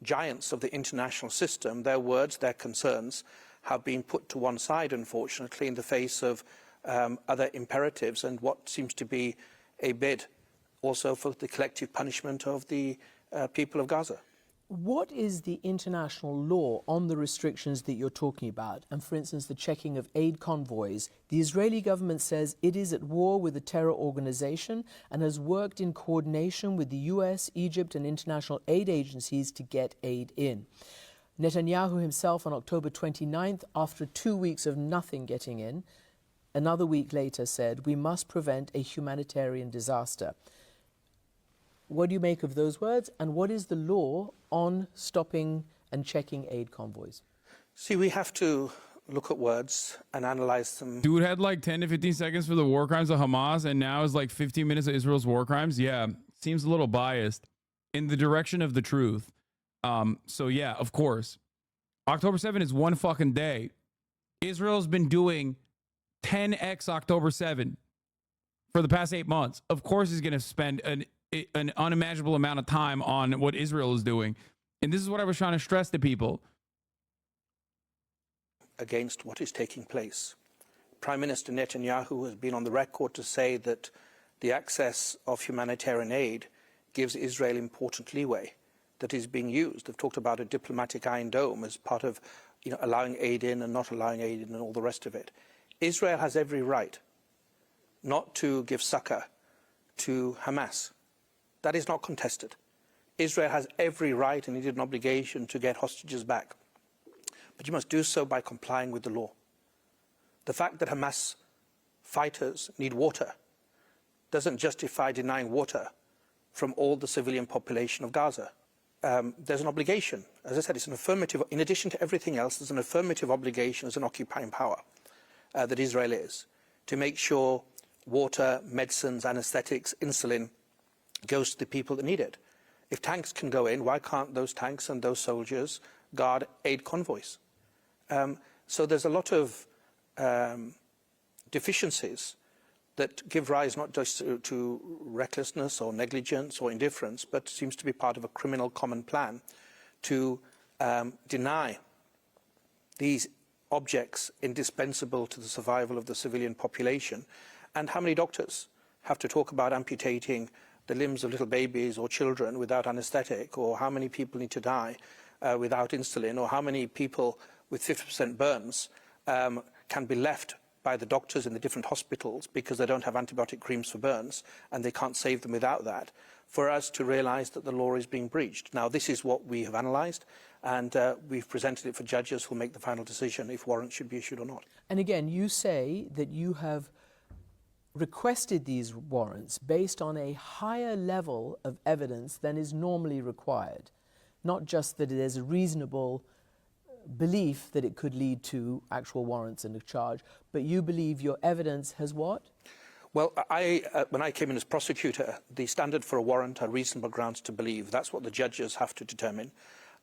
giants of the international system, their words, their concerns have been put to one side, unfortunately, in the face of other imperatives and what seems to be a bid also for the collective punishment of the people of Gaza. What is the international law on the restrictions that you're talking about? And for instance, the checking of aid convoys. The Israeli government says it is at war with a terror organization and has worked in coordination with the US, Egypt, and international aid agencies to get aid in. Netanyahu himself on October 29th, after 2 weeks of nothing getting in, another week later said, we must prevent a humanitarian disaster. What do you make of those words? And what is the law on stopping and checking aid convoys? See, we have to look at words and analyze them. Dude had like 10 to 15 seconds for the war crimes of Hamas, and now is like 15 minutes of Israel's war crimes. Yeah, seems a little biased in the direction of the truth. So yeah, of course. October 7 is one fucking day. Israel's been doing 10x October 7 for the past 8 months. Of course he's going to spend an unimaginable amount of time on what Israel is doing. And this is what I was trying to stress to people. Against what is taking place. Prime Minister Netanyahu has been on the record to say that the access of humanitarian aid gives Israel important leeway that is being used. They've talked about a diplomatic iron dome as part of allowing aid in and not allowing aid in and all the rest of it. Israel has every right not to give succor to Hamas. That is not contested. Israel has every right and indeed an obligation to get hostages back. But you must do so by complying with the law. The fact that Hamas fighters need water doesn't justify denying water from all the civilian population of Gaza. There's an obligation. As I said, it's an affirmative. In addition to everything else, there's an affirmative obligation as an occupying power that Israel is to make sure water, medicines, anesthetics, insulin goes to the people that need it. If tanks can go in, why can't those tanks and those soldiers guard aid convoys? So there's a lot of deficiencies that give rise not just to recklessness or negligence or indifference, but seems to be part of a criminal common plan to deny these objects indispensable to the survival of the civilian population. And how many doctors have to talk about amputating the limbs of little babies or children without anesthetic, or how many people need to die without insulin, or how many people with 50% burns can be left by the doctors in the different hospitals because they don't have antibiotic creams for burns and they can't save them without that, for us to realise that the law is being breached. Now, this is what we have analysed, and we've presented it for judges who will make the final decision if warrants should be issued or not. And again, you say that you have requested these warrants based on a higher level of evidence than is normally required, not just that there's a reasonable belief that it could lead to actual warrants and a charge, but you believe your evidence has what? Well, when I came in as prosecutor, the standard for a warrant are reasonable grounds to believe. That's what the judges have to determine.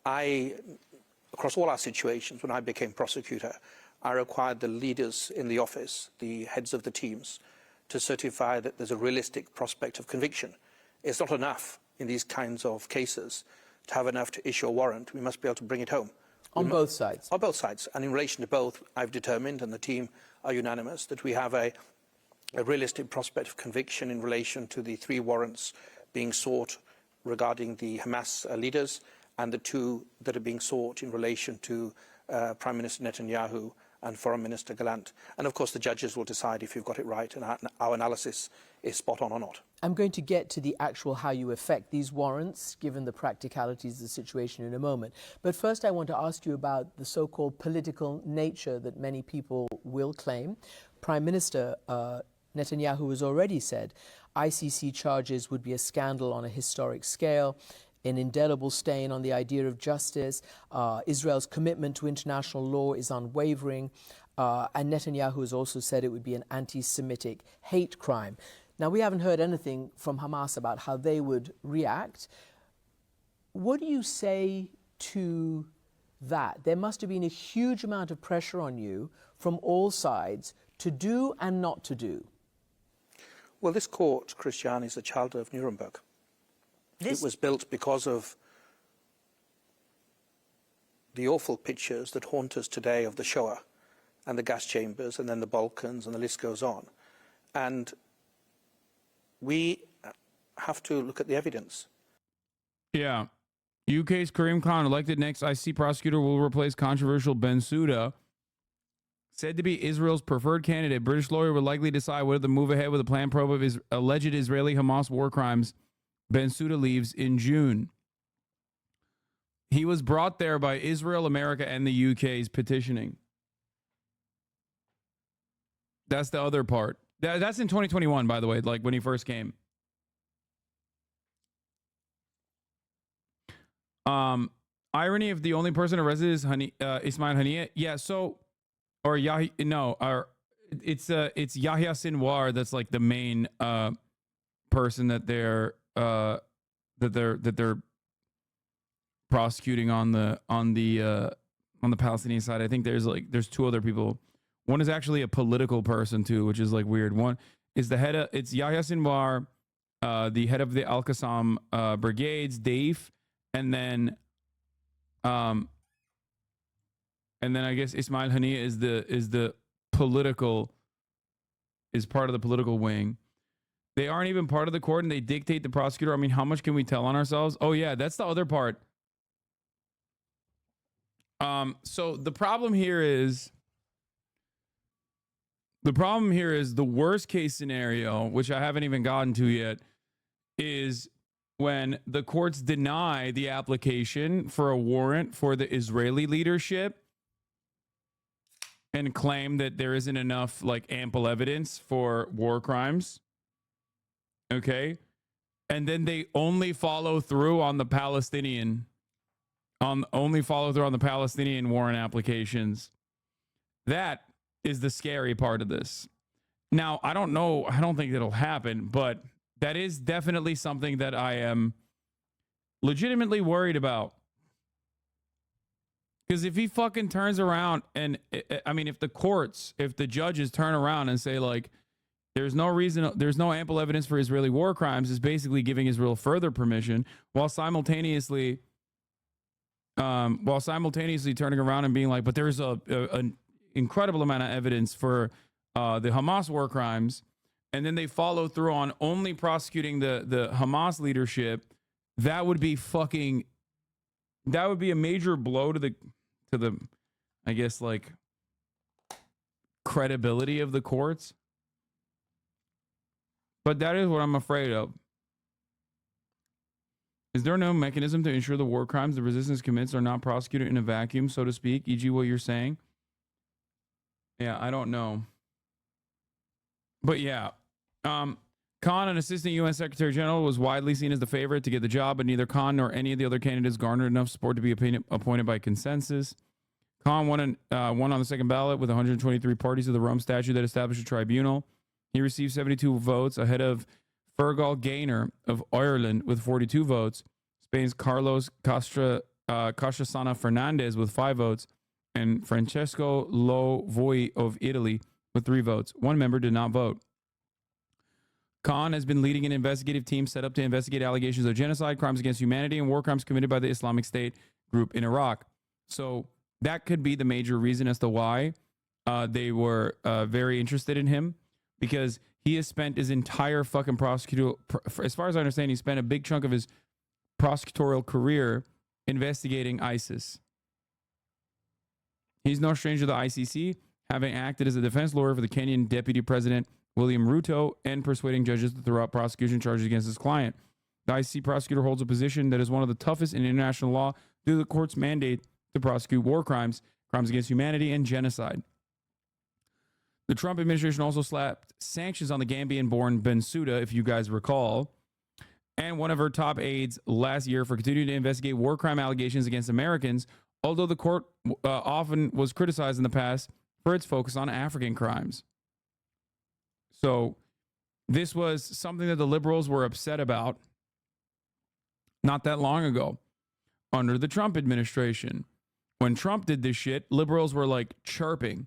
Across all our situations, when I became prosecutor, I required the leaders in the office, the heads of the teams, to certify that there's a realistic prospect of conviction. It's not enough in these kinds of cases to have enough to issue a warrant. We must be able to bring it home. On both sides? On both sides. And in relation to both, I've determined, and the team are unanimous, that we have a realistic prospect of conviction in relation to the 3 warrants being sought regarding the Hamas leaders, and the 2 that are being sought in relation to Prime Minister Netanyahu and Foreign Minister Gallant. And of course the judges will decide if you've got it right and our analysis is spot on or not. I'm going to get to the actual how you effect these warrants, given the practicalities of the situation in a moment. But first I want to ask you about the so-called political nature that many people will claim. Prime Minister Netanyahu has already said ICC charges would be a scandal on a historic scale, an indelible stain on the idea of justice. Israel's commitment to international law is unwavering. And Netanyahu has also said it would be an anti-Semitic hate crime. Now, we haven't heard anything from Hamas about how they would react. What do you say to that? There must have been a huge amount of pressure on you from all sides to do and not to do. Well, this court, Christian, is a child of Nuremberg. It was built because of the awful pictures that haunt us today of the Shoah and the gas chambers and then the Balkans, and the list goes on. And we have to look at the evidence. Yeah. UK's Karim Khan, elected next ICC prosecutor, will replace controversial Bensouda. Said to be Israel's preferred candidate, British lawyer would likely decide whether to move ahead with a planned probe of his alleged Israeli Hamas war crimes. Bensouda leaves in June. He was brought there by Israel, America, and the UK's petitioning. That's the other part. That's in 2021, by the way, like when he first came. Irony if the only person arrested is Ismail Haniyeh. Yeah, so or Yahya, no, or it's Yahya Sinwar that's like the main person that they're prosecuting on the Palestinian side. I think there's two other people. One is actually a political person too, which is like weird. One is it's Yahya Sinwar, the head of the Al-Qassam brigades, Daif, and then I guess Ismail Haniyeh is part of the political wing. They aren't even part of the court and they dictate the prosecutor. I mean, how much can we tell on ourselves? Oh yeah, that's the other part. So the problem here is the worst case scenario, which I haven't even gotten to yet, is when the courts deny the application for a warrant for the Israeli leadership and claim that there isn't enough like ample evidence for war crimes. Okay. And then they only follow through on the Palestinian warrant applications. That is the scary part of this. Now, I don't know. I don't think that'll happen, but that is definitely something that I am legitimately worried about. Because if he fucking turns around and, I mean, if the judges turn around and say, like, there's no ample evidence for Israeli war crimes, is basically giving Israel further permission while simultaneously turning around and being like, but there's an incredible amount of evidence for the Hamas war crimes. And then they follow through on only prosecuting the Hamas leadership. That would be a major blow to the I guess like credibility of the courts. But that is what I'm afraid of. Is there no mechanism to ensure the war crimes the resistance commits are not prosecuted in a vacuum, so to speak, e.g. what you're saying? Yeah, I don't know. But yeah, Khan, an assistant U.S. Secretary General, was widely seen as the favorite to get the job, but neither Khan nor any of the other candidates garnered enough support to be appointed by consensus. Khan won on the second ballot with 123 parties to the Rome Statute that established a tribunal. He received 72 votes ahead of Fergal Gaynor of Ireland with 42 votes, Spain's Carlos Castrasana Fernandez with 5 votes, and Francesco Lo Voi of Italy with 3 votes. One member did not vote. Khan has been leading an investigative team set up to investigate allegations of genocide, crimes against humanity, and war crimes committed by the Islamic State group in Iraq. So that could be the major reason as to why they were very interested in him, because he has spent his entire fucking as far as I understand, he spent a big chunk of his prosecutorial career investigating ISIS. He's no stranger to the ICC, having acted as a defense lawyer for the Kenyan Deputy President William Ruto and persuading judges to throw out prosecution charges against his client. The ICC prosecutor holds a position that is one of the toughest in international law due to the court's mandate to prosecute war crimes, crimes against humanity, and genocide. The Trump administration also slapped sanctions on the Gambian-born Bensouda, if you guys recall, and one of her top aides last year for continuing to investigate war crime allegations against Americans, although the court often was criticized in the past for its focus on African crimes. So this was something that the liberals were upset about not that long ago under the Trump administration. When Trump did this shit, liberals were like chirping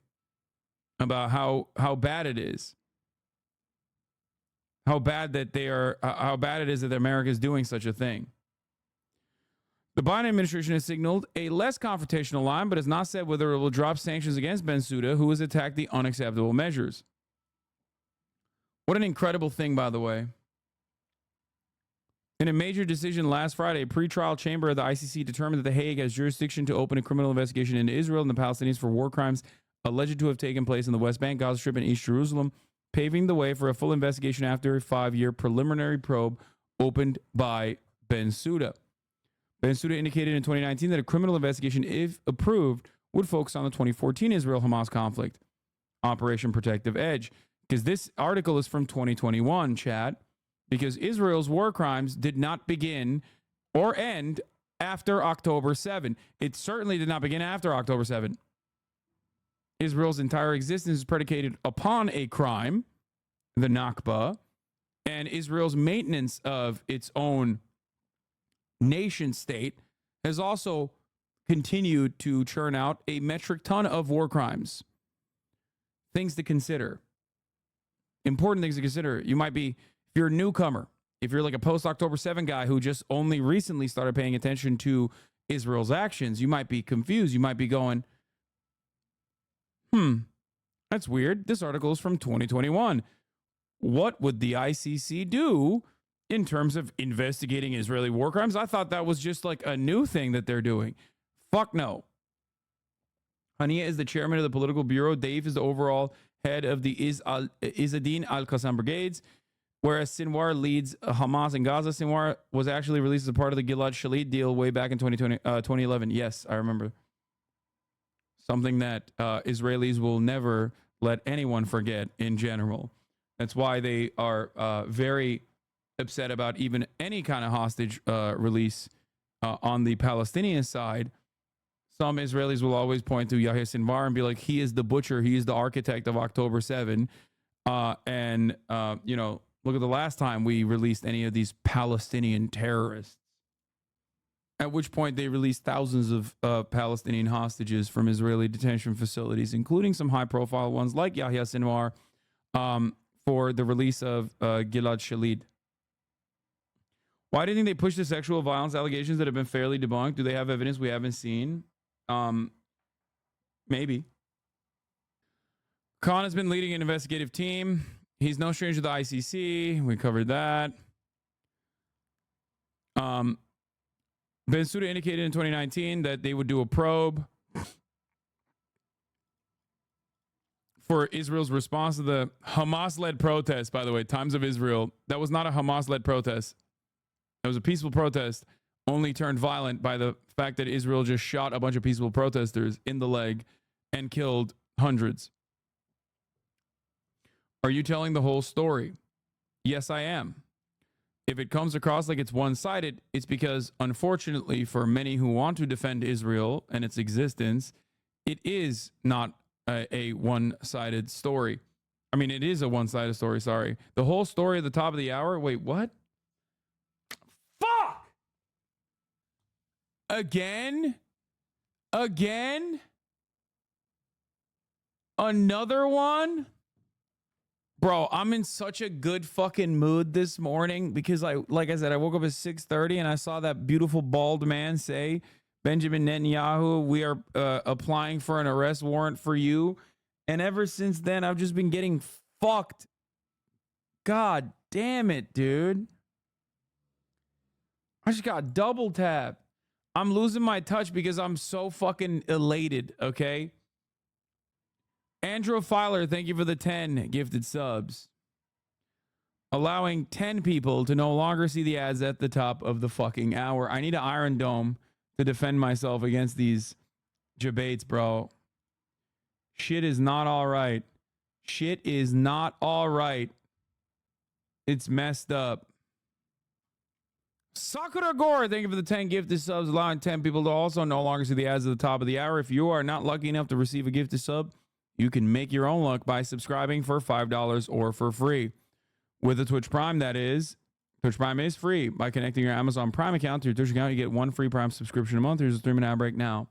about how bad it is. How bad it is that America is doing such a thing. The Biden administration has signaled a less confrontational line, but has not said whether it will drop sanctions against Bensouda, who has attacked the unacceptable measures. What an incredible thing, by the way. In a major decision last Friday, a pretrial chamber of the ICC determined that The Hague has jurisdiction to open a criminal investigation into Israel and the Palestinians for war crimes alleged to have taken place in the West Bank, Gaza Strip, and East Jerusalem, paving the way for a full investigation after a 5-year preliminary probe opened by Bensouda. Bensouda indicated in 2019 that a criminal investigation, if approved, would focus on the 2014 Israel-Hamas conflict, Operation Protective Edge. Because this article is from 2021, chat. Because Israel's war crimes did not begin or end after October 7. It certainly did not begin after October 7. Israel's entire existence is predicated upon a crime, the Nakba, and Israel's maintenance of its own nation state has also continued to churn out a metric ton of war crimes. Things to consider. Important things to consider. You might be, if you're a newcomer, if you're like a post-October 7 guy who just only recently started paying attention to Israel's actions, you might be confused. You might be going, that's weird. This article is from 2021. What would the ICC do in terms of investigating Israeli war crimes? I thought that was just like a new thing that they're doing. Fuck no. Hania is the chairman of the political bureau. Dave is the overall head of the Izzadin al-Qassam brigades, whereas Sinwar leads Hamas in Gaza. Sinwar was actually released as a part of the Gilad Shalit deal way back in 2011. Yes, I remember. Something that Israelis will never let anyone forget in general. That's why they are very upset about even any kind of hostage release on the Palestinian side. Some Israelis will always point to Yahya Sinwar and be like, he is the butcher. He is the architect of October 7. And look at the last time we released any of these Palestinian terrorists. At which point they released thousands of Palestinian hostages from Israeli detention facilities, including some high-profile ones like Yahya Sinwar, for the release of Gilad Shalit. Why do you think they push the sexual violence allegations that have been fairly debunked? Do they have evidence we haven't seen? Maybe. Khan has been leading an investigative team. He's no stranger to the ICC. We covered that. Bensouda indicated in 2019 that they would do a probe for Israel's response to the Hamas-led protest, by the way, Times of Israel. That was not a Hamas-led protest. It was a peaceful protest, only turned violent by the fact that Israel just shot a bunch of peaceful protesters in the leg and killed hundreds. Are you telling the whole story? Yes, I am. If it comes across like it's one-sided, it's because, unfortunately, for many who want to defend Israel and its existence, it is not a one-sided story. I mean, it is a one-sided story, sorry. The whole story at the top of the hour? Wait, what? Fuck! Again? Another one? Bro, I'm in such a good fucking mood this morning because like I said, I woke up at 6:30 and I saw that beautiful bald man say, Benjamin Netanyahu, we are applying for an arrest warrant for you. And ever since then, I've just been getting fucked. God damn it, dude. I just got double tapped. I'm losing my touch because I'm so fucking elated, okay? Andrew Filer, thank you for the 10 gifted subs. Allowing 10 people to no longer see the ads at the top of the fucking hour. I need an Iron Dome to defend myself against these debates, bro. Shit is not all right. Shit is not all right. It's messed up. Sakura Gore, thank you for the 10 gifted subs, allowing 10 people to also no longer see the ads at the top of the hour. If you are not lucky enough to receive a gifted sub, you can make your own luck by subscribing for $5 or for free. With a Twitch Prime, that is. Twitch Prime is free. By connecting your Amazon Prime account to your Twitch account, you get one free Prime subscription a month. Here's a 3-minute ad break now.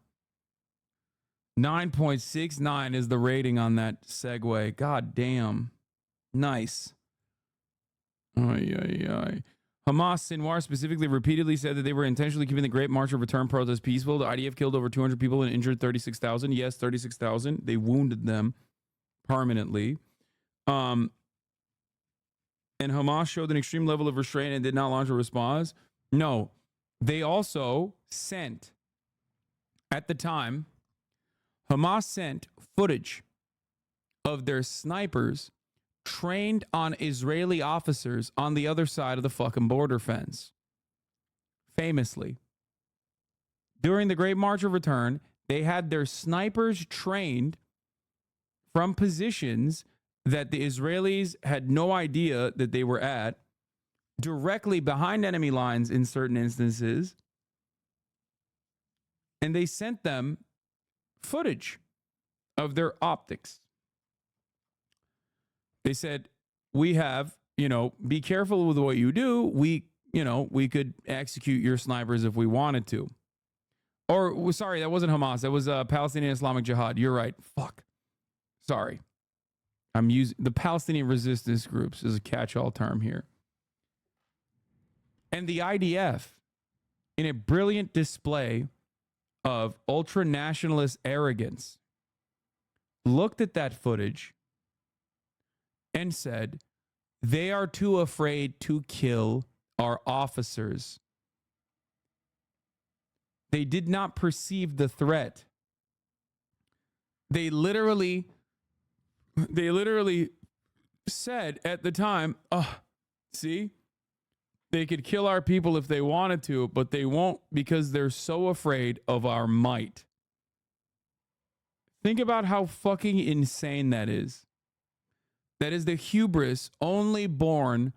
9.69 is the rating on that segue. God damn. Nice. Hamas Sinwar specifically repeatedly said that they were intentionally keeping the Great March of Return protest peaceful. The IDF killed over 200 people and injured 36,000. Yes, 36,000. They wounded them permanently. and Hamas showed an extreme level of restraint and did not launch a response. No, they also sent, at the time, Hamas sent footage of their snipers trained on Israeli officers on the other side of the fucking border fence. Famously, during the Great March of Return, they had their snipers trained from positions that the Israelis had no idea that they were at, directly behind enemy lines in certain instances, and they sent them footage of their optics. They said, we have, be careful with what you do. We could execute your snipers if we wanted to. Or, sorry, that wasn't Hamas. That was Palestinian Islamic Jihad. You're right. Fuck. Sorry. I'm using the Palestinian resistance groups as a catch-all term here. And the IDF, in a brilliant display of ultra-nationalist arrogance, looked at that footage and said, they are too afraid to kill our officers. They did not perceive the threat. They literally said at the time, see, they could kill our people if they wanted to, but they won't because they're so afraid of our might. Think about how fucking insane that is. That is the hubris only born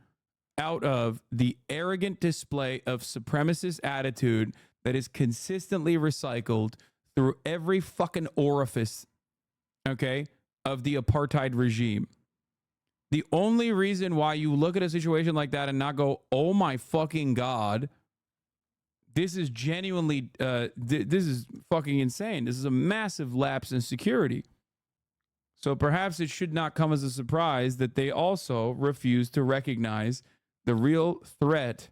out of the arrogant display of supremacist attitude that is consistently recycled through every fucking orifice, okay, of the apartheid regime. The only reason why you look at a situation like that and not go, oh my fucking God, this is genuinely, this is fucking insane. This is a massive lapse in security. So perhaps it should not come as a surprise that they also refuse to recognize the real threat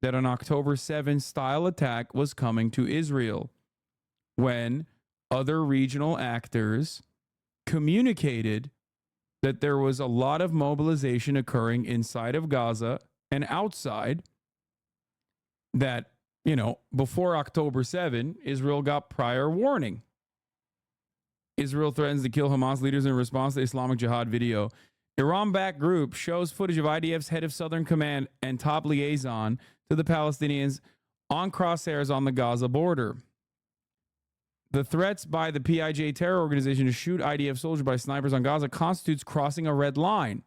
that an October 7 style attack was coming to Israel when other regional actors communicated that there was a lot of mobilization occurring inside of Gaza and outside, that, before October 7, Israel got prior warning. Israel threatens to kill Hamas leaders in response to the Islamic Jihad video. Iran-backed group shows footage of IDF's head of Southern Command and top liaison to the Palestinians on crosshairs on the Gaza border. The threats by the PIJ terror organization to shoot IDF soldiers by snipers on Gaza constitutes crossing a red line.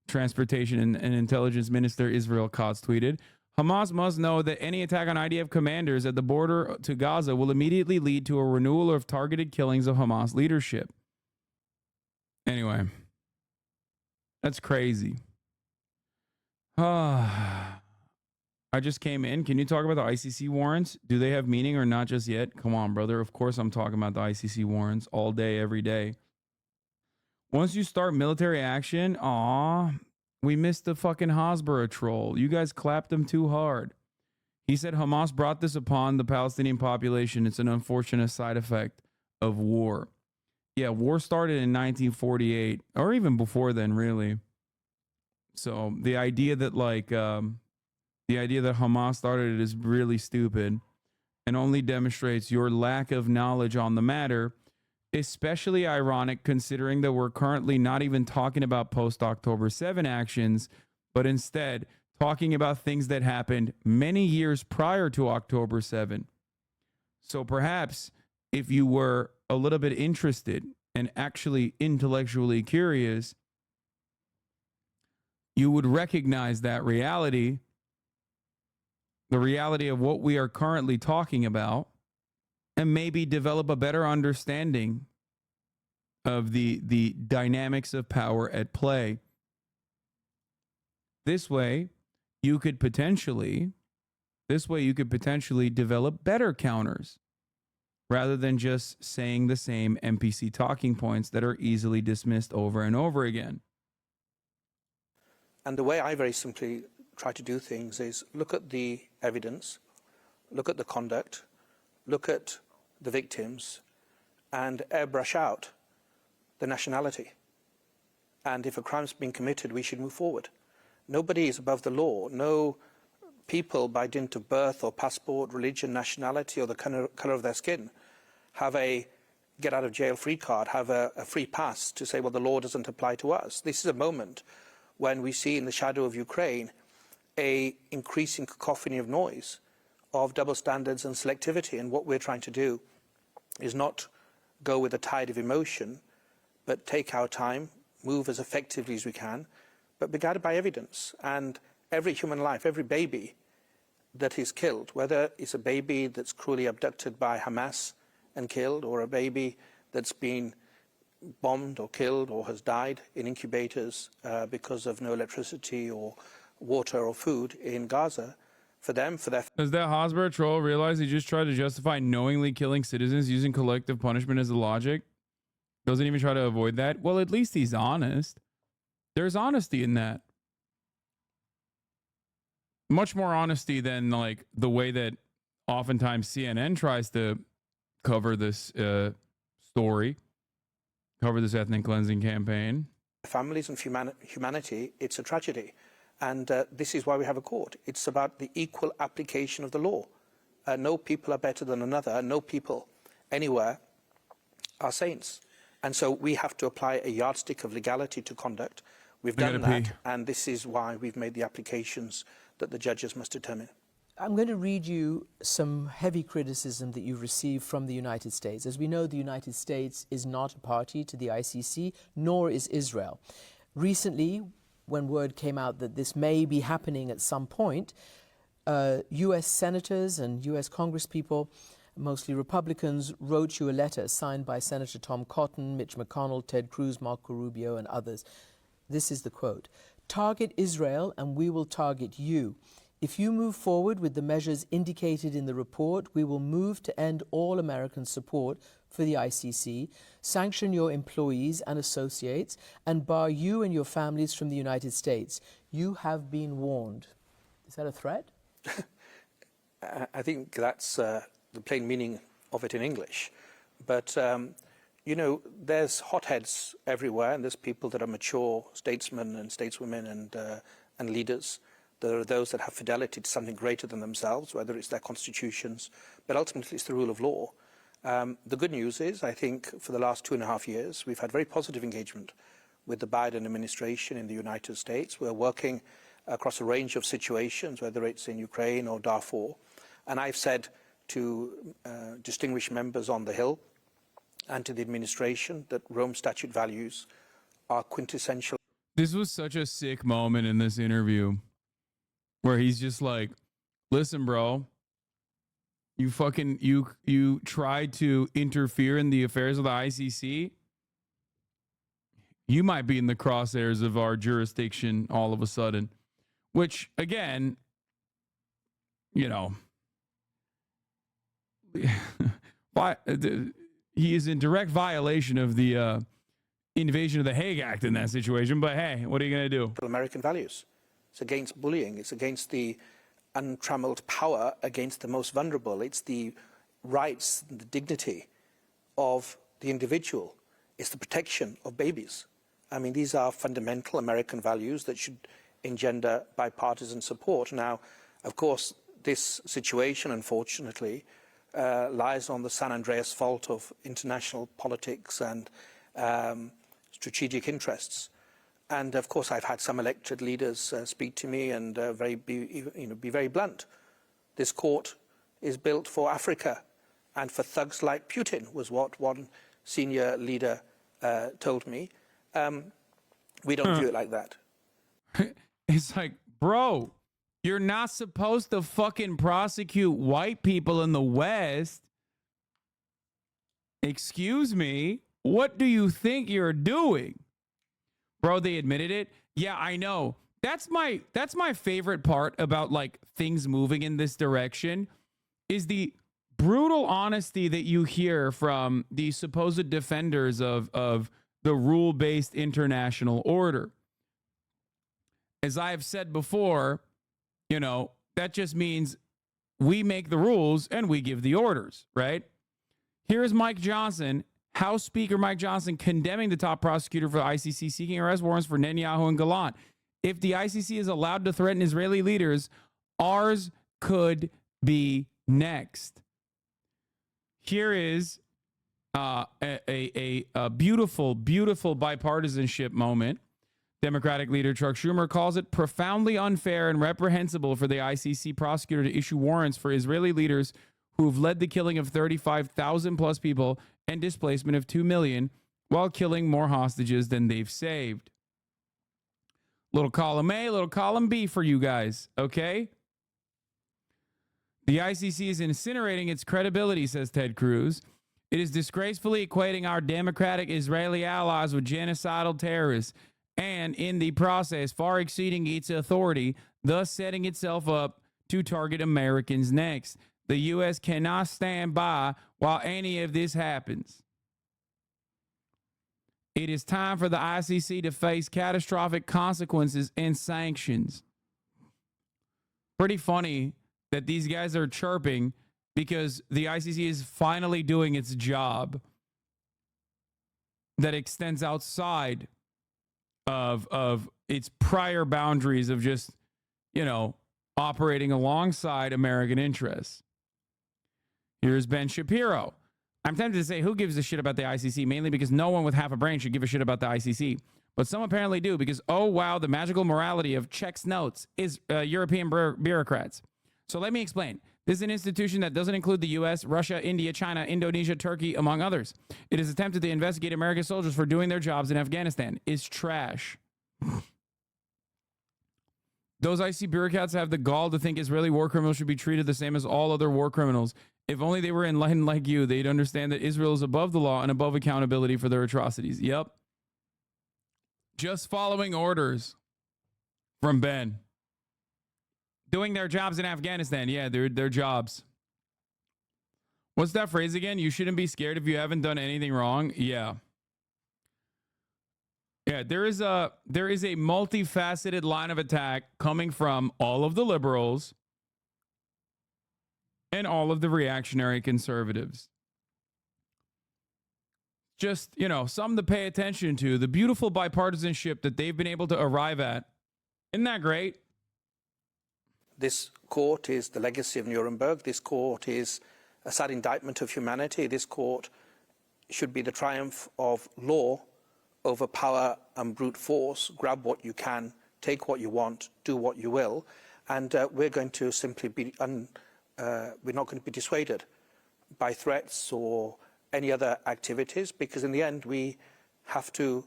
Transportation and Intelligence Minister Israel Katz tweeted, Hamas must know that any attack on IDF commanders at the border to Gaza will immediately lead to a renewal of targeted killings of Hamas leadership. Anyway, that's crazy. I just came in. Can you talk about the ICC warrants? Do they have meaning or not just yet? Come on, brother. Of course I'm talking about the ICC warrants all day, every day. Once you start military action, we missed the fucking Hasbara troll. You guys clapped them too hard. He said Hamas brought this upon the Palestinian population. It's an unfortunate side effect of war. Yeah, war started in 1948, or even before then, really. So the idea that Hamas started it is really stupid and only demonstrates your lack of knowledge on the matter, especially ironic considering that we're currently not even talking about post-October 7 actions, but instead talking about things that happened many years prior to October 7. So perhaps if you were a little bit interested and actually intellectually curious, you would recognize that reality, the reality of what we are currently talking about, and maybe develop a better understanding of the dynamics of power at play. This way, you could potentially develop better counters rather than just saying the same NPC talking points that are easily dismissed over and over again. And the way I very simply try to do things is look at the evidence, look at the conduct, look at the victims, and airbrush out the nationality. And if a crime's been committed, we should move forward. Nobody is above the law. No people by dint of birth or passport, religion, nationality, or the colour of their skin have a get-out-of-jail-free card, have a free pass to say, well, the law doesn't apply to us. This is a moment when we see in the shadow of Ukraine a increasing cacophony of noise, of double standards and selectivity. And what we're trying to do is not go with the tide of emotion, but take our time, move as effectively as we can, but be guided by evidence. And every human life, every baby that is killed, whether it's a baby that's cruelly abducted by Hamas and killed, or a baby that's been bombed or killed or has died in incubators because of no electricity or water or food in Gaza, for them, for their... Does that Hosbert troll realize he just tried to justify knowingly killing citizens using collective punishment as the logic? Doesn't even try to avoid that? Well, at least he's honest. There's honesty in that. Much more honesty than like the way that oftentimes CNN tries to cover this story, cover this ethnic cleansing campaign. Families and humanity, it's a tragedy. And this is why we have a court. It's about the equal application of the law. No people are better than another. No people anywhere are saints. And so we have to apply a yardstick of legality to conduct. We've done that, and this is why we've made the applications that the judges must determine. I'm going to read you some heavy criticism that you've received from the United States. As we know, the United States is not a party to the ICC, nor is Israel. Recently, when word came out that this may be happening at some point, U.S. senators and U.S. congresspeople, mostly Republicans, wrote you a letter signed by Senator Tom Cotton, Mitch McConnell, Ted Cruz, Marco Rubio, and others. This is the quote: "Target Israel and we will target you. If you move forward with the measures indicated in the report, we will move to end all American support for the ICC, sanction your employees and associates, and bar you and your families from the United States. You have been warned." Is that a threat? I think that's the plain meaning of it in English. But, you know, there's hotheads everywhere, and there's people that are mature statesmen and stateswomen and leaders. There are those that have fidelity to something greater than themselves, whether it's their constitutions, but ultimately it's the rule of law. The good news is, I think, for the last 2.5 years, we've had very positive engagement with the Biden administration in the United States. We're working across a range of situations, whether it's in Ukraine or Darfur. And I've said to distinguished members on the Hill and to the administration that Rome Statute values are quintessential. This was such a sick moment in this interview where he's just like, listen, bro, you tried to interfere in the affairs of the ICC. You might be in the crosshairs of our jurisdiction all of a sudden, which again, you know, he is in direct violation of the Invasion of the Hague Act in that situation. But hey, what are you going to do? American values. It's against bullying. It's against the untrammeled power against the most vulnerable. It's the rights and the dignity of the individual. It's the protection of babies. I mean, these are fundamental American values that should engender bipartisan support. Now, of course, this situation, unfortunately, lies on the San Andreas fault of international politics and strategic interests. And of course, I've had some elected leaders speak to me and be very blunt. This court is built for Africa and for thugs like Putin, was what one senior leader told me. We don't do it like that. It's like, bro, you're not supposed to fucking prosecute white people in the West. Excuse me, what do you think you're doing? Bro, they admitted it. Yeah, I know. That's my favorite part about like things moving in this direction is the brutal honesty that you hear from the supposed defenders of the rule-based international order. As I have said before, you know, that just means we make the rules and we give the orders, right? Here's Mike Johnson, House Speaker Mike Johnson, condemning the top prosecutor for the ICC seeking arrest warrants for Netanyahu and Gallant. if the ICC is allowed to threaten Israeli leaders, ours could be next. Here is a beautiful, beautiful bipartisanship moment. Democratic leader Chuck Schumer calls it profoundly unfair and reprehensible for the ICC prosecutor to issue warrants for Israeli leaders who've led the killing of 35,000 plus people and displacement of 2 million while killing more hostages than they've saved. Little column A, little column B for you guys, okay? The ICC is incinerating its credibility, says Ted Cruz. It is disgracefully equating our democratic Israeli allies with genocidal terrorists and, in the process, far exceeding its authority, thus setting itself up to target Americans next. The U.S. cannot stand by while any of this happens. It is time for the ICC to face catastrophic consequences and sanctions. Pretty funny that these guys are chirping because the ICC is finally doing its job that extends outside of its prior boundaries of just, you know, operating alongside American interests. Here's Ben Shapiro. I'm tempted to say who gives a shit about the ICC, mainly because no one with half a brain should give a shit about the ICC. But some apparently do because, oh, wow, the magical morality of checks notes is European bureaucrats. So let me explain. This is an institution that doesn't include the U.S., Russia, India, China, Indonesia, Turkey, among others. It has attempted to investigate American soldiers for doing their jobs in Afghanistan. It's trash. Those ICC bureaucrats have the gall to think Israeli war criminals should be treated the same as all other war criminals. If only they were enlightened like you, they'd understand that Israel is above the law and above accountability for their atrocities. Yep. Just following orders from Ben. Doing their jobs in Afghanistan. Yeah, their jobs. What's that phrase again? You shouldn't be scared if you haven't done anything wrong. Yeah. Yeah, there is a multifaceted line of attack coming from all of the liberals and all of the reactionary conservatives. Just, you know, something to pay attention to. The beautiful bipartisanship that they've been able to arrive at. Isn't that great? This court is the legacy of Nuremberg. This court is a sad indictment of humanity. This court should be the triumph of law over power and brute force. Grab what you can, take what you want, do what you will. And we're going to simply be, we're not going to be dissuaded by threats or any other activities, because in the end we have to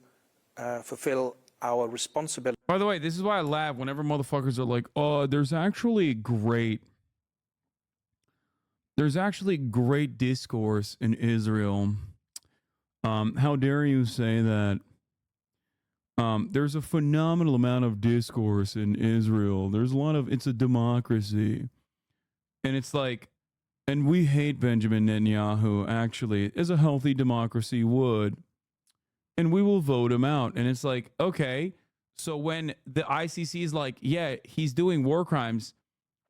fulfill our responsibility. By the way, this is why I laugh whenever motherfuckers are like, oh, there's actually great discourse in Israel. How dare you say that? There's a phenomenal amount of discourse in Israel. There's a lot of, it's a democracy. And it's like, and we hate Benjamin Netanyahu, actually, as a healthy democracy would. And we will vote him out. And it's like, okay, so when the ICC is like, yeah, he's doing war crimes,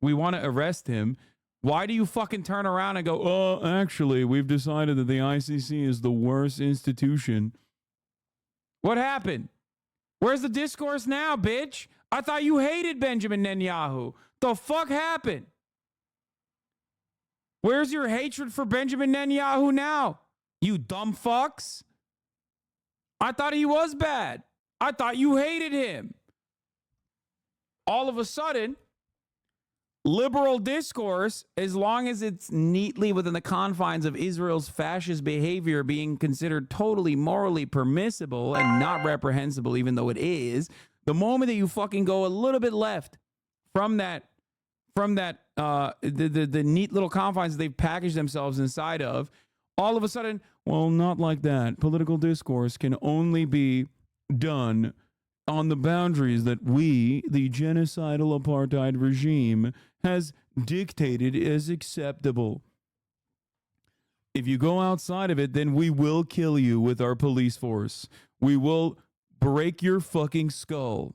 we want to arrest him. Why do you fucking turn around and go, oh, actually, we've decided that the ICC is the worst institution? What happened? Where's the discourse now, bitch? I thought you hated Benjamin Netanyahu. The fuck happened? Where's your hatred for Benjamin Netanyahu now? You dumb fucks. I thought he was bad. I thought you hated him. All of a sudden, liberal discourse, as long as it's neatly within the confines of Israel's fascist behavior being considered totally morally permissible and not reprehensible, even though it is, the moment that you fucking go a little bit left from that, the neat little confines they've packaged themselves inside of, all of a sudden, well, not like that. Political discourse can only be done on the boundaries that we, the genocidal apartheid regime, has dictated as acceptable. If you go outside of it, then we will kill you with our police force. We will break your fucking skull.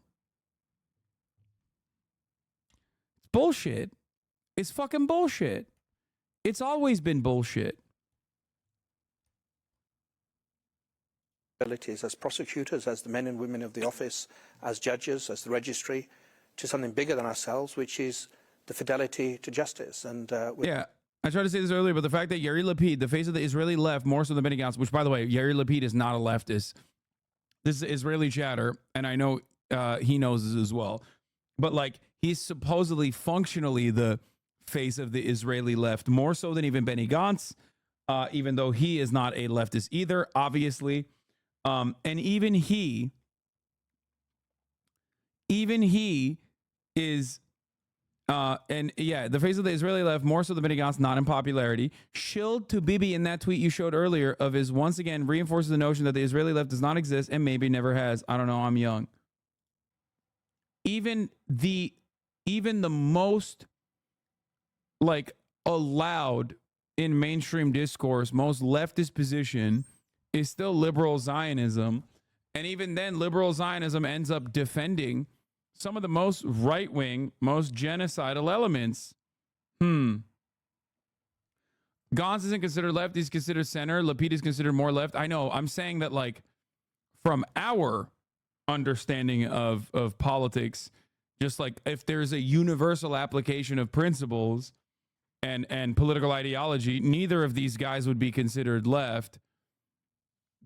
It's bullshit. It's fucking bullshit. It's always been bullshit. abilities as prosecutors, as the men and women of the office, as judges, as the registry, to something bigger than ourselves, which is the fidelity to justice. And yeah, I tried to say this earlier, but the fact that Yair Lapid, the face of the Israeli left, more so than Benny Gantz, which, by the way, Yair Lapid is not a leftist. This is Israeli chatter, and I know he knows this as well. But, like, he's supposedly functionally the face of the Israeli left, more so than even Benny Gantz, even though he is not a leftist either, obviously. And even he is, and yeah, the face of the Israeli left, more so than Benny Gantz, not in popularity. Shilled to Bibi in that tweet you showed earlier of his, once again, reinforces the notion that the Israeli left does not exist and maybe never has. I don't know, I'm young. Even the most, like, allowed in mainstream discourse, most leftist position is still liberal Zionism. And even then, liberal Zionism ends up defending some of the most right-wing, most genocidal elements. Gantz isn't considered left. He's considered center. Lapid is considered more left. I know. I'm saying that, like, from our understanding of politics, just like if there's a universal application of principles and political ideology, neither of these guys would be considered left.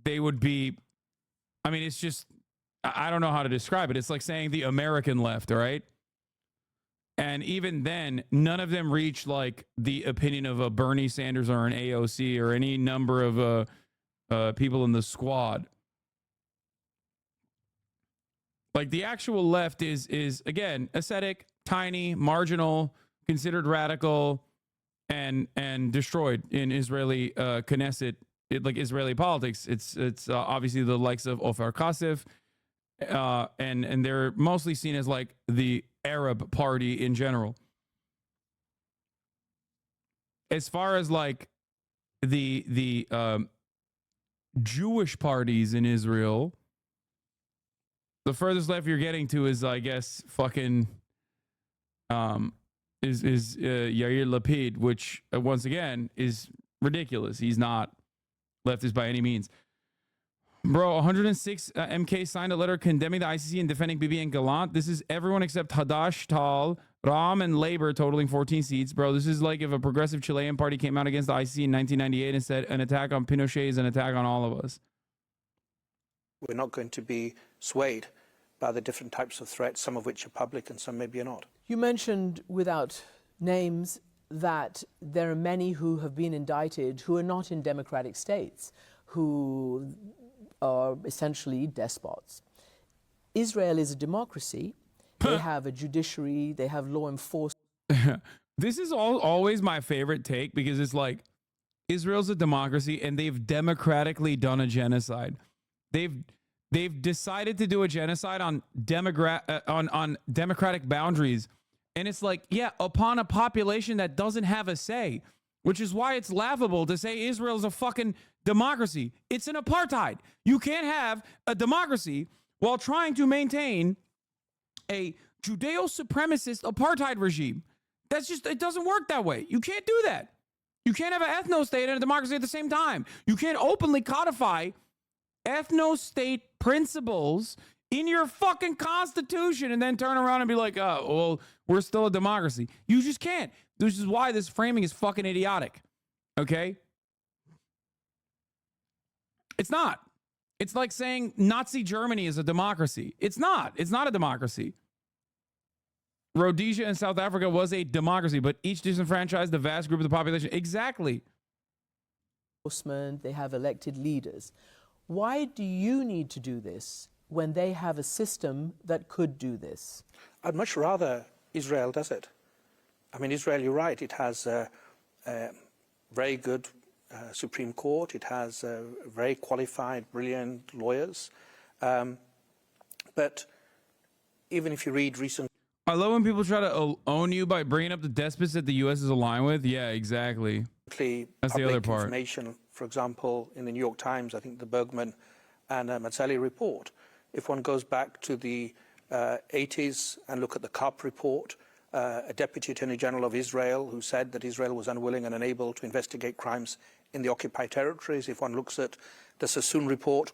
They would be, I mean, it's just, I don't know how to describe it. It's like saying the American left, all right? And even then, none of them reach, like, the opinion of a Bernie Sanders or an AOC or any number of people in the squad. Like, the actual left is again, ascetic, tiny, marginal, considered radical, and destroyed in Israeli Knesset, like Israeli politics. It's obviously the likes of Ofer Kasif, and they're mostly seen as, like, the Arab party in general. As far as, like, the Jewish parties in Israel, the furthest left you're getting to is, I guess, fucking is Yair Lapid, which once again is ridiculous. He's not leftist by any means. Bro, 106 MK signed a letter condemning the ICC and defending Bibi and Gallant. This is everyone except Hadash, Tal, Ram, and Labor, totaling 14 seats. Bro, this is like if a progressive Chilean party came out against the ICC in 1998 and said an attack on Pinochet is an attack on all of us. we're not going to be swayed by the different types of threats, some of which are public and some maybe are not. You mentioned, without names, that there are many who have been indicted who are not in democratic states, who are essentially despots. Israel is a democracy. They have a judiciary, they have law enforcement. This is always my favorite take, because it's like, Israel's a democracy and they've democratically done a genocide. They've decided to do a genocide on democratic boundaries. And it's like, yeah, upon a population that doesn't have a say, which is why it's laughable to say Israel's a fucking democracy. It's an apartheid. You can't have a democracy while trying to maintain a Judeo-supremacist apartheid regime. That's just, it doesn't work that way. You can't do that. You can't have an ethno-state and a democracy at the same time. You can't openly codify ethno-state principles in your fucking constitution and then turn around and be like, oh, well, we're still a democracy. You just can't. This is why this framing is fucking idiotic. Okay? It's not. It's like saying Nazi Germany is a democracy. It's not. It's not a democracy. Rhodesia and South Africa was a democracy, but each disenfranchised the vast group of the population. Exactly. They have elected leaders. Why do you need to do this when they have a system that could do this? I'd much rather Israel does it. I mean, Israel, you're right, it has a very good Supreme Court. It has very qualified, brilliant lawyers. But even if you read recent... I love when people try to own you by bringing up the despots that the U.S. is aligned with. Yeah, exactly. That's the other part. Information, for example, in the New York Times, I think the Bergman and Mazzelli report. If one goes back to the 80s and look at the Karp report, a Deputy Attorney General of Israel who said that Israel was unwilling and unable to investigate crimes in the occupied territories. If one looks at the Sassoon report,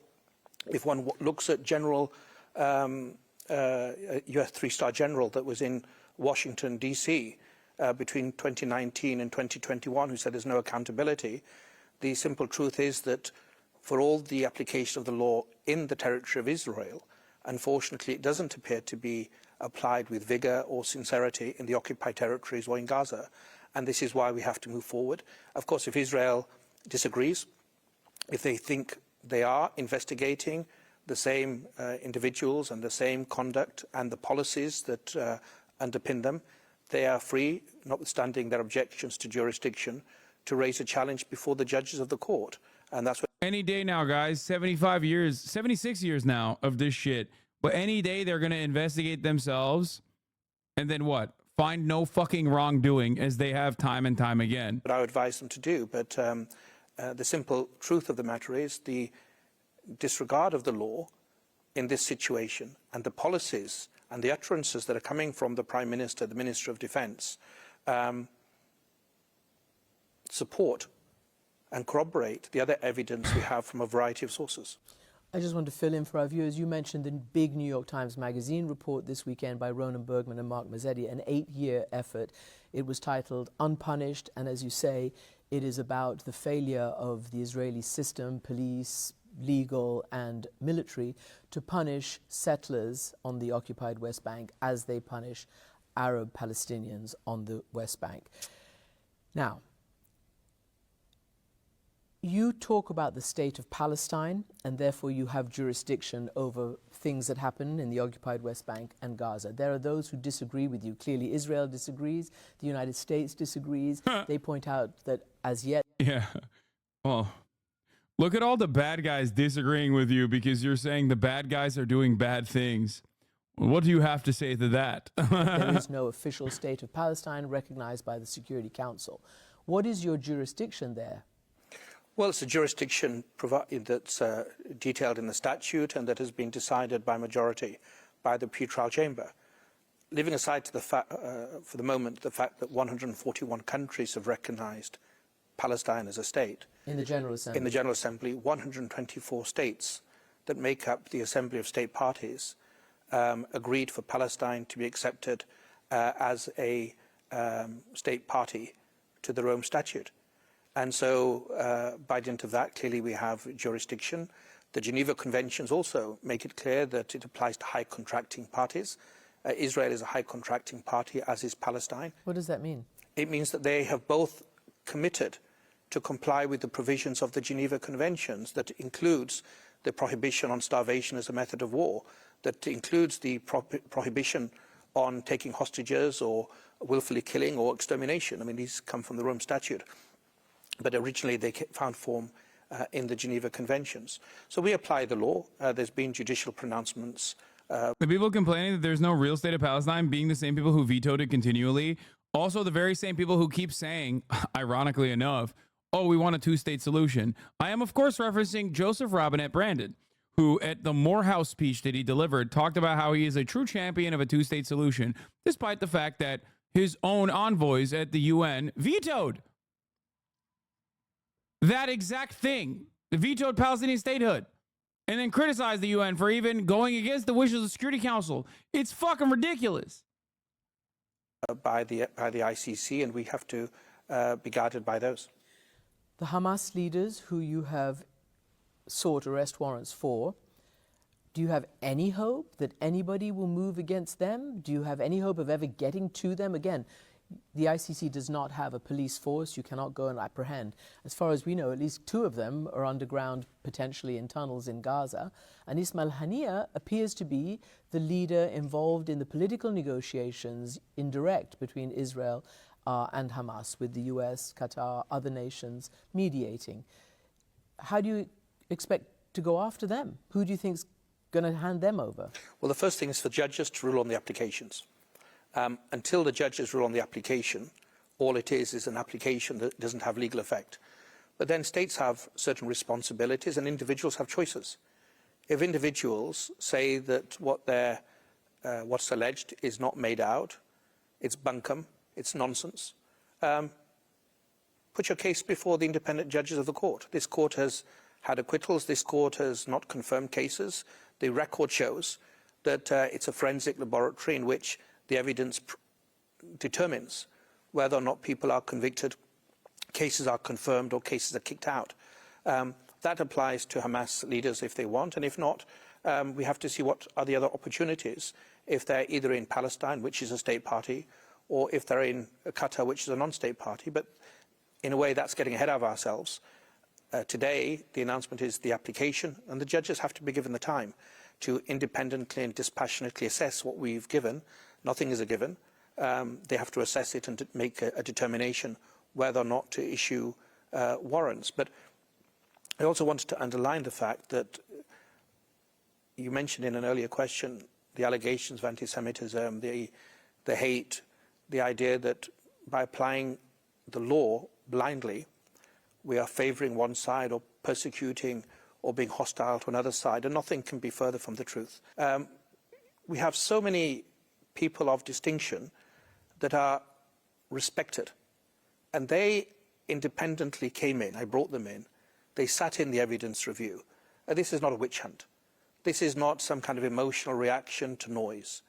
If one looks at General, US three-star general that was in Washington, D.C. Between 2019 and 2021, who said there's no accountability, the simple truth is that for all the application of the law in the territory of Israel, unfortunately, it doesn't appear to be applied with vigour or sincerity in the occupied territories or in Gaza. And this is why we have to move forward. Of course, if Israel disagrees, if they think they are investigating the same individuals and the same conduct and the policies that underpin them, they are free, notwithstanding their objections to jurisdiction, to raise a challenge before the judges of the court. And that's what... Any day now, guys, 75 years, 76 years now of this shit. But any day they're going to investigate themselves and then what? Find no fucking wrongdoing, as they have time and time again. But I would advise them to do. But the simple truth of the matter is the disregard of the law in this situation and the policies and the utterances that are coming from the Prime Minister, the Minister of Defence, support and corroborate the other evidence we have from a variety of sources. I just want to fill in for our viewers. You mentioned the big New York Times Magazine report this weekend by Ronan Bergman and Mark Mazzetti, an 8-year effort. It was titled Unpunished, and as you say, it is about the failure of the Israeli system, police, legal and military, to punish settlers on the occupied West Bank as they punish Arab Palestinians on the West Bank. Now, you talk about the state of Palestine, and therefore you have jurisdiction over things that happen in the occupied West Bank and Gaza. There are those who disagree with you. Clearly, Israel disagrees. The United States disagrees. They point out that as yet... Yeah. Well, look at all the bad guys disagreeing with you because you're saying the bad guys are doing bad things. What do you have to say to that? There is no official state of Palestine recognized by the Security Council. What is your jurisdiction there? Well, it's a jurisdiction that's detailed in the statute and that has been decided by majority by the pre-trial chamber. Leaving aside to the for the moment the fact that 141 countries have recognized Palestine as a state. In the General Assembly. In the General Assembly, 124 states that make up the Assembly of State Parties agreed for Palestine to be accepted as a state party to the Rome Statute. And so, by dint of that, clearly we have jurisdiction. The Geneva Conventions also make it clear that it applies to high contracting parties. Israel is a high contracting party, as is Palestine. What does that mean? It means that they have both committed to comply with the provisions of the Geneva Conventions, that includes the prohibition on starvation as a method of war, that includes the prohibition on taking hostages or willfully killing or extermination. I mean, these come from the Rome Statute. But originally they found form in the Geneva Conventions. So we apply the law. There's been judicial pronouncements. The people complaining that there's no real state of Palestine being the same people who vetoed it continually, also the very same people who keep saying, ironically enough, oh, we want a two-state solution. I am, of course, referencing Joseph Robinette Brandon, who at the Morehouse speech that he delivered talked about how he is a true champion of a two-state solution, despite the fact that his own envoys at the UN vetoed that exact thing, vetoed Palestinian statehood, and then criticized the UN for even going against the wishes of the Security Council. It's fucking ridiculous. By the ICC, and we have to be guided by those. The Hamas leaders who you have sought arrest warrants for, do you have any hope that anybody will move against them? Do you have any hope of ever getting to them? Again, the ICC does not have a police force. You cannot go and apprehend. As far as we know, at least 2 of them are underground, potentially in tunnels in Gaza. And Ismail Haniyeh appears to be the leader involved in the political negotiations, indirect, between Israel and Hamas, with the US, Qatar, other nations mediating. How do you expect to go after them? Who do you think is going to hand them over? Well, the first thing is for judges to rule on the applications. Until the judges rule on the application, all it is an application that doesn't have legal effect. But then states have certain responsibilities and individuals have choices. If individuals say that what's alleged is not made out, it's bunkum, it's nonsense, put your case before the independent judges of the court. This court has had acquittals. This court has not confirmed cases. The record shows that it's a forensic laboratory in which the evidence determines whether or not people are convicted, cases are confirmed, or cases are kicked out. That applies to Hamas leaders if they want, and if not, we have to see what are the other opportunities if they're either in Palestine, which is a state party, or if they're in Qatar, which is a non-state party. But in a way, that's getting ahead of ourselves. Today, the announcement is the application, and the judges have to be given the time to independently and dispassionately assess what we've given. Nothing is a given. They have to assess it and to make a determination whether or not to issue warrants. But I also wanted to underline the fact that you mentioned in an earlier question the allegations of anti-Semitism, the hate, the idea that by applying the law blindly, we are favouring one side or persecuting or being hostile to another side, and nothing can be further from the truth. We have so many people of distinction that are respected, and they independently came in. I brought them in. They sat in the evidence review. This is not a witch hunt. This is not some kind of emotional reaction to noise.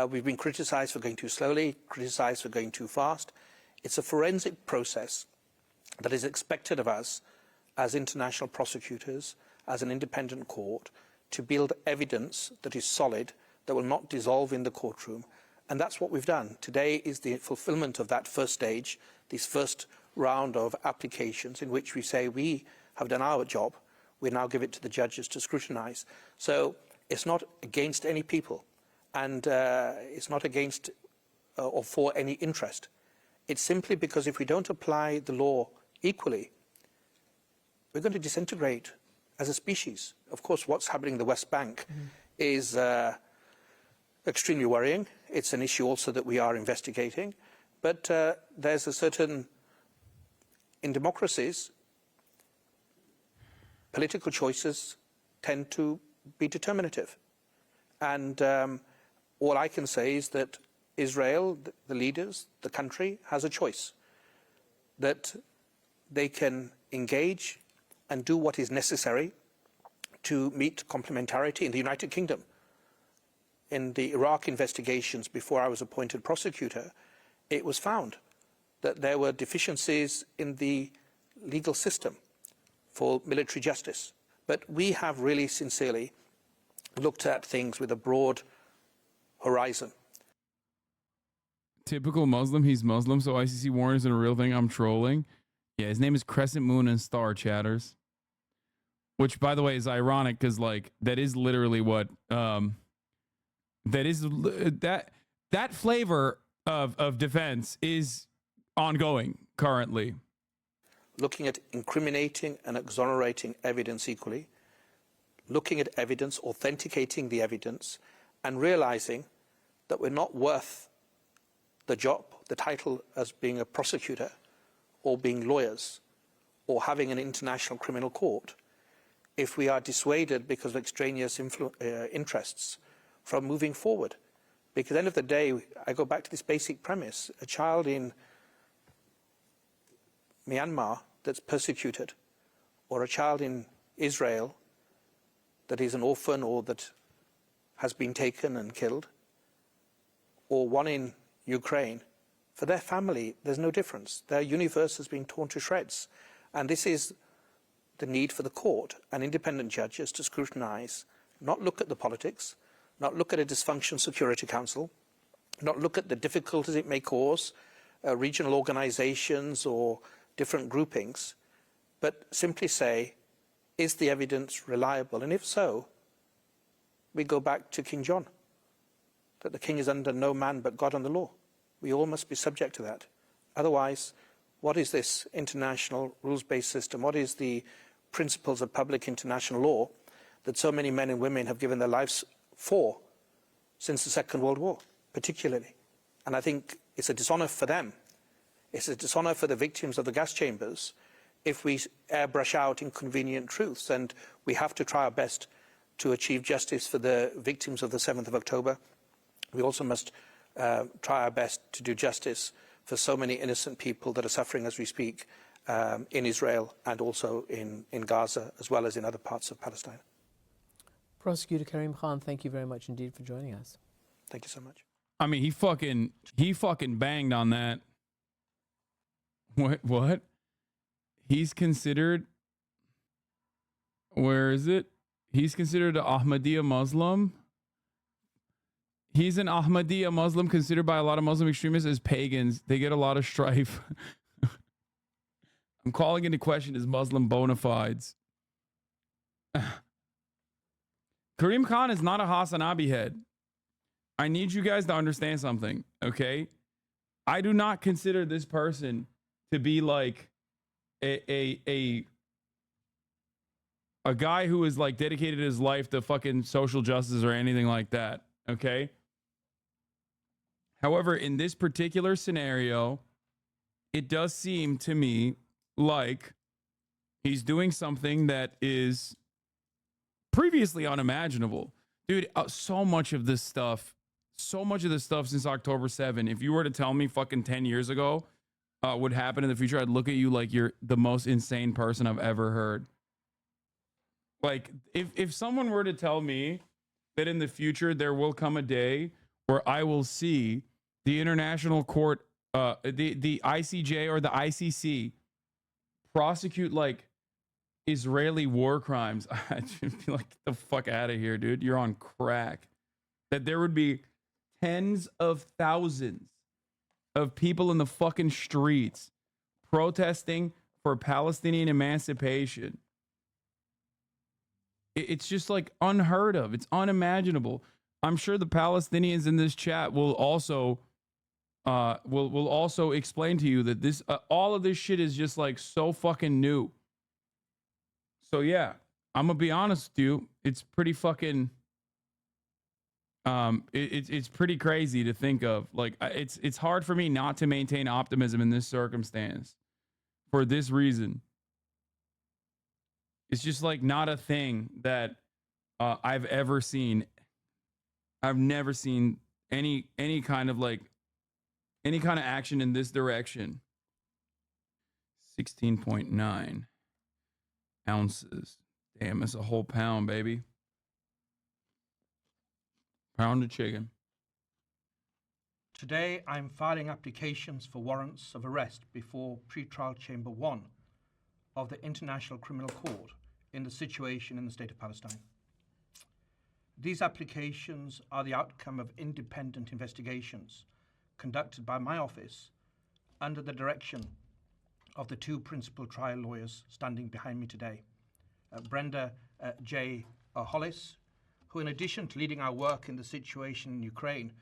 We've been criticised for going too slowly, criticised for going too fast. It's a forensic process that is expected of us as international prosecutors, as an independent court, to build evidence that is solid, that will not dissolve in the courtroom. And that's what we've done. Today is the fulfilment of that first stage, this first round of applications in which we say we have done our job. We now give it to the judges to scrutinise. So it's not against any people, and it's not against or for any interest. It's simply because if we don't apply the law equally, we're going to disintegrate as a species. Of course, what's happening in the West Bank is extremely worrying. It's an issue also that we are investigating. But there's a certain, in democracies, political choices tend to be determinative. And all I can say is that Israel, the leaders, the country, has a choice. That they can engage and do what is necessary to meet complementarity in the United Kingdom. In the Iraq investigations before I was appointed prosecutor, it was found that there were deficiencies in the legal system for military justice. But we have really sincerely looked at things with a broad horizon. Typical Muslim, he's Muslim, so ICC warrant isn't a real thing. I'm trolling. Yeah, his name is Crescent Moon and Star Chatters. Which, by the way, is ironic because, like, that is literally what that flavor of defense is ongoing currently. Looking at incriminating and exonerating evidence equally, looking at evidence, authenticating the evidence, and realizing that we're not worth the job, the title as being a prosecutor or being lawyers or having an international criminal court if we are dissuaded because of extraneous interests from moving forward. Because at the end of the day, I go back to this basic premise. A child in Myanmar that's persecuted, or a child in Israel that is an orphan or that has been taken and killed, or one in Ukraine, for their family, there's no difference. Their universe has been torn to shreds. And this is the need for the court and independent judges to scrutinise, not look at the politics, not look at a dysfunctional Security Council, not look at the difficulties it may cause, regional organisations or different groupings, but simply say, is the evidence reliable? And if so, we go back to King John, that the king is under no man but God and the law. We all must be subject to that. Otherwise, what is this international rules-based system? What is the principles of public international law that so many men and women have given their lives for since the Second World War, particularly? And I think it's a dishonour for them. It's a dishonour for the victims of the gas chambers if we airbrush out inconvenient truths. And we have to try our best to achieve justice for the victims of the 7th of October. We also must try our best to do justice for so many innocent people that are suffering as we speak. in Israel and also in Gaza, as well as in other parts of Palestine. Prosecutor Karim Khan, thank you very much indeed for joining us. Thank you so much. I mean, he fucking banged on that. What? He's considered, where is it? He's considered an Ahmadiyya Muslim. He's an Ahmadiyya Muslim considered by a lot of Muslim extremists as pagans. They get a lot of strife. I'm calling into question his Muslim bona fides. Karim Khan is not a Hasanabi head. I need you guys to understand something, okay? I do not consider this person to be like a guy who is like dedicated his life to fucking social justice or anything like that, okay? However, in this particular scenario, it does seem to me like he's doing something that is previously unimaginable. Dude, so much of this stuff since October 7, if you were to tell me fucking 10 years ago would happen in the future, I'd look at you like you're the most insane person I've ever heard. Like, if someone were to tell me that in the future there will come a day where I will see the International Court, the ICJ or the ICC prosecute like Israeli war crimes, I'd just be like, get the fuck out of here, dude. You're on crack. That there would be tens of thousands of people in the fucking streets protesting for Palestinian emancipation. It's just like unheard of. It's unimaginable. I'm sure the Palestinians in this chat will also will also explain to you that this all of this shit is just like so fucking new. So yeah, I'm gonna be honest with you. It's pretty fucking it's pretty crazy to think of. Like, it's hard for me not to maintain optimism in this circumstance for this reason. It's just like not a thing that I've ever seen. I've never seen any kind of action in this direction. 16.9 ounces. Damn, it's a whole pound, baby. Pound of chicken. Today, I'm filing applications for warrants of arrest before Pretrial Chamber 1 of the International Criminal Court in the situation in the state of Palestine. These applications are the outcome of independent investigations conducted by my office under the direction of the two principal trial lawyers standing behind me today, Brenda J. Hollis, who, in addition to leading our work in the situation in Ukraine...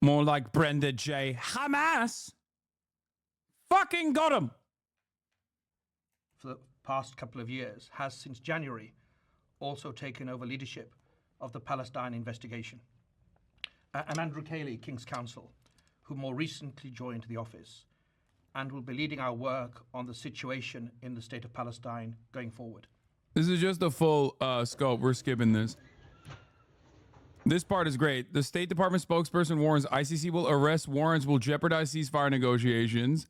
More like Brenda J. Hamas. Fucking got him. ...for the past couple of years, has since January also taken over leadership of the Palestine investigation. And Andrew Cayley, King's Counsel, who more recently joined the office and will be leading our work on the situation in the state of Palestine going forward. This is just a full scope. We're skipping this. This part is great. The State Department spokesperson warns ICC will arrest warrants will jeopardize ceasefire negotiations,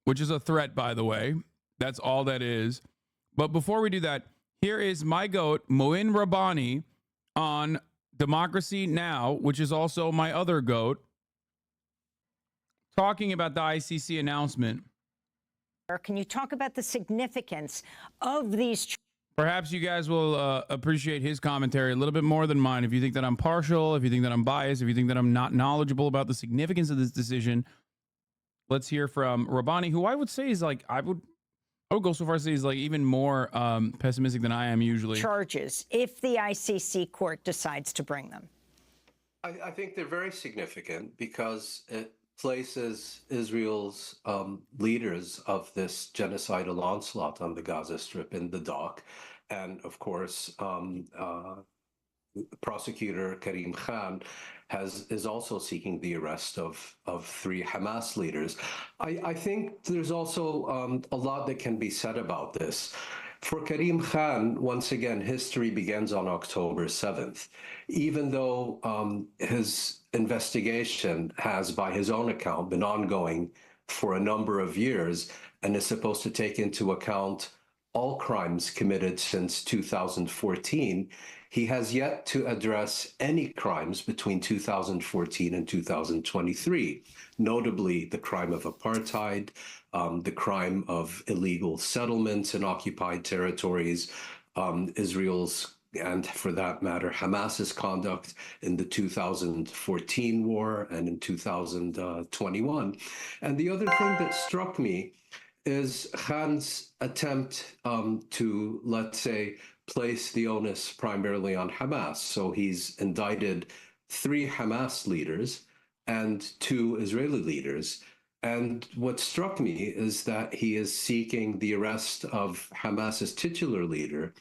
which is a threat, by the way. That's all that is. But before we do that, here is my goat, Moin Rabbani, on Democracy Now!, which is also my other goat, talking about the ICC announcement. Can you talk about the significance of these? Perhaps you guys will appreciate his commentary a little bit more than mine. If you think that I'm partial, if you think that I'm biased, if you think that I'm not knowledgeable about the significance of this decision, let's hear from Rabbani, who I would say is like, I would go so far as to say he's like even more pessimistic than I am usually. Charges, if the ICC court decides to bring them. I think they're very significant because it places Israel's leaders of this genocidal onslaught on the Gaza Strip in the dock. And of course, prosecutor Karim Khan is also seeking the arrest of 3 Hamas leaders. I think there's also a lot that can be said about this. For Karim Khan, once again, history begins on October 7th. Even though his investigation has, by his own account, been ongoing for a number of years, and is supposed to take into account all crimes committed since 2014, he has yet to address any crimes between 2014 and 2023, notably the crime of apartheid, the crime of illegal settlements in occupied territories, Israel's, and for that matter, Hamas's conduct in the 2014 war and in 2021. And the other thing that struck me is Khan's attempt to, let's say, place the onus primarily on Hamas. So he's indicted 3 Hamas leaders and 2 Israeli leaders. And what struck me is that he is seeking the arrest of Hamas's titular leader,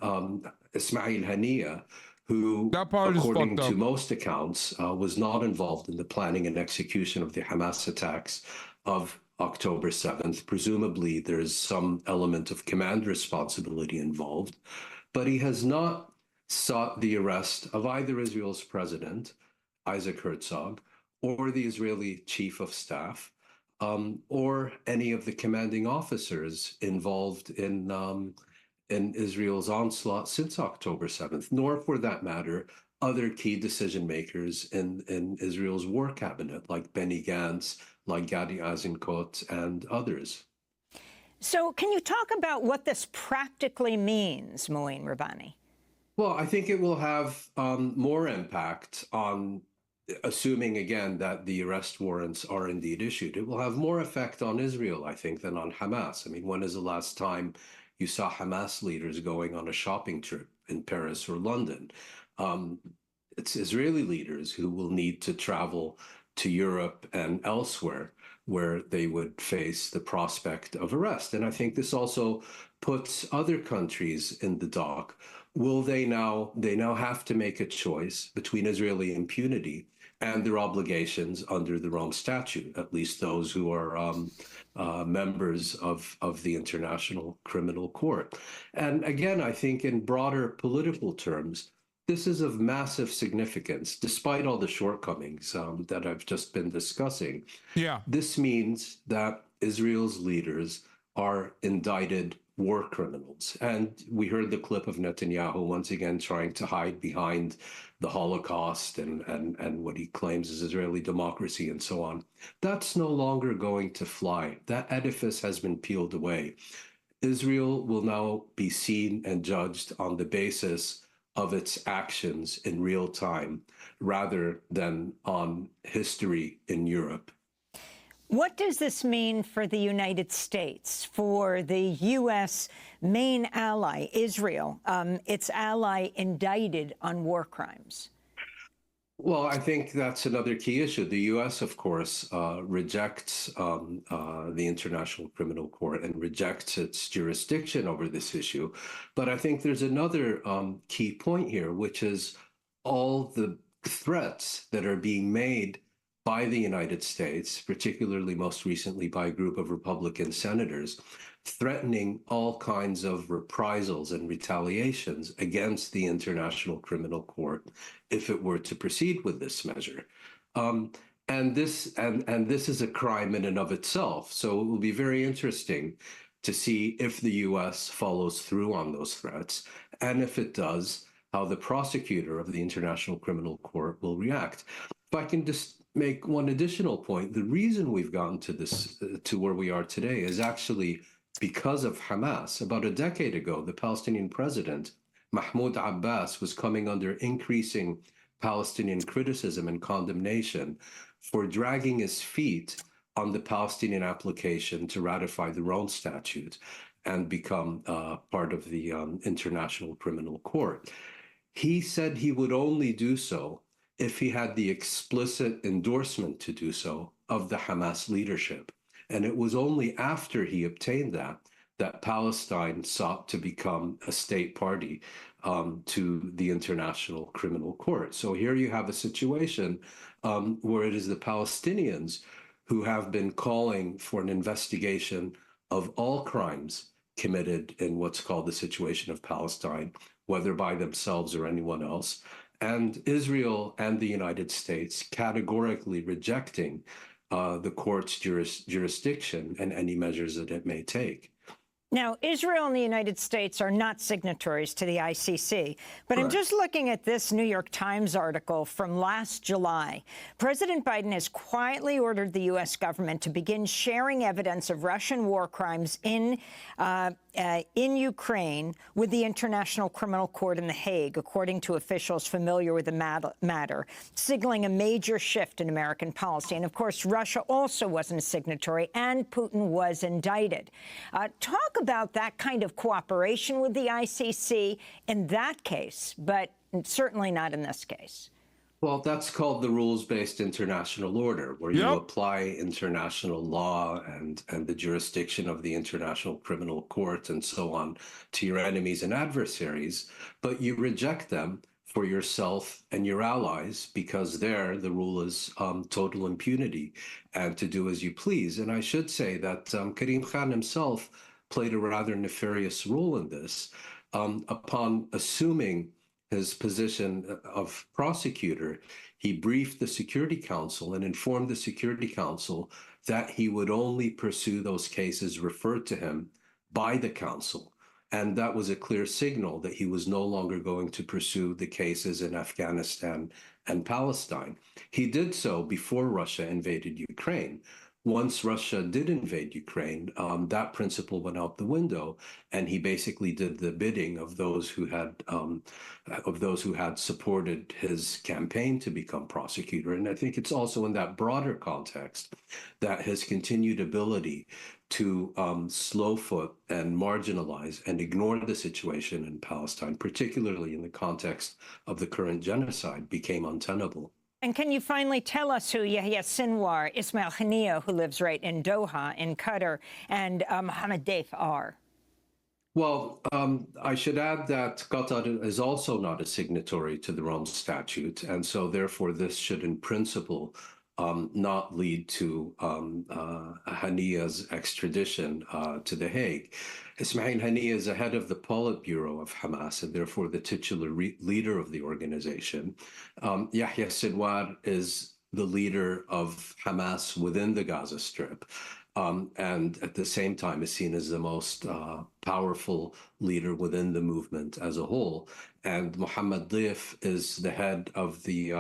Ismail Haniyeh, who, according to most accounts, was not involved in the planning and execution of the Hamas attacks of October 7th. Presumably, there's some element of command responsibility involved, but he has not sought the arrest of either Israel's president, Isaac Herzog, or the Israeli chief of staff, or any of the commanding officers involved in Israel's onslaught since October 7th, nor, for that matter, other key decision makers in Israel's war cabinet, like Benny Gantz, like Gadi Eisenkot, and others. So can you talk about what this practically means, Mouin Rabbani? Well, I think it will have more impact on, assuming again that the arrest warrants are indeed issued, it will have more effect on Israel, I think, than on Hamas. I mean, when is the last time you saw Hamas leaders going on a shopping trip in Paris or London? It's Israeli leaders who will need to travel to Europe and elsewhere where they would face the prospect of arrest. And I think this also puts other countries in the dock. Will they now have to make a choice between Israeli impunity and their obligations under the Rome Statute, at least those who are members of the International Criminal Court. And again, I think in broader political terms, this is of massive significance, despite all the shortcomings that I've just been discussing. Yeah. This means that Israel's leaders are indicted war criminals. And we heard the clip of Netanyahu once again trying to hide behind the Holocaust and what he claims is Israeli democracy and so on. That's no longer going to fly. That edifice has been peeled away. Israel will now be seen and judged on the basis of its actions in real time, rather than on history in Europe. What does this mean for the United States, for the U.S. main ally, Israel, its ally indicted on war crimes? Well, I think that's another key issue. The U.S., of course, rejects the International Criminal Court and rejects its jurisdiction over this issue. But I think there's another key point here, which is all the threats that are being made by the United States, particularly most recently by a group of Republican senators, threatening all kinds of reprisals and retaliations against the International Criminal Court if it were to proceed with this measure. And this is a crime in and of itself. So it will be very interesting to see if the U.S. follows through on those threats, and if it does, how the prosecutor of the International Criminal Court will react. If I can just make one additional point, the reason we've gotten to this, to where we are today, is actually because of Hamas. About a decade ago, the Palestinian president, Mahmoud Abbas, was coming under increasing Palestinian criticism and condemnation for dragging his feet on the Palestinian application to ratify the Rome Statute and become part of the International Criminal Court. He said he would only do so if he had the explicit endorsement to do so of the Hamas leadership. And it was only after he obtained that Palestine sought to become a state party to the International Criminal Court. So here you have a situation where it is the Palestinians who have been calling for an investigation of all crimes committed in what's called the situation of Palestine, whether by themselves or anyone else, and Israel and the United States categorically rejecting the court's jurisdiction and any measures that it may take. Now, Israel and the United States are not signatories to the ICC, but I'm just looking at this New York Times article from last July. President Biden has quietly ordered the U.S. government to begin sharing evidence of Russian war crimes in Ukraine with the International Criminal Court in The Hague, according to officials familiar with the matter, signaling a major shift in American policy. And, of course, Russia also wasn't a signatory, and Putin was indicted. Talk about that kind of cooperation with the ICC in that case, but certainly not in this case. Well, that's called the rules-based international order, where you apply international law and the jurisdiction of the International Criminal Court and so on to your enemies and adversaries, but you reject them for yourself and your allies, because there the rule is total impunity and to do as you please. And I should say that Karim Khan himself played a rather nefarious role in this. Upon assuming his position of prosecutor, he briefed the Security Council and informed the Security Council that he would only pursue those cases referred to him by the Council. And that was a clear signal that he was no longer going to pursue the cases in Afghanistan and Palestine. He did so before Russia invaded Ukraine. Once Russia did invade Ukraine, that principle went out the window, and he basically did the bidding of those who had supported his campaign to become prosecutor. And I think it's also in that broader context that his continued ability to slowfoot and marginalize and ignore the situation in Palestine, particularly in the context of the current genocide, became untenable. And can you finally tell us who Yahya Sinwar, Ismail Haniyeh, who lives right in Doha, in Qatar, and Mohammed Deif are? Well, I should add that Qatar is also not a signatory to the Rome Statute, and so therefore this should in principle not lead to Haniyeh's extradition to The Hague. Ismail Haniyeh is the head of the Politburo of Hamas and therefore the titular leader of the organization. Yahya Sinwar is the leader of Hamas within the Gaza Strip, and at the same time is seen as the most powerful leader within the movement as a whole. And Mohammed Deif is the head of the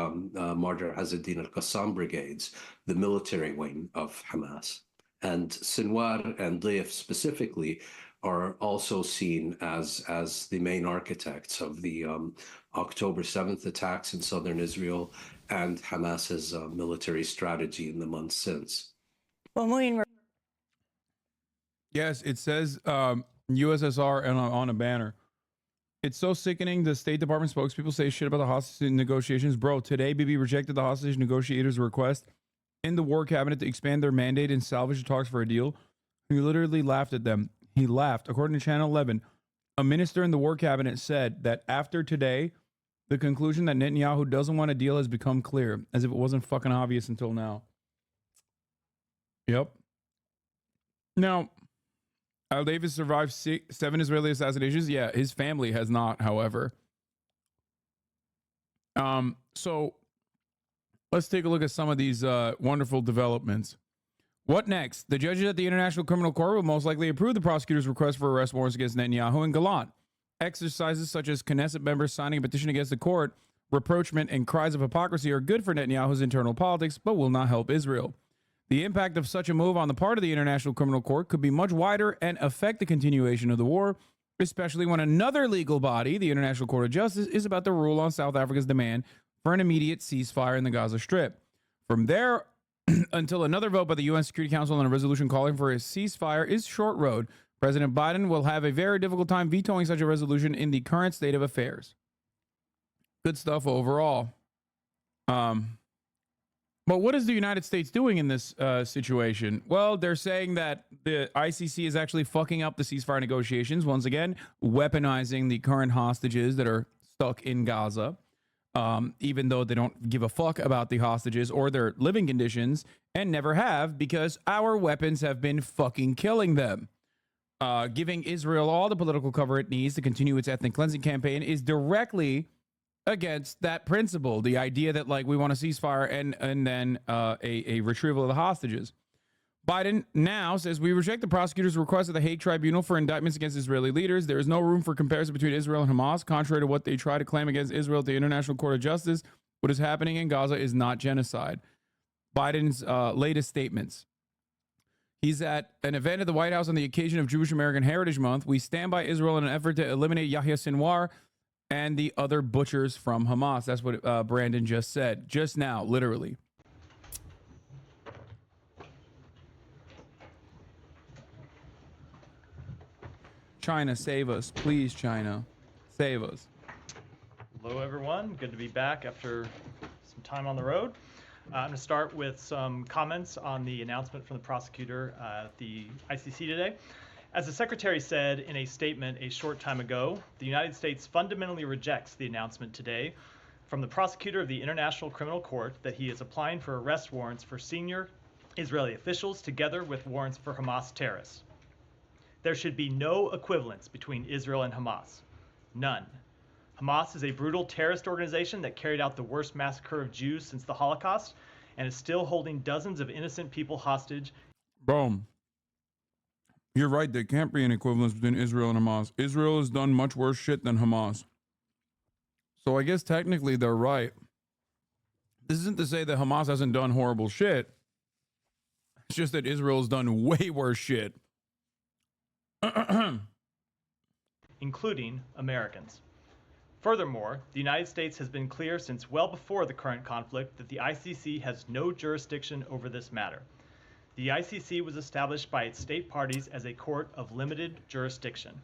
Martyr Azzeddin al-Qassam brigades, the military wing of Hamas. And Sinwar and Deif specifically are also seen as the main architects of the October 7th attacks in southern Israel and Hamas's military strategy in the months since. Well, Muin, yes, it says USSR and on a banner. It's so sickening. The State Department spokespeople say shit about the hostage negotiations. Bro, today Bibi rejected the hostage negotiators' request in the war cabinet to expand their mandate and salvage the talks for a deal. He literally laughed at them. He laughed. According to Channel 11, a minister in the war cabinet said that after today, the conclusion that Netanyahu doesn't want a deal has become clear, as if it wasn't fucking obvious until now. Yep. Now, Al-Davis survived 7 Israeli assassinations. Yeah, his family has not, however. So let's take a look at some of these wonderful developments. What next? The judges at the International Criminal Court will most likely approve the prosecutor's request for arrest warrants against Netanyahu and Gallant. Exercises such as Knesset members signing a petition against the court, rapprochement, and cries of hypocrisy are good for Netanyahu's internal politics, but will not help Israel. The impact of such a move on the part of the International Criminal Court could be much wider and affect the continuation of the war, especially when another legal body, the International Court of Justice, is about to rule on South Africa's demand for an immediate ceasefire in the Gaza Strip. From there until another vote by the UN Security Council on a resolution calling for a ceasefire is short road. President Biden will have a very difficult time vetoing such a resolution in the current state of affairs. Good stuff overall. But what is the United States doing in this situation? Well, they're saying that the ICC is actually fucking up the ceasefire negotiations, once again, weaponizing the current hostages that are stuck in Gaza, even though they don't give a fuck about the hostages or their living conditions, and never have, because our weapons have been fucking killing them. Giving Israel all the political cover it needs to continue its ethnic cleansing campaign is directly against that principle, the idea that like we want a ceasefire and then a retrieval of the hostages. Biden now says we reject the prosecutor's request of the Hague Tribunal for indictments against Israeli leaders. There is no room for comparison between Israel and Hamas. Contrary to what they try to claim against Israel at the International Court of Justice, what is happening in Gaza is not genocide. Biden's latest statements. He's at an event at the White House on the occasion of Jewish American Heritage Month. We stand by Israel in an effort to eliminate Yahya Sinwar and the other butchers from Hamas. That's what Brandon just said, just now, literally. China, save us. Please, China, save us. Hello, everyone. Good to be back after some time on the road. I'm going to start with some comments on the announcement from the prosecutor at the ICC today. As the Secretary said in a statement a short time ago, the United States fundamentally rejects the announcement today from the prosecutor of the International Criminal Court that he is applying for arrest warrants for senior Israeli officials together with warrants for Hamas terrorists. There should be no equivalence between Israel and Hamas. None. Hamas is a brutal terrorist organization that carried out the worst massacre of Jews since the Holocaust and is still holding dozens of innocent people hostage. Boom. You're right. There can't be an equivalence between Israel and Hamas. Israel has done much worse shit than Hamas. So I guess technically they're right. This isn't to say that Hamas hasn't done horrible shit. It's just that Israel's done way worse shit. Including Americans. Furthermore, the United States has been clear since well before the current conflict that the ICC has no jurisdiction over this matter. The ICC was established by its state parties as a court of limited jurisdiction.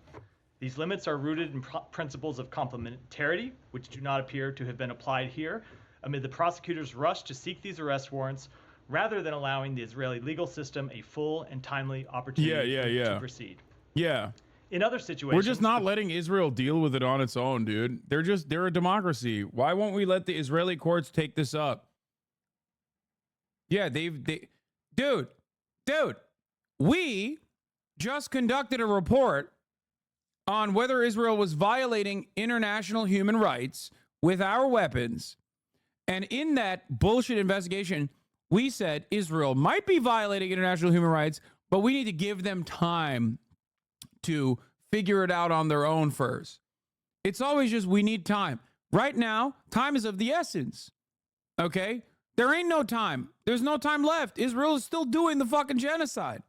These limits are rooted in principles of complementarity, which do not appear to have been applied here, amid the prosecutor's rush to seek these arrest warrants rather than allowing the Israeli legal system a full and timely opportunity to proceed. Yeah. In other situations, We're just not letting Israel deal with it on its own, dude. They're a democracy. Why won't we let the Israeli courts take this up? Yeah, dude, we just conducted a report on whether Israel was violating international human rights with our weapons. And in that bullshit investigation, we said Israel might be violating international human rights, but we need to give them time to figure it out on their own first. It's always just we need time. Right now, time is of the essence. Okay? There ain't no time. There's no time left. Israel is still doing the fucking genocide.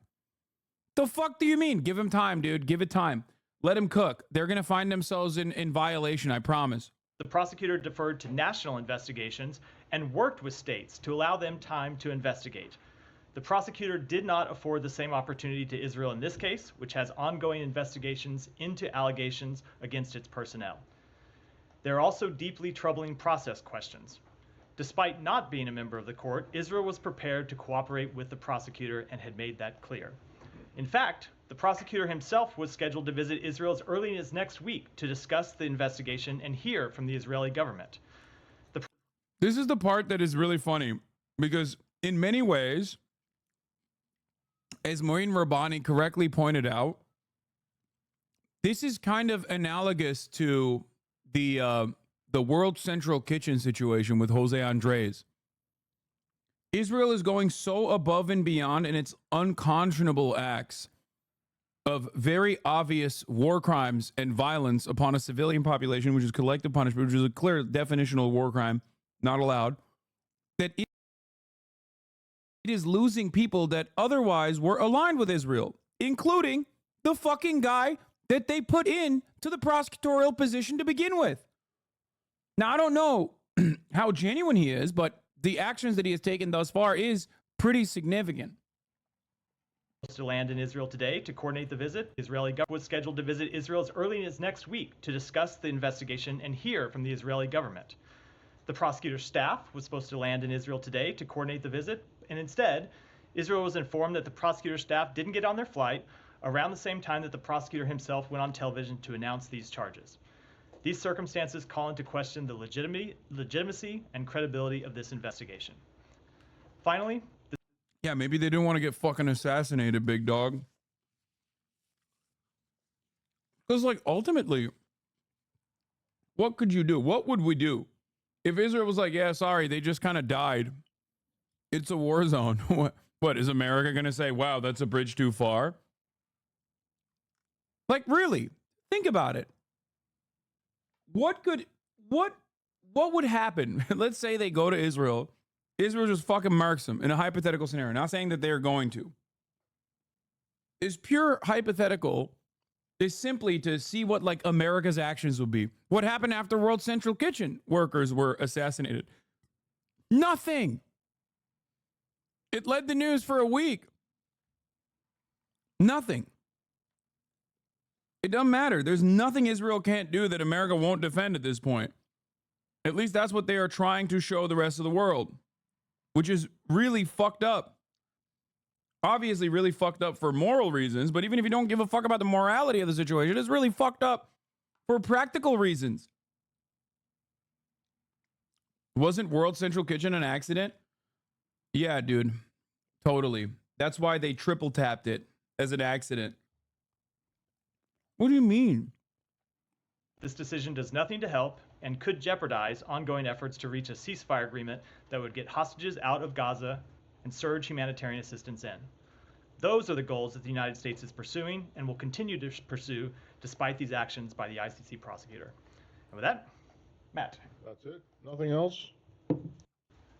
The fuck do you mean? Give him time, dude. Give it time. Let him cook. They're going to find themselves in violation, I promise. The prosecutor deferred to national investigations and worked with states to allow them time to investigate. The prosecutor did not afford the same opportunity to Israel in this case, which has ongoing investigations into allegations against its personnel. There are also deeply troubling process questions. Despite not being a member of the court, Israel was prepared to cooperate with the prosecutor and had made that clear. In fact, the prosecutor himself was scheduled to visit Israel as early as next week to discuss the investigation and hear from the Israeli government. This is the part that is really funny, because in many ways, as Maureen Rabbani correctly pointed out, this is kind of analogous to the World Central Kitchen situation with Jose Andres. Israel is going so above and beyond in its unconscionable acts of very obvious war crimes and violence upon a civilian population, which is collective punishment, which is a clear definitional war crime, not allowed, that it is losing people that otherwise were aligned with Israel, including the fucking guy that they put in to the prosecutorial position to begin with. Now, I don't know how genuine he is, but the actions that he has taken thus far is pretty significant. To land in Israel today to coordinate the visit. The Israeli government was scheduled to visit Israel as early as next week to discuss the investigation and hear from the Israeli government. The prosecutor's staff was supposed to land in Israel today to coordinate the visit, and instead, Israel was informed that the prosecutor's staff didn't get on their flight around the same time that the prosecutor himself went on television to announce these charges. These circumstances call into question the legitimacy and credibility of this investigation. Finally, yeah, maybe they didn't want to get fucking assassinated, big dog. Because, like, ultimately, What could you do? What would we do? If Israel was like, yeah, sorry, they just kind of died. It's a war zone. What, is America going to say, wow, that's a bridge too far? Like, really, think about it. What would happen? Let's say they go to Israel. Israel just fucking marks them in a hypothetical scenario. Not saying that they're going to. Is pure hypothetical is simply to see what like America's actions will be. What happened after World Central Kitchen workers were assassinated? Nothing. It led the news for a week. Nothing. It doesn't matter. There's nothing Israel can't do that America won't defend at this point. At least that's what they are trying to show the rest of the world, which is really fucked up. Obviously really fucked up for moral reasons, but even if you don't give a fuck about the morality of the situation, it's really fucked up for practical reasons. Wasn't World Central Kitchen an accident? Yeah, dude. Totally. That's why they triple tapped it as an accident. What do you mean? This decision does nothing to help and could jeopardize ongoing efforts to reach a ceasefire agreement that would get hostages out of Gaza and surge humanitarian assistance in. Those are the goals that the United States is pursuing and will continue to pursue despite these actions by the ICC prosecutor. And with that, Matt. That's it? Nothing else?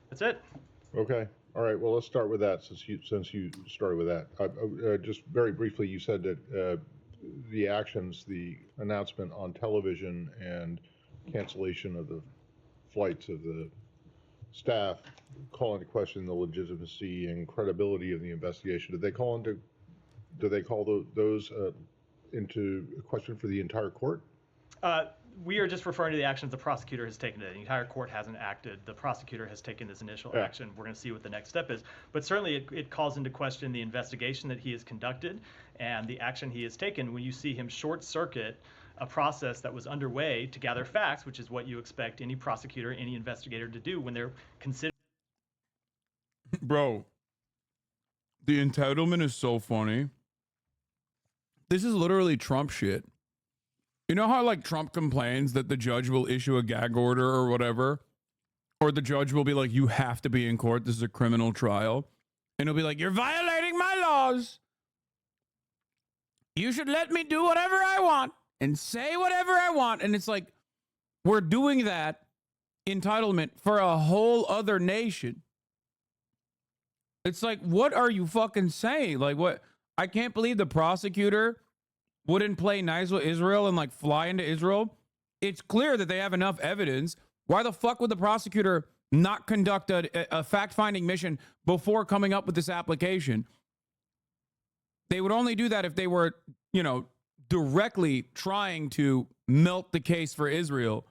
That's it. Okay. All right. Well, let's start with that since you started with that. Just very briefly, you said that the actions, the announcement on television and cancellation of the flights of the staff call into question the legitimacy and credibility of the investigation. Do they call those into question for the entire court? We are just referring to the actions the prosecutor has taken today. The entire court hasn't acted. The prosecutor has taken this initial action. We're going to see what the next step is. But certainly it calls into question the investigation that he has conducted and the action he has taken when you see him short circuit a process that was underway to gather facts, which is what you expect any prosecutor, any investigator to do when they're considering. Bro, the entitlement is so funny. This is literally Trump shit. You know how like Trump complains that the judge will issue a gag order or whatever? Or the judge will be like, you have to be in court. This is a criminal trial. And he'll be like, you're violating my laws. You should let me do whatever I want and say whatever I want. And it's like, we're doing that entitlement for a whole other nation. It's like, what are you fucking saying? Like, what? I can't believe the prosecutor wouldn't play nice with Israel and like fly into Israel. It's clear that they have enough evidence. Why the fuck would the prosecutor not conduct a fact-finding mission before coming up with this application? They would only do that if they were, you know, directly trying to melt the case for Israel,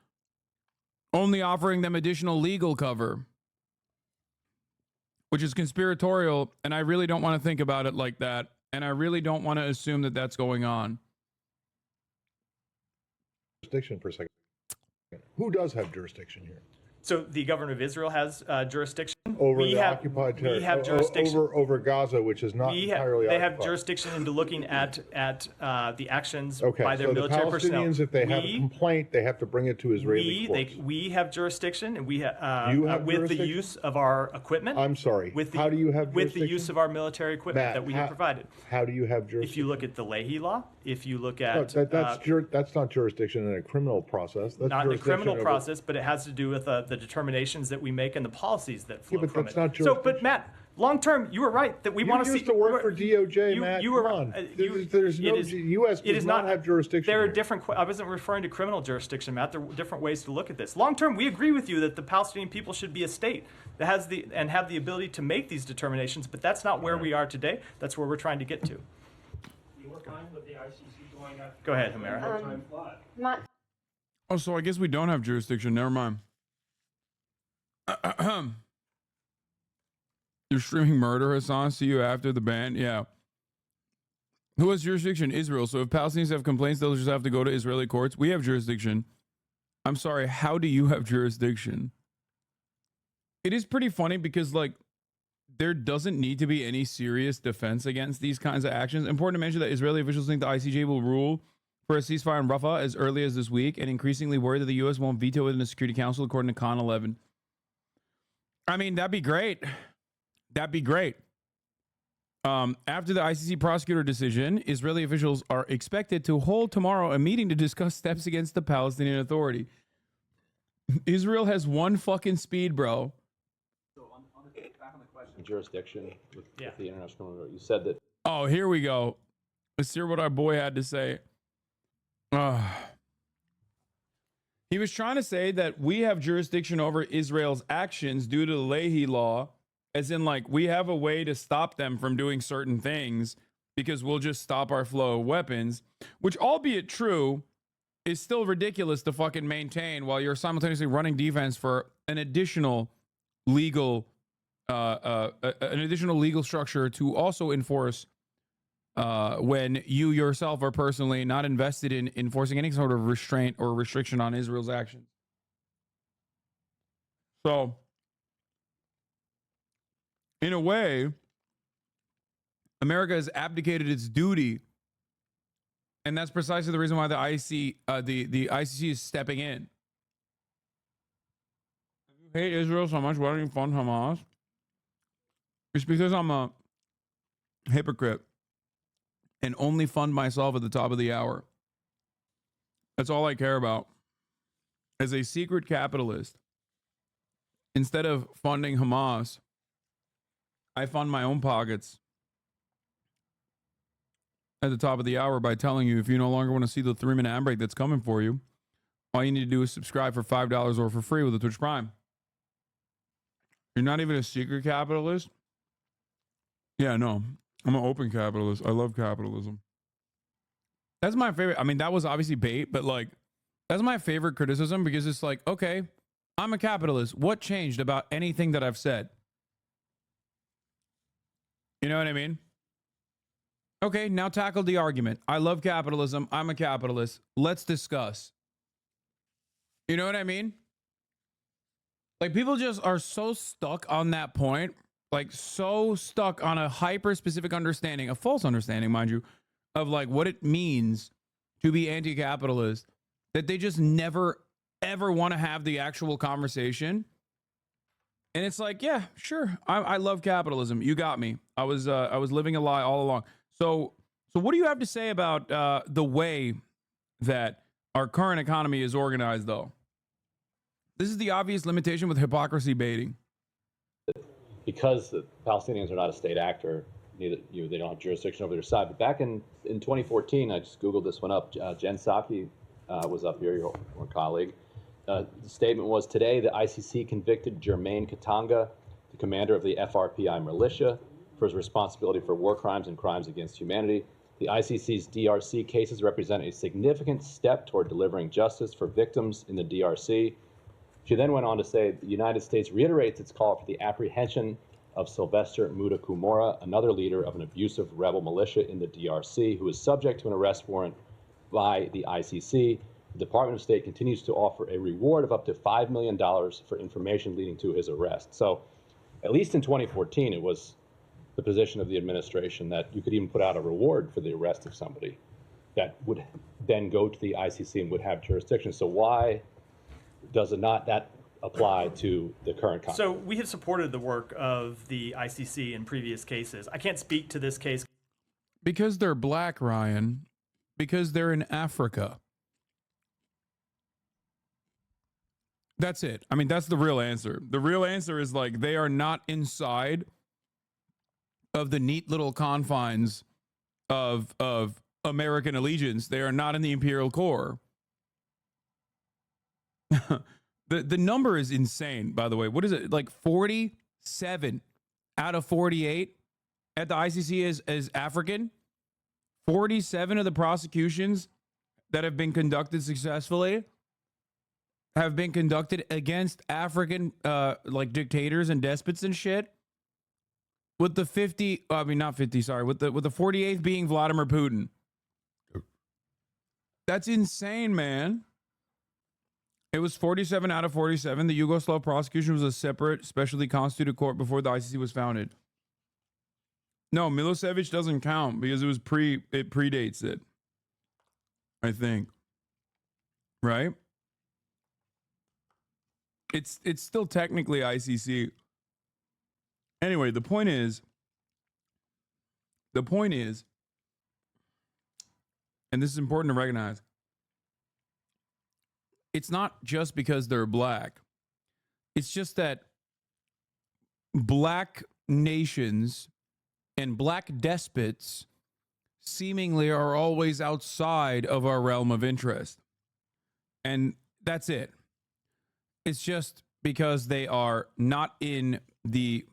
only offering them additional legal cover, which is conspiratorial. And I really don't want to think about it like that. And I really don't want to assume that that's going on. Jurisdiction for a second. Who does have jurisdiction here? So the government of Israel has jurisdiction over the occupied territory. We have jurisdiction over Gaza, which is not entirely occupied. They have jurisdiction into looking at the actions by their so military personnel. The Palestinians, if they have a complaint, they have to bring it to Israeli courts. We have jurisdiction, and we have with the use of our equipment. I'm sorry. How do you have with the use of our military equipment that we have provided? How do you have jurisdiction? If you look at the Leahy law, if you look at that's not jurisdiction in a criminal process. That's not in a criminal process, but it has to do with the determinations that we make and the policies that flow from that's it. Not so, but Matt, long term, you were right that we want to see. You used to work for DOJ, Matt. You were Come on. There's no U.S. does not have jurisdiction. There are different. I wasn't referring to criminal jurisdiction, Matt. There are different ways to look at this. Long term, we agree with you that the Palestinian people should be a state that has and have the ability to make these determinations. But that's not where we are today. That's where we're trying to get to. You were fine with the ICC going after. Go ahead, Humera. Oh, so I guess we don't have jurisdiction. Never mind. You're streaming murder, Hassan. See you after the ban. Yeah. Who has jurisdiction? Israel. So if Palestinians have complaints, they'll just have to go to Israeli courts. We have jurisdiction. I'm sorry. How do you have jurisdiction? It is pretty funny because, like, there doesn't need to be any serious defense against these kinds of actions. Important to mention that Israeli officials think the ICJ will rule for a ceasefire in Rafah as early as this week, and increasingly worried that the U.S. won't veto it in the Security Council, according to Con 11. I mean, that'd be great. That'd be great. After the ICC prosecutor decision, Israeli officials are expected to hold tomorrow a meeting to discuss steps against the Palestinian Authority. Israel has one fucking speed, bro. Back on the question of jurisdiction with the International Criminal Court, you said that. Oh, here we go. Let's hear what our boy had to say. He was trying to say that we have jurisdiction over Israel's actions due to the Leahy law, as in, like, we have a way to stop them from doing certain things because we'll just stop our flow of weapons, which, albeit true, is still ridiculous to fucking maintain while you're simultaneously running defense for an additional legal structure to also enforce when you yourself are personally not invested in enforcing any sort of restraint or restriction on Israel's actions. So, in a way, America has abdicated its duty, and that's precisely the reason why the ICC is stepping in. If you hate Israel so much, why don't you fund Hamas? It's because I'm a hypocrite and only fund myself at the top of the hour. That's all I care about. As a secret capitalist, instead of funding Hamas, I fund my own pockets at the top of the hour by telling you, if you no longer want to see the 3-minute ad break that's coming for you, all you need to do is subscribe for $5 or for free with a Twitch Prime. You're not even a secret capitalist? Yeah, no. I'm an open capitalist. I love capitalism. That's my favorite. I mean, that was obviously bait, but like, that's my favorite criticism because it's like, okay, I'm a capitalist. What changed about anything that I've said? You know what I mean? Okay, now tackle the argument. I love capitalism. I'm a capitalist. Let's discuss. You know what I mean? Like, people just are so stuck on that point, like so stuck on a hyper-specific understanding, a false understanding, mind you, of like what it means to be anti-capitalist, that they just never, ever want to have the actual conversation. And it's like, yeah, sure. I love capitalism. You got me. I was living a lie all along. So what do you have to say about the way that our current economy is organized, though? This is the obvious limitation with hypocrisy baiting. Because the Palestinians are not a state actor, they don't have jurisdiction over their side. But back in 2014, I just Googled this one up. Jen Psaki was up here, your colleague. The statement was, today the ICC convicted Jermaine Katanga, the commander of the FRPI militia, for his responsibility for war crimes and crimes against humanity. The ICC's DRC cases represent a significant step toward delivering justice for victims in the DRC. She then went on to say the United States reiterates its call for the apprehension of Sylvester Mudakumora, another leader of an abusive rebel militia in the DRC, who is subject to an arrest warrant by the ICC. The Department of State continues to offer a reward of up to $5 million for information leading to his arrest. So, at least in 2014, it was the position of the administration that you could even put out a reward for the arrest of somebody that would then go to the ICC and would have jurisdiction. So why does it not that apply to the current context? So we have supported the work of the ICC in previous cases. I can't speak to this case. Because they're black, Ryan. Because they're in Africa. That's it. I mean, that's the real answer. The real answer is like they are not inside of the neat little confines of American allegiance. They are not in the imperial core. The number is insane, by the way. What is it? Like 47 out of 48 at the ICC is African. 47 of the prosecutions that have been conducted successfully have been conducted against African like dictators and despots and shit. With the 48th being Vladimir Putin. That's insane, man. It was 47 out of 47. The Yugoslav prosecution was a separate, specially constituted court before the ICC was founded. No, Milosevic doesn't count because it predates it. I think. Right? It's still technically ICC. Anyway, the point is, and this is important to recognize, it's not just because they're black. It's just that black nations and black despots seemingly are always outside of our realm of interest. And that's it. It's just because they are not in the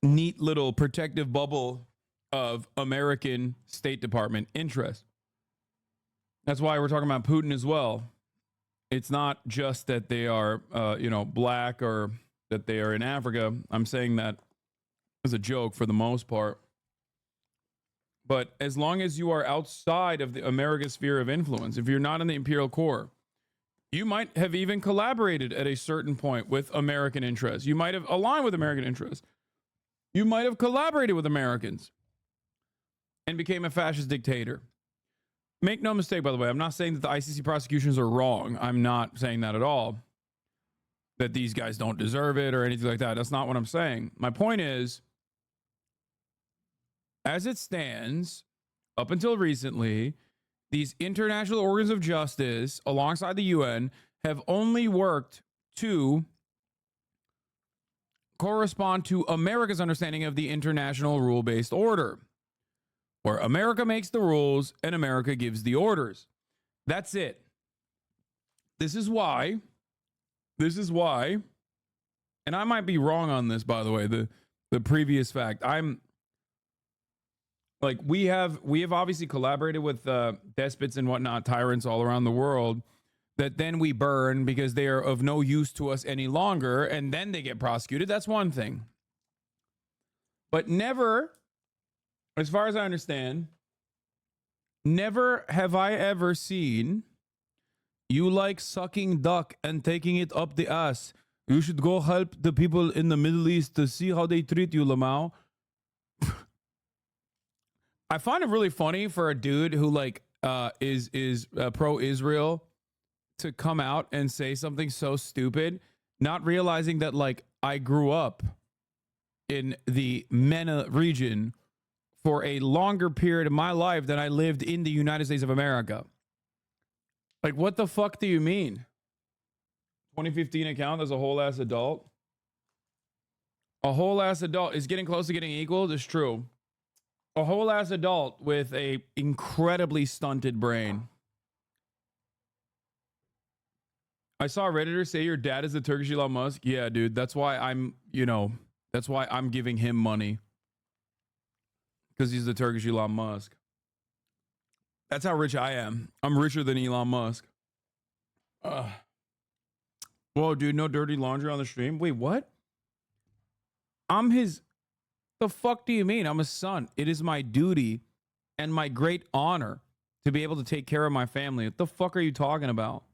neat little protective bubble of American State Department interest. That's why we're talking about Putin as well. It's not just that they are, black or that they are in Africa. I'm saying that as a joke for the most part. But as long as you are outside of the America's sphere of influence, if you're not in the imperial core, you might have even collaborated at a certain point with American interests. You might have aligned with American interests. You might have collaborated with Americans and became a fascist dictator. Make no mistake, by the way, I'm not saying that the ICC prosecutions are wrong. I'm not saying that at all. That these guys don't deserve it or anything like that. That's not what I'm saying. My point is, as it stands, up until recently, these international organs of justice, alongside the UN, have only worked to correspond to America's understanding of the international rule-based order, where America makes the rules and America gives the orders. That's it. This is why, and I might be wrong on this, by the way, the previous fact. We have obviously collaborated with despots and whatnot, tyrants all around the world, that then we burn because they are of no use to us any longer, and then they get prosecuted. That's one thing. But never, as far as I understand, never have I ever seen you like sucking duck and taking it up the ass. You should go help the people in the Middle East to see how they treat you, Lamau. I find it really funny for a dude who is pro-Israel to come out and say something so stupid, not realizing that I grew up in the MENA region for a longer period of my life than I lived in the United States of America. What the fuck do you mean? 2015 account as a whole ass adult? A whole ass adult is getting close to getting equal. That's true. A whole ass adult with a incredibly stunted brain. I saw a Redditor say your dad is the Turkish Elon Musk. Yeah, dude. That's why I'm giving him money. Because he's the Turkish Elon Musk. That's how rich I am. I'm richer than Elon Musk. Whoa, dude, no dirty laundry on the stream? Wait, what? I'm his... The fuck do you mean? I'm a son. It is my duty and my great honor to be able to take care of my family. What the fuck are you talking about?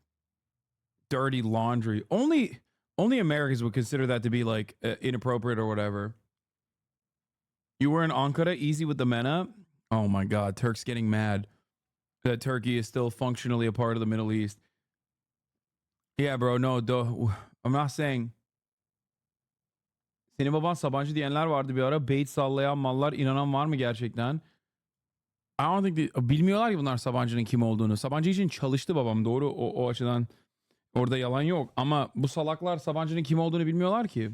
Dirty laundry. Only Americans would consider that to be inappropriate or whatever. You were in Ankara, easy with the MENA? Oh my God, Turk's getting mad that Turkey is still functionally a part of the Middle East. Yeah, bro, no, I'm not saying... Senin baban Sabancı diyenler vardı bir ara. Beyt sallayan mallar, inanan var mı gerçekten? I don't think bilmiyorlar ki bunlar Sabancı'nın kim olduğunu. Sabancı için çalıştı babam, doğru, o açıdan orada yalan yok. Ama bu salaklar Sabancı'nın kim olduğunu bilmiyorlar ki.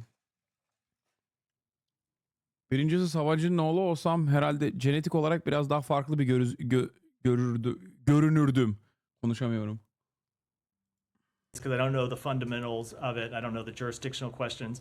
Birincisi Sabancı'nın oğlu olsam herhalde genetik olarak biraz daha farklı bir görünürdüm. Konuşamıyorum. Because I don't know the fundamentals of it. I don't know the jurisdictional questions.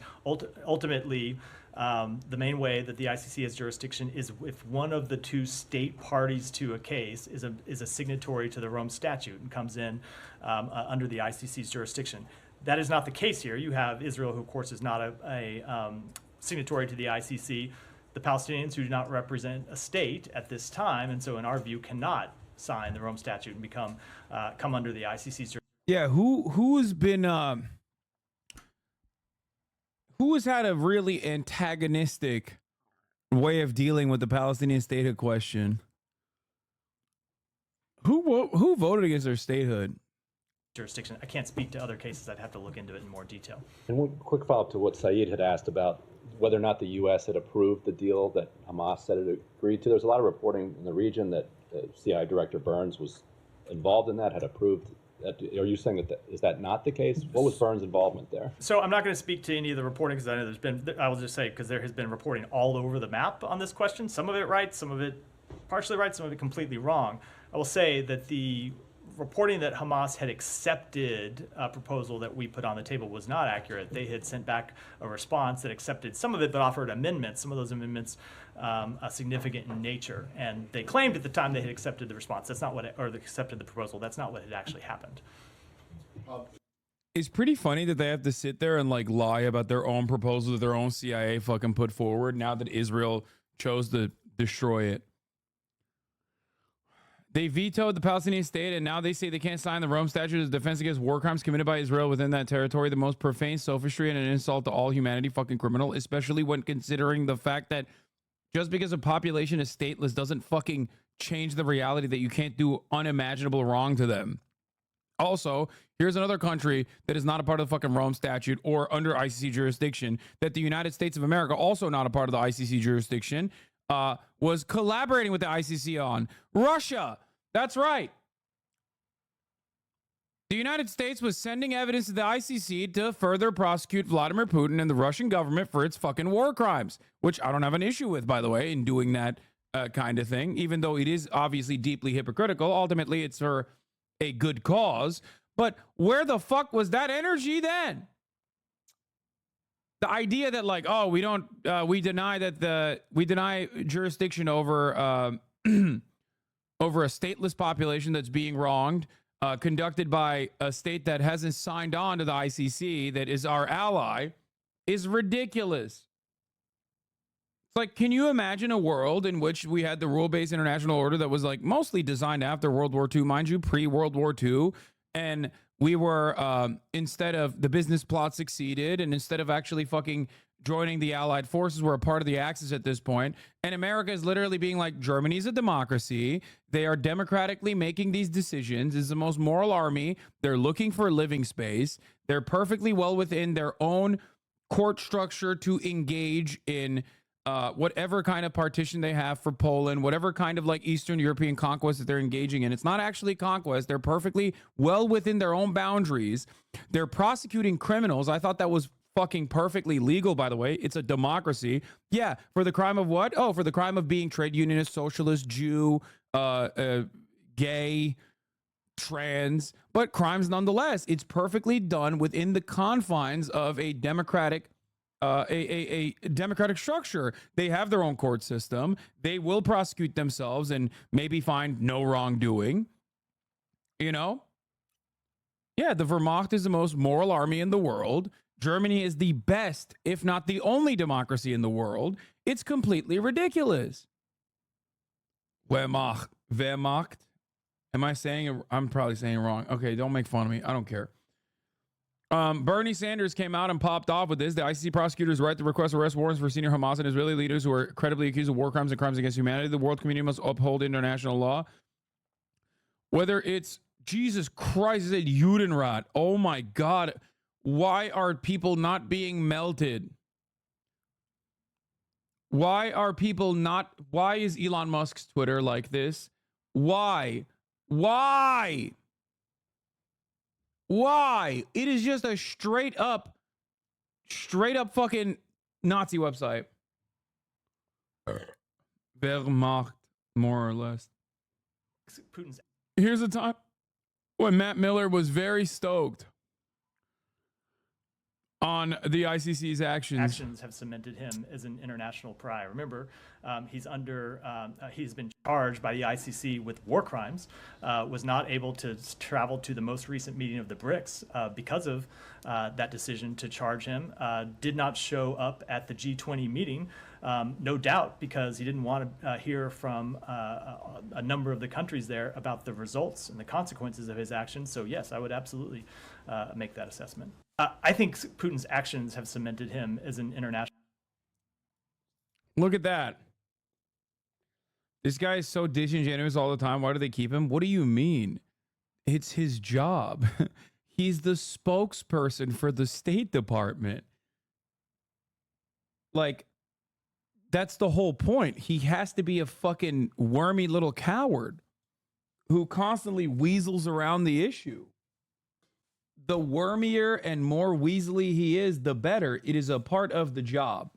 Ultimately, the main way that the ICC has jurisdiction is if one of the two state parties to a case is a signatory to the Rome Statute and comes in under the ICC's jurisdiction. That is not the case here. You have Israel, who of course is not a signatory to the ICC. The Palestinians, who do not represent a state at this time, and so in our view cannot sign the Rome Statute and come under the ICC's jurisdiction. Yeah, who has been who has had a really antagonistic way of dealing with the Palestinian statehood question? Who voted against their statehood? Jurisdiction. I can't speak to other cases. I'd have to look into it in more detail. And one quick follow-up to what Saeed had asked about whether or not the U.S. had approved the deal that Hamas said it agreed to. There's a lot of reporting in the region that CIA Director Burns was involved in that, had approved that. Are you saying that is that not the case? What was Burns' involvement there? So I'm not going to speak to any of the reporting because I know I will just say because there has been reporting all over the map on this question. Some of it right, some of it partially right, some of it completely wrong. I will say that the reporting that Hamas had accepted a proposal that we put on the table was not accurate. They had sent back a response that accepted some of it, but offered amendments. Some of those amendments are significant in nature, and they claimed at the time they had accepted the response. That's not what, or accepted the proposal. That's not what had actually happened. It's pretty funny that they have to sit there and like lie about their own proposal that their own CIA fucking put forward now that Israel chose to destroy it. They vetoed the Palestinian state, and now they say they can't sign the Rome Statute as a defense against war crimes committed by Israel within that territory. The most profane sophistry and an insult to all humanity, fucking criminal, especially when considering the fact that just because a population is stateless doesn't fucking change the reality that you can't do unimaginable wrong to them. Also, here's another country that is not a part of the fucking Rome Statute or under ICC jurisdiction that the United States of America, also not a part of the ICC jurisdiction, was collaborating with the ICC on. Russia. That's right. The United States was sending evidence to the ICC to further prosecute Vladimir Putin and the Russian government for its fucking war crimes, which I don't have an issue with, by the way, in doing that kind of thing, even though it is obviously deeply hypocritical. Ultimately, it's for a good cause. But where the fuck was that energy then? The idea that like, oh, we deny jurisdiction over over a stateless population that's being wronged, conducted by a state that hasn't signed on to the ICC, that is our ally, is ridiculous. It's like, can you imagine a world in which we had the rule-based international order that was like mostly designed after World War II, mind you, pre-World War II, and we were, instead of the business plot succeeded, and instead of actually fucking joining the Allied forces, we're a part of the Axis at this point, and America is literally being like, Germany's a democracy. They are democratically making these decisions. It's the most moral army. They're looking for living space. They're perfectly well within their own court structure to engage in whatever kind of partition they have for Poland, whatever kind of like Eastern European conquest that they're engaging in. It's not actually conquest. They're perfectly well within their own boundaries. They're prosecuting criminals. I thought that was fucking perfectly legal, by the way. It's a democracy. Yeah, for the crime of what? Oh, for the crime of being trade unionist, socialist, Jew, gay, trans, but crimes nonetheless. It's perfectly done within the confines of a democratic a democratic structure. They have their own court system. They will prosecute themselves and maybe find no wrongdoing. You know? Yeah, the Wehrmacht is the most moral army in the world. Germany is the best, if not the only democracy in the world. It's completely ridiculous. Wehrmacht. Am I saying it? I'm probably saying it wrong. Okay, don't make fun of me. I don't care. Bernie Sanders came out and popped off with this. The ICC prosecutors right to request arrest warrants for senior Hamas and Israeli leaders who are credibly accused of war crimes and crimes against humanity. The world community must uphold international law. Whether it's, Jesus Christ, is it Judenrat? Oh my God. Why are people not being melted? Why are people not? Why is Elon Musk's Twitter like this? Why? Why? Why? It is just a straight up fucking Nazi website. Wehrmacht, more or less. Putin's. Here's a time when Matt Miller was very stoked on the ICC's Actions have cemented him as an international pariah. Remember, he's been charged by the ICC with war crimes, was not able to travel to the most recent meeting of the BRICS because of that decision to charge him, did not show up at the G20 meeting, no doubt because he didn't want to hear from a number of the countries there about the results and the consequences of his actions. So yes, I would absolutely make that assessment. I think Putin's actions have cemented him as an international. Look at that. This guy is so disingenuous all the time. Why do they keep him? What do you mean? It's his job. He's the spokesperson for the State Department. Like, that's the whole point. He has to be a fucking wormy little coward who constantly weasels around the issue. The wormier and more weaselly he is, the better. It is a part of the job.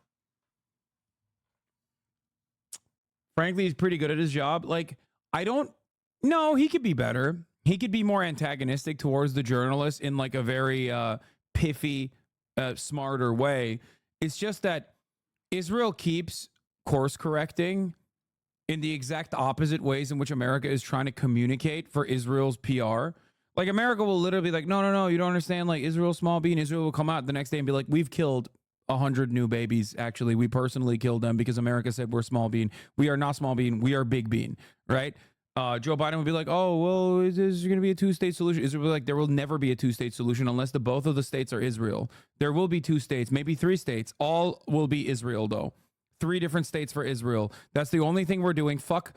Frankly, he's pretty good at his job. Like, no, he could be better. He could be more antagonistic towards the journalists in like a very piffy, smarter way. It's just that Israel keeps course correcting in the exact opposite ways in which America is trying to communicate for Israel's PR. Like, America will literally be like, no, you don't understand. Like, Israel's small bean. Israel will come out the next day and be like, we've killed 100 new babies. Actually, we personally killed them because America said we're small bean. We are not small bean. We are big bean, right? Joe Biden would be like, oh, well, is going to be a two-state solution? Israel would be like, there will never be a two-state solution unless both of the states are Israel. There will be 2 states, maybe 3 states. All will be Israel, though. 3 different states for Israel. That's the only thing we're doing. Fuck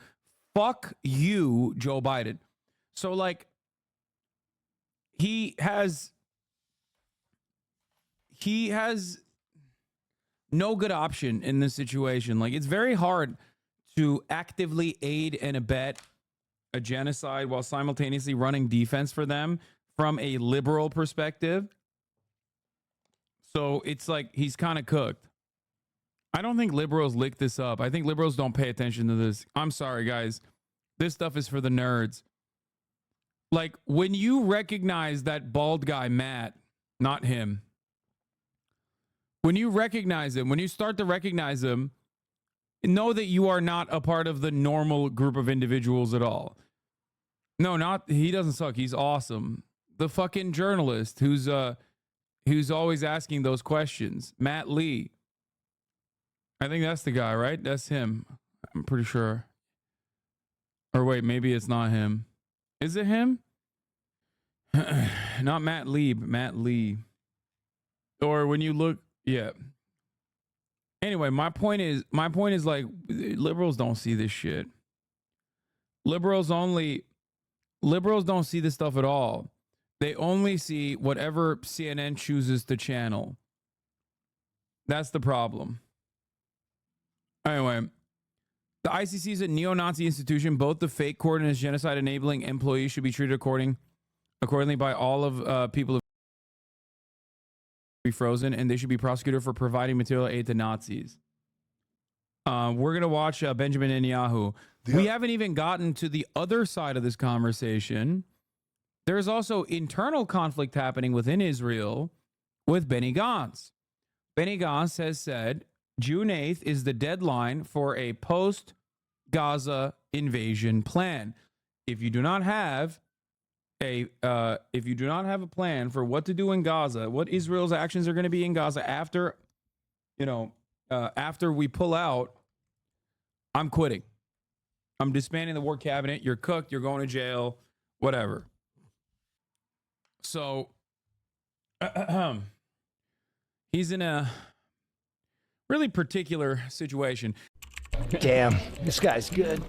you, Joe Biden. So, like, he has no good option in this situation. Like, it's very hard to actively aid and abet a genocide while simultaneously running defense for them from a liberal perspective. So it's like he's kind of cooked. I don't think liberals lick this up. I think liberals don't pay attention to this. I'm sorry, guys. This stuff is for the nerds. Like, when you recognize that bald guy, Matt, not him, when you recognize him, when you start to recognize him, know that you are not a part of the normal group of individuals at all. No, he doesn't suck. He's awesome. The fucking journalist who's always asking those questions, Matt Lee. I think that's the guy, right? That's him. I'm pretty sure. Or wait, maybe it's not him. Is it him? Not Matt Lee, but Matt Lee. Or when you look, yeah. Anyway, my point is like, liberals don't see this shit. Liberals don't see this stuff at all. They only see whatever CNN chooses to channel. That's the problem. Anyway, the ICC is a neo-Nazi institution. Both the fake court and its genocide-enabling employees should be treated accordingly by all of people who be frozen, and they should be prosecuted for providing material aid to Nazis. We're going to watch Benjamin Netanyahu. We haven't even gotten to the other side of this conversation. There's also internal conflict happening within Israel with Benny Gantz. Benny Gantz has said June 8th is the deadline for a post-Gaza invasion plan. If you do not have a plan for what to do in Gaza, what Israel's actions are going to be in Gaza after we pull out, I'm quitting. I'm disbanding the war cabinet. You're cooked. You're going to jail. Whatever. So he's in a really particular situation. Damn, this guy's good.